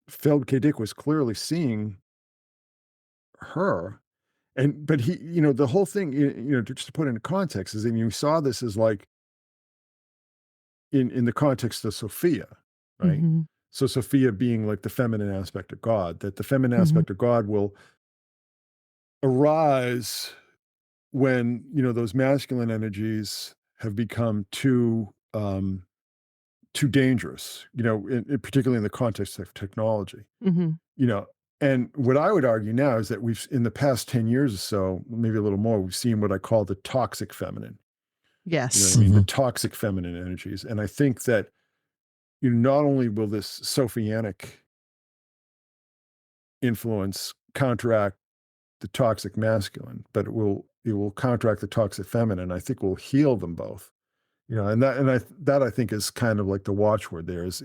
Phil K. Dick was clearly seeing her. And but he, the whole thing, just to put it into context, is, I mean, we saw this as like in the context of Sophia, right? Mhm. So Sophia being like the feminine aspect of God, that the feminine Mhm. aspect of God will arise when, those masculine energies have become too dangerous, particularly in the context of technology, Mhm. you know. And what I would argue now is that we've, in the past 10 years or so, maybe a little more, we've seen what I call the toxic feminine. You know what I Yes. mean? The Mhm. toxic feminine energies. And I think that not only will this Sophianic influence counteract the toxic masculine, but it will counteract the toxic feminine. I think will heal them both. That I think is kind of like the watchword there is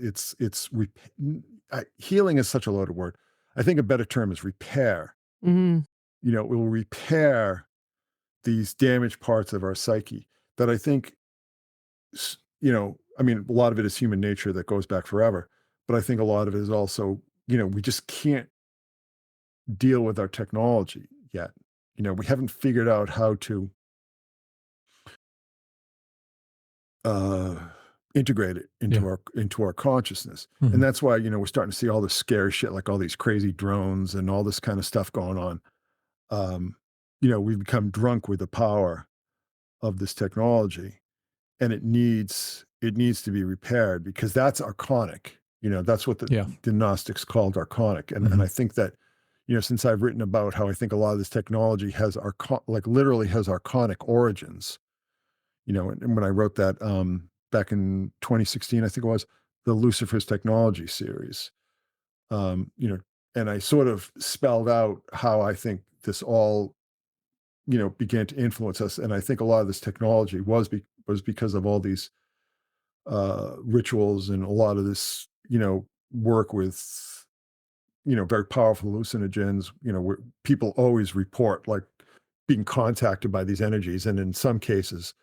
healing is such a loaded word. I think a better term is repair. Mhm. It will repair these damaged parts of our psyche that I think I mean, a lot of it is human nature that goes back forever, but I think a lot of it is also, we just can't deal with our technology yet. We haven't figured out how to uh, integrate it Yeah. into our consciousness. And Mhm. that's why, we're starting to see all this scary shit, like all these crazy drones and all this kind of stuff going on. Um, we've become drunk with the power of this technology, and it needs to be repaired because that's archonic. That's what the, Yeah. the Gnostics called archonic. And Mhm. I think that, since I've written about how I think a lot of this technology has like literally has archonic origins, and when I wrote that back in 2016, I think it was the Lucifer's Technology series, um, you know, and I sort of spelled out how I think this all, began to influence us. And I think a lot of this technology was because of all these rituals and a lot of this, work with, very powerful hallucinogens, where people always report like being contacted by these energies. And in some cases,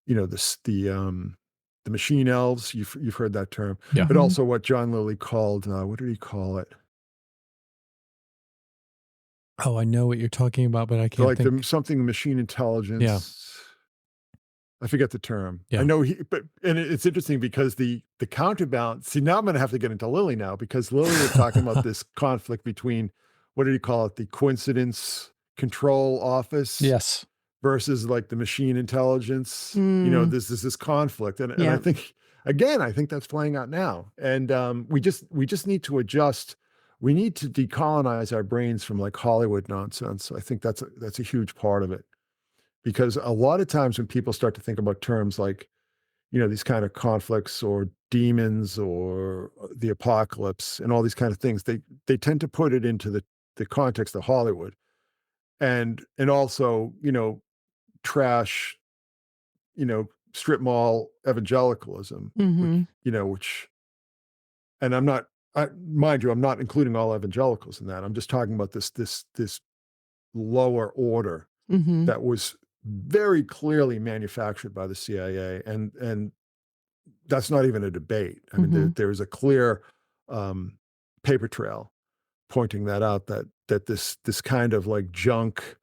the machine elves, you've heard that term, Yeah. but Mhm. also what John Lilly called, what did he call it? Oh, I know what you're talking about, but I can't Like think. something machine Yeah. intelligence. I forget the term. I Yeah. know and it's interesting because the counterbalance. See, now I'm going to have to get into Lilly now because Lilly was talking about this conflict between what did he call it? The coincidence control office Yes. versus like the machine intelligence. Mm. This conflict, and I Yeah. think again, I think that's playing out now. And we just need to adjust. We need to decolonize our brains from like Hollywood nonsense. I think that's a huge part of it because a lot of times when people start to think about terms like these kind of conflicts or demons or the apocalypse and all these kind of things, they tend to put it into the context of Hollywood and also trash strip mall evangelicalism, which Mhm. and I'm not, mind you, I'm not including all evangelicals in that. I'm just talking about this lower order Mhm. that was very clearly manufactured by the CIA, and that's not even a debate. I mean, Mhm. there is a clear um, paper trail pointing that out that this kind of like junk,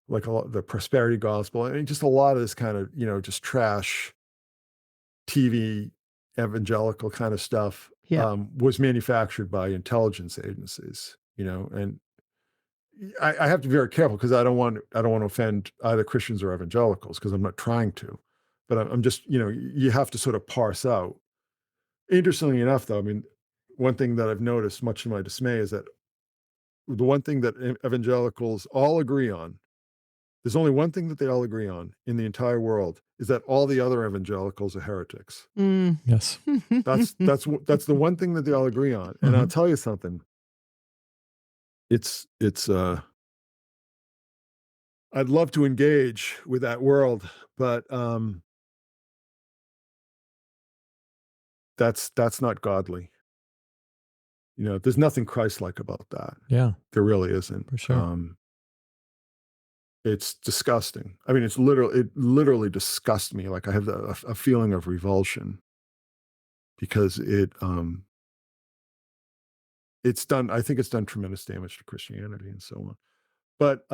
like the prosperity gospel, I mean, just a lot of this kind of just trash TV evangelical kind of stuff Yep. was manufactured by intelligence agencies, and I have to be very careful because I don't want to offend either Christians or evangelicals because I'm not trying to, but I'm just you have to sort of parse out. Interestingly enough, though, I mean, one thing that I've noticed, much to my dismay, is that the one thing that evangelicals all agree on, there's only one thing that they all agree on in the entire world, is that all the other evangelicals are heretics. Mm. Yes. That's the one thing that they all agree on. And I'll Mhm. tell you something. It's I'd love to engage with that world, but that's not godly. There's nothing Christ-like about that. Yeah, There really isn't. for sure. It's disgusting. I mean, it literally disgusts me. Like I have a feeling of revulsion because I think it's done tremendous damage to Christianity and so on. But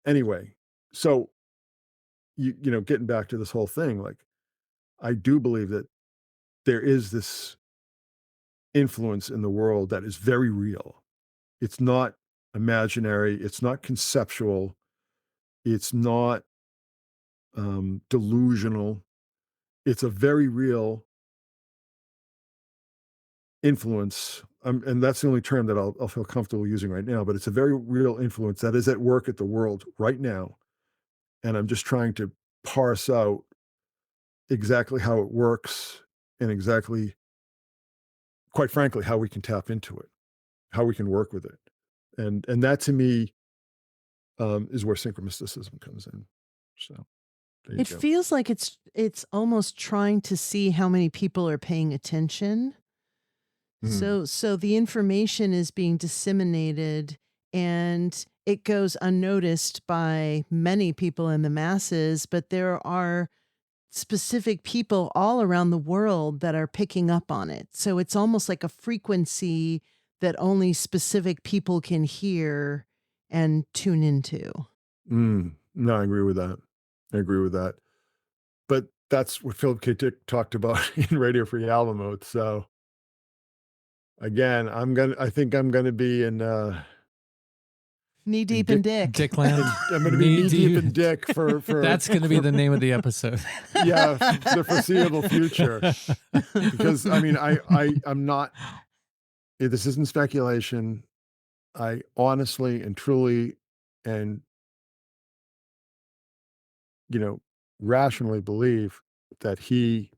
anyway, so getting back to this whole thing, like I do believe that there is this influence in the world that is very real. It's not imaginary. It's not conceptual. It's not delusional. It's a very real influence. And that's the only term that I'll feel comfortable using right now, but it's a very real influence that is at work at the world right now. And I'm just trying to parse out exactly how it works and exactly, quite frankly, how we can tap into it, how we can work with it. And that to me is where synchromysticism comes in. So there you It go. feels like it's almost trying to see how many people are paying attention. So the information is being disseminated and it goes unnoticed by many people in the masses, but there are specific people all around the world that are picking up on it. So it's almost like a frequency that only specific people can hear and tune into. No, I agree with that. But that's what Philip K. Dick talked about in Radio Free Album Mode. So again, I think I'm gonna be in Knee deep in dick. Dickland. I'm gonna be knee deep in dick for That's going to be the name of the episode. yeah, the foreseeable future. Because I mean, I'm not. This isn't speculation. I honestly and truly and rationally believe that he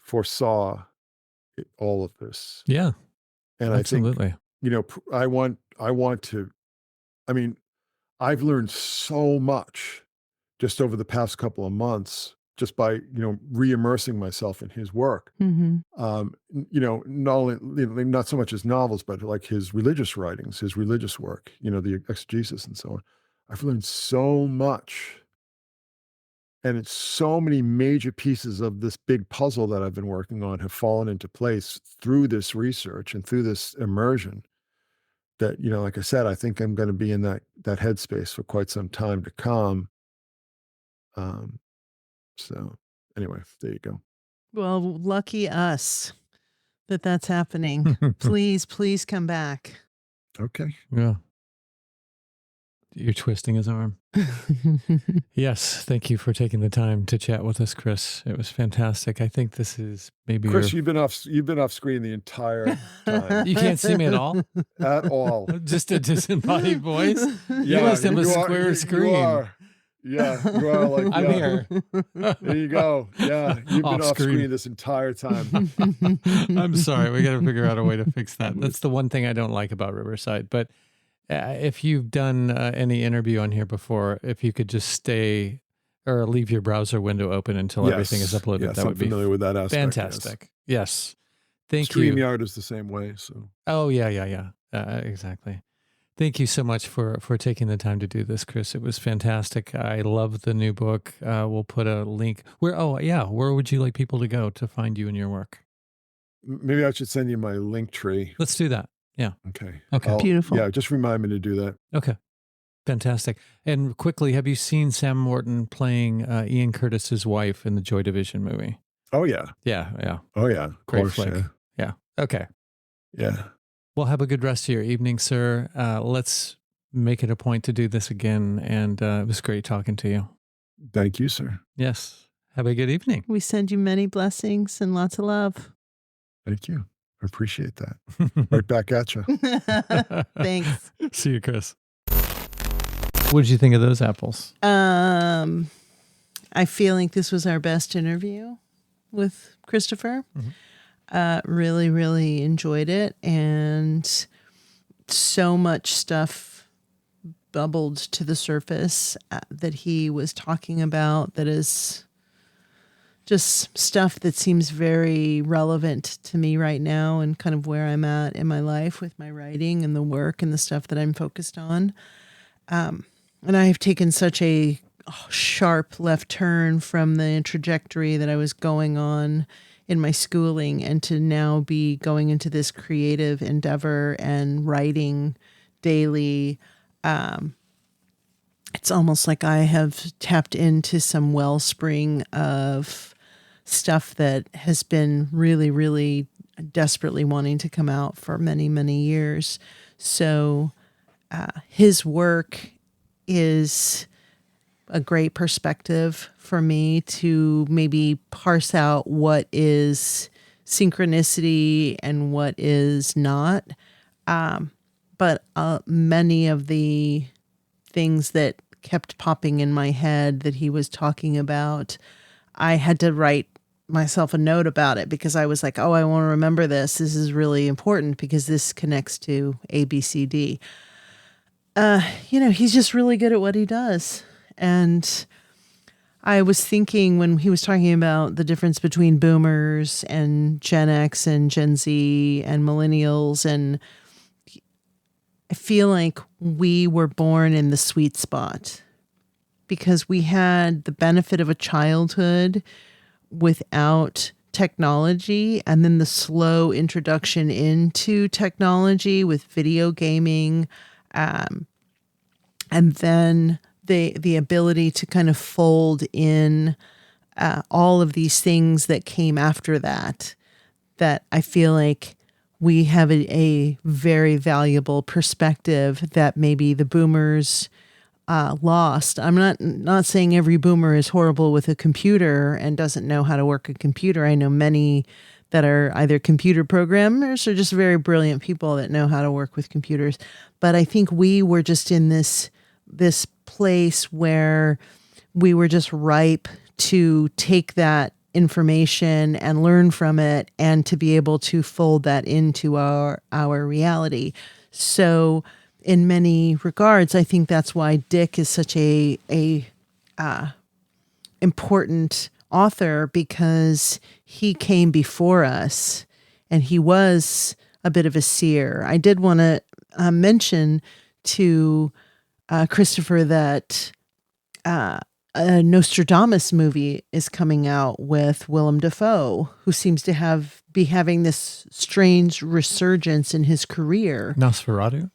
foresaw all of this. Yeah, And absolutely. I think, I want to, I mean, I've learned so much just over the past couple of months, just by, re-immersing myself in his work. Mm-hmm. Not only, not so much his novels, but like his religious writings, his religious work, the exegesis and so on. I've learned so much. And it's so many major pieces of this big puzzle that I've been working on have fallen into place through this research and through this immersion that, like I said, I think I'm going to be in that headspace for quite some time to come. So anyway, there you go. Well, lucky us that that's happening. Please come back. Okay. Yeah. You're twisting his arm. Yes, thank you for taking the time to chat with us, Chris. It was fantastic. I think this is maybe Chris, you've been off screen the entire time. You can't see me at all? At all. Just a disembodied voice? You Yeah, must have a you are- square you screen. are. Yeah, you are like I'm yeah. here. There you go. Yeah, you've been Off off screen. screen this entire time. I'm sorry. We got to figure out a way to fix that. That's the one thing I don't like about Riverside. But if you've done any interview on here before, if you could just stay or leave your browser window open until everything is uploaded, Yes, that I'm would be familiar with that aspect. fantastic. Yes. Thank you. StreamYard is the same way. So Oh, yeah. Exactly. Thank you so much for taking the time to do this, Chris. It was fantastic. I love the new book. We'll put a link. Where would you like people to go to find you and your work? maybe I should send you my link tree. Let's do that. Yeah. Okay. Okay. Beautiful. Yeah, just remind me to do that. Okay. Fantastic. And quickly, have you seen Sam Morton playing Ian Curtis's wife in the Joy Division movie? Oh yeah. Yeah. Oh yeah. Of Great course. flick. Yeah. Okay. Yeah. Well, have a good rest of your evening, sir. Let's make it a point to do this again. And it was great talking to you. Thank you, sir. Yes. Have a good evening. We send you many blessings and lots of love. Thank you. I appreciate that. Right back at you. Thanks. See you, Chris. What did you think of those apples? I feel like this was our best interview with Christopher. Really, really enjoyed it. And so much stuff bubbled to the surface that he was talking about that is just stuff that seems very relevant to me right now and kind of where I'm at in my life with my writing and the work and the stuff that I'm focused on. And I have taken such a sharp left turn from the trajectory that I was going on in my schooling and to now be going into this creative endeavor and writing daily. It's almost like I have tapped into some wellspring of stuff that has been really, really desperately wanting to come out for many, many years. So his work is a great perspective for me to maybe parse out what is synchronicity and what is not. But many of the things that kept popping in my head that he was talking about, I had to write myself a note about it because I was like, oh, I want to remember this. This is really important because this connects to A, B, C, D. He's just really good at what he does. And I was thinking when he was talking about the difference between boomers and Gen X and Gen Z and millennials, and I feel like we were born in the sweet spot because we had the benefit of a childhood without technology and then the slow introduction into technology with video gaming, and then the ability to kind of fold in all of these things that came after that I feel like we have a very valuable perspective that maybe the boomers lost. I'm not saying every boomer is horrible with a computer and doesn't know how to work a computer. I know many that are either computer programmers or just very brilliant people that know how to work with computers. But I think we were just in this place where we were just ripe to take that information and learn from it and to be able to fold that into our reality. So in many regards, I think that's why Dick is such a important author, because he came before us and he was a bit of a seer. I did want to mention to Christopher that a Nostradamus movie is coming out with Willem Dafoe, who seems to be having this strange resurgence in his career. Nosferatu?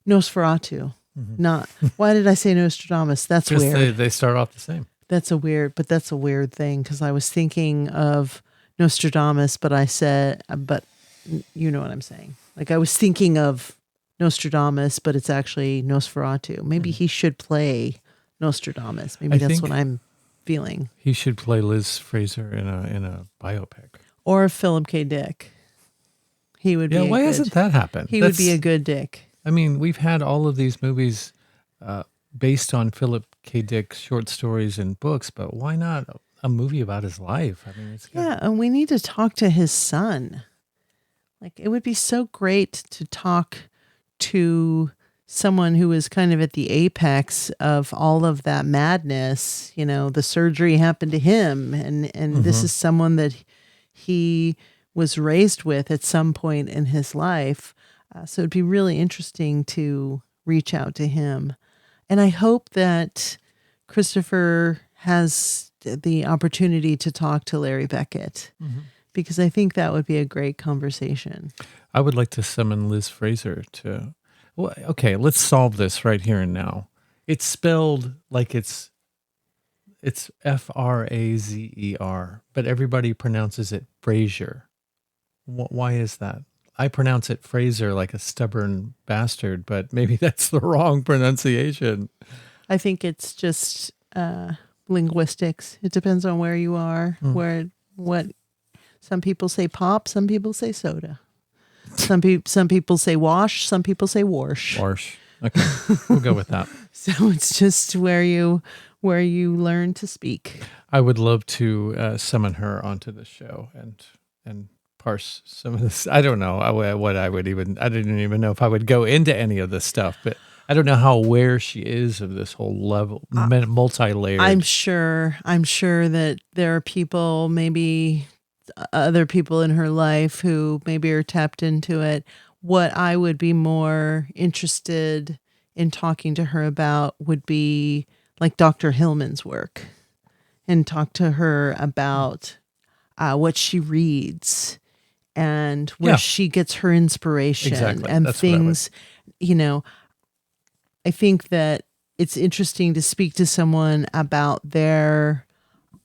Nosferatu. Not. Why did I say Nostradamus? That's weird. They start off the same. That's a weird thing because I was thinking of Nostradamus, but you know what I'm saying. Like I was thinking of Nostradamus, but it's actually Nosferatu. Maybe he should play Nostradamus. Maybe that's what I'm feeling. He should play Liz Fraser in a biopic. Or Philip K. Dick. He would be. Yeah, why hasn't that happened? Would be a good Dick. I mean, we've had all of these movies based on Philip K. Dick's short stories and books, but why not a movie about his life? I mean, and we need to talk to his son. Like, it would be so great to talk to someone who is kind of at the apex of all of that madness. You know, the surgery happened to him, and this is someone that he was raised with at some point in his life. So it'd be really interesting to reach out to him. And I hope that Christopher has the opportunity to talk to Larry Beckett, because I think that would be a great conversation. I would like to summon Liz Fraser to... Well, okay, let's solve this right here and now. It's spelled like it's Frazer, but everybody pronounces it Frazier. Why is that? I pronounce it Fraser like a stubborn bastard, but maybe that's the wrong pronunciation. I think it's just linguistics. It depends on where you are. What some people say pop, some people say soda. Some people say wash, some people say warsh. Warsh. Okay, we'll go with that. So it's just where you learn to speak. I would love to summon her onto the show and parse some of this. I don't know what I didn't even know if I would go into any of this stuff, but I don't know how aware she is of this whole level, multi-layered. I'm sure that there are people, maybe other people in her life who maybe are tapped into it. What I would be more interested in talking to her about would be like Dr. Hillman's work, and talk to her about what she reads and where Yeah, she gets her inspiration exactly. and That's what I would. things. You know, I think that it's interesting to speak to someone about their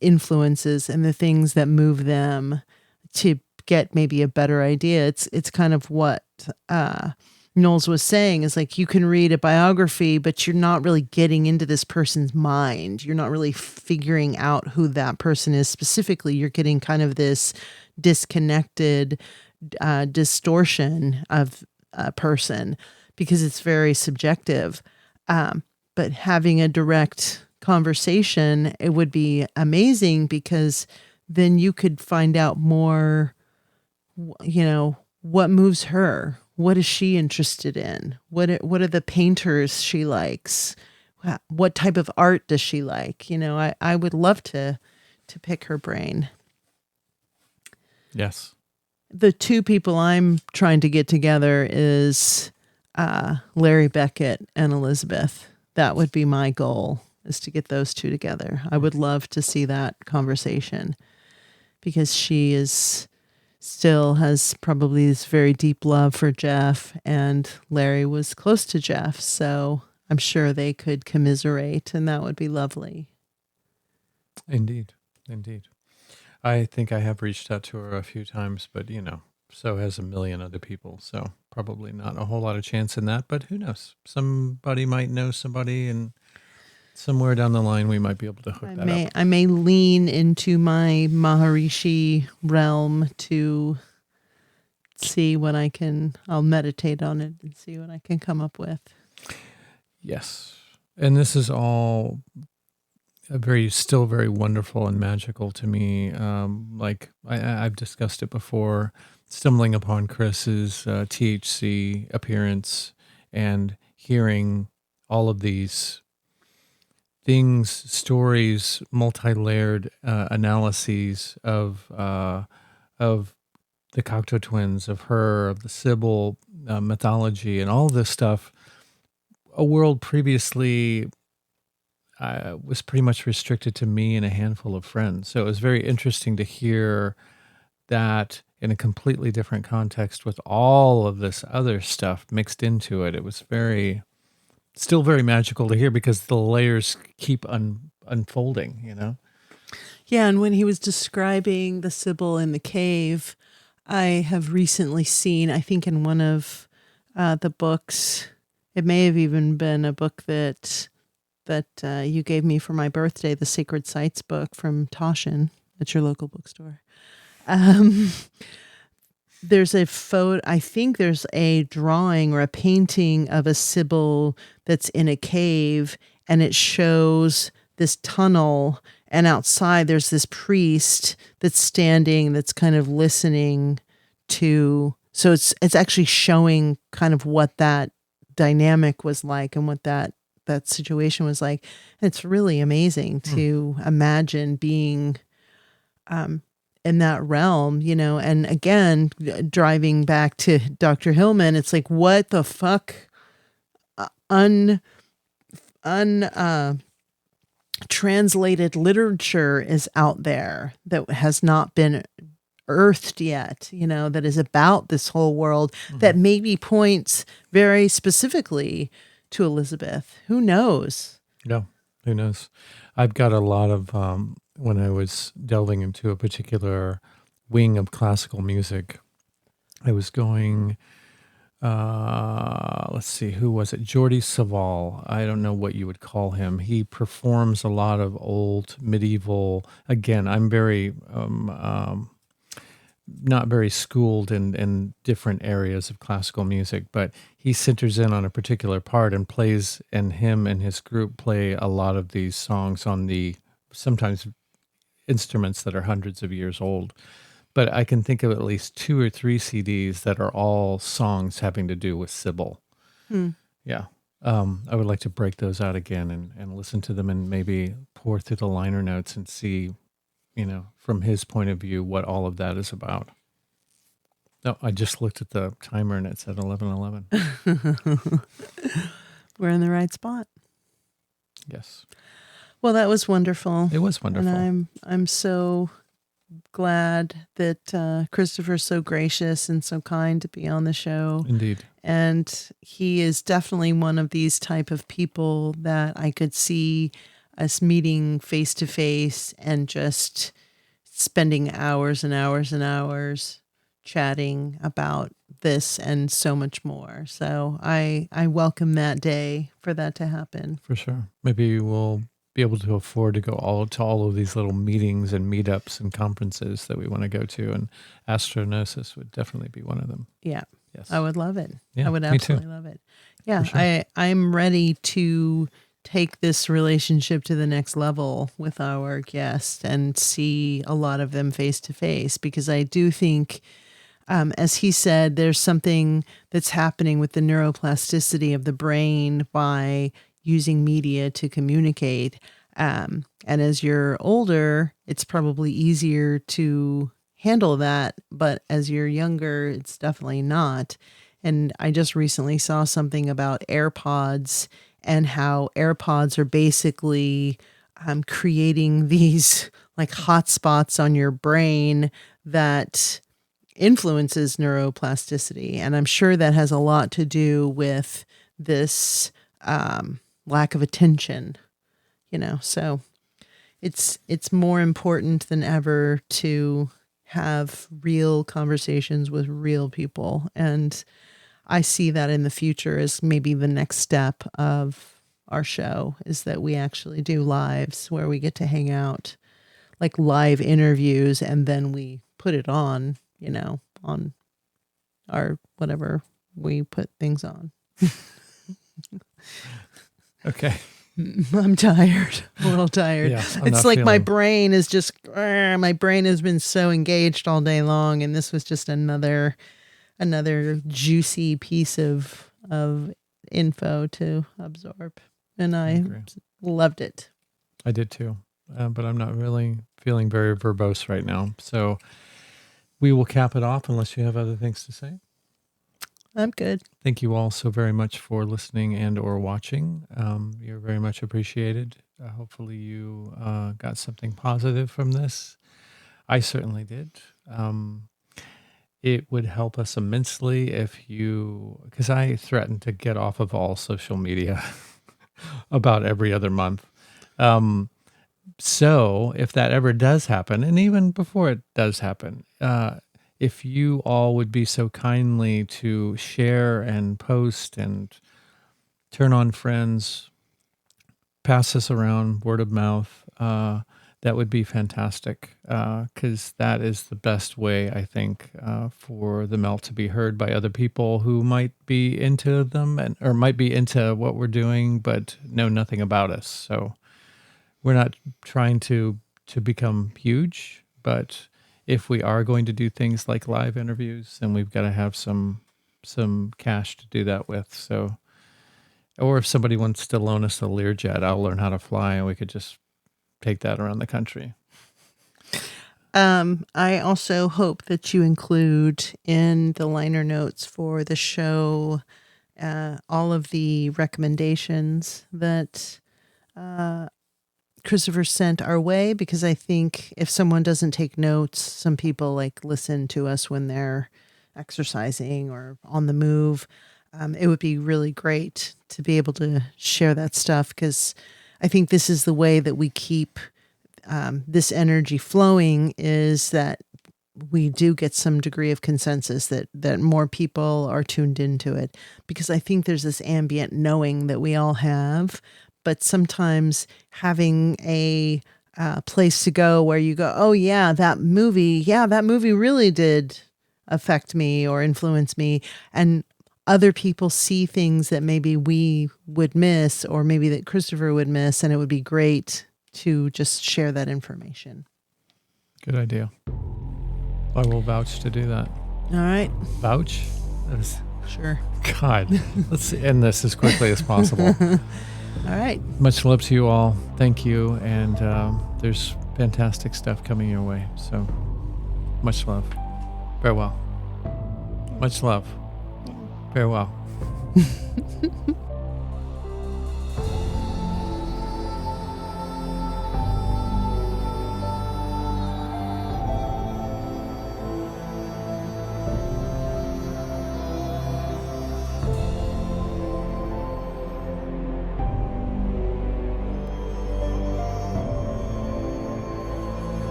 influences and the things that move them to get maybe a better idea. It's kind of what Knowles was saying, is like, you can read a biography, but you're not really getting into this person's mind. You're not really figuring out who that person is specifically. You're getting kind of this disconnected distortion of a person because it's very subjective. But having a direct conversation, it would be amazing, because then you could find out more, what moves her. What is she interested in? What are the painters she likes? What type of art does she like? I would love to pick her brain. Yes. The two people I'm trying to get together is Larry Beckett and Elizabeth. That would be my goal, is to get those two together. I would love to see that conversation, because she still has probably this very deep love for Jeff, and Larry was close to Jeff. So I'm sure they could commiserate, and that would be lovely. Indeed. I think I have reached out to her a few times, but so has a million other people. So probably not a whole lot of chance in that, but who knows? Somebody might know somebody, and somewhere down the line we might be able to hook that up. I may lean into my Maharishi realm to see what I'll meditate on it and see what I can come up with. Yes. And this is all still very wonderful and magical to me. Like I've discussed it before, stumbling upon Chris's THC appearance and hearing all of these things, stories, multi-layered analyses of the Cocteau Twins, of her, of the Sibyl mythology, and all this stuff. A world previously was pretty much restricted to me and a handful of friends. So it was very interesting to hear that in a completely different context with all of this other stuff mixed into it. It was still very magical to hear, because the layers keep unfolding. Yeah, and when he was describing the Sibyl in the cave, I have recently seen, I think in one of the books, it may have even been a book that you gave me for my birthday, the Sacred Sites book from Toshin at your local bookstore. There's a photo, I think there's a drawing or a painting of a Sibyl that's in a cave, and it shows this tunnel, and outside there's this priest that's standing, that's kind of listening to, so it's actually showing kind of what that dynamic was like and what that situation was like. And it's really amazing to imagine being in that realm, and again, driving back to Dr. Hillman, it's like, what the fuck translated literature is out there that has not been earthed yet, that is about this whole world, that maybe points very specifically to Elizabeth. Who knows? Yeah, who knows? I've got a lot of, when I was delving into a particular wing of classical music, I was going, let's see, who was it? Jordi Savall. I don't know what you would call him. He performs a lot of old medieval, again, I'm very, not very schooled in different areas of classical music, but he centers in on a particular part and plays, and him and his group play a lot of these songs on the sometimes instruments that are hundreds of years old. But I can think of at least 2 or 3 CDs that are all songs having to do with Sibyl. Yeah. I would like to break those out again and listen to them and maybe pour through the liner notes and see, from his point of view, what all of that is about. No, I just looked at the timer and it said 11:11. We're in the right spot. Yes. Well, that was wonderful. It was wonderful. And I'm so glad that Christopher's so gracious and so kind to be on the show. Indeed. And he is definitely one of these type of people that I could see us meeting face to face and just spending hours and hours and hours chatting about this and so much more. So I welcome that day for that to happen. For sure. Maybe we'll be able to afford to go to all of these little meetings and meetups and conferences that we want to go to, and Astronosis would definitely be one of them. Yeah. Yes. I would love it. Yeah, I would me absolutely too. love it. Yeah. For sure. I'm ready to take this relationship to the next level with our guests and see a lot of them face to face, because I do think, as he said, there's something that's happening with the neuroplasticity of the brain by using media to communicate. And as you're older, it's probably easier to handle that. But as you're younger, it's definitely not. And I just recently saw something about AirPods and how AirPods are basically creating these like hotspots on your brain that influences neuroplasticity. And I'm sure that has a lot to do with this lack of attention, so it's more important than ever to have real conversations with real people. And I see that in the future as maybe the next step of our show, is that we actually do lives where we get to hang out, like live interviews, and then we put it on, on our whatever we put things on. Okay. I'm tired. A little tired. Yeah, I'm It's not like my feeling- brain is just, my brain has been so engaged all day long, and this was just another juicy piece of info to absorb. And I agree. loved it. I did too, but I'm not really feeling very verbose right now. So we will cap it off unless you have other things to say. I'm good. Thank you all so very much for listening and or watching. You're very much appreciated. Hopefully you got something positive from this. I certainly did. It would help us immensely if you, because I threatened to get off of all social media about every other month. So if that ever does happen, and even before it does happen, if you all would be so kindly to share and post and turn on friends, pass this around, word of mouth, that would be fantastic, because that is the best way, I think, for the melt to be heard by other people who might be into them or might be into what we're doing, but know nothing about us. So we're not trying to become huge, but if we are going to do things like live interviews, then we've got to have some cash to do that with. So, or if somebody wants to loan us a Learjet, I'll learn how to fly, and we could just take that around the country. I also hope that you include in the liner notes for the show all of the recommendations that Christopher sent our way, because I think if someone doesn't take notes, some people listen to us when they're exercising or on the move. It would be really great to be able to share that stuff, because I think this is the way that we keep this energy flowing, is that we do get some degree of consensus that more people are tuned into it, because I think there's this ambient knowing that we all have. But sometimes having a place to go where you go, oh yeah, that movie really did affect me or influence me. And other people see things that maybe we would miss, or maybe that Christopher would miss. And it would be great to just share that information. Good idea. I will vouch to do that. All right. Vouch? Sure. God, let's end this as quickly as possible. All right. Much love to you all. Thank you. And there's fantastic stuff coming your way. So much love. Farewell. Much love. Farewell.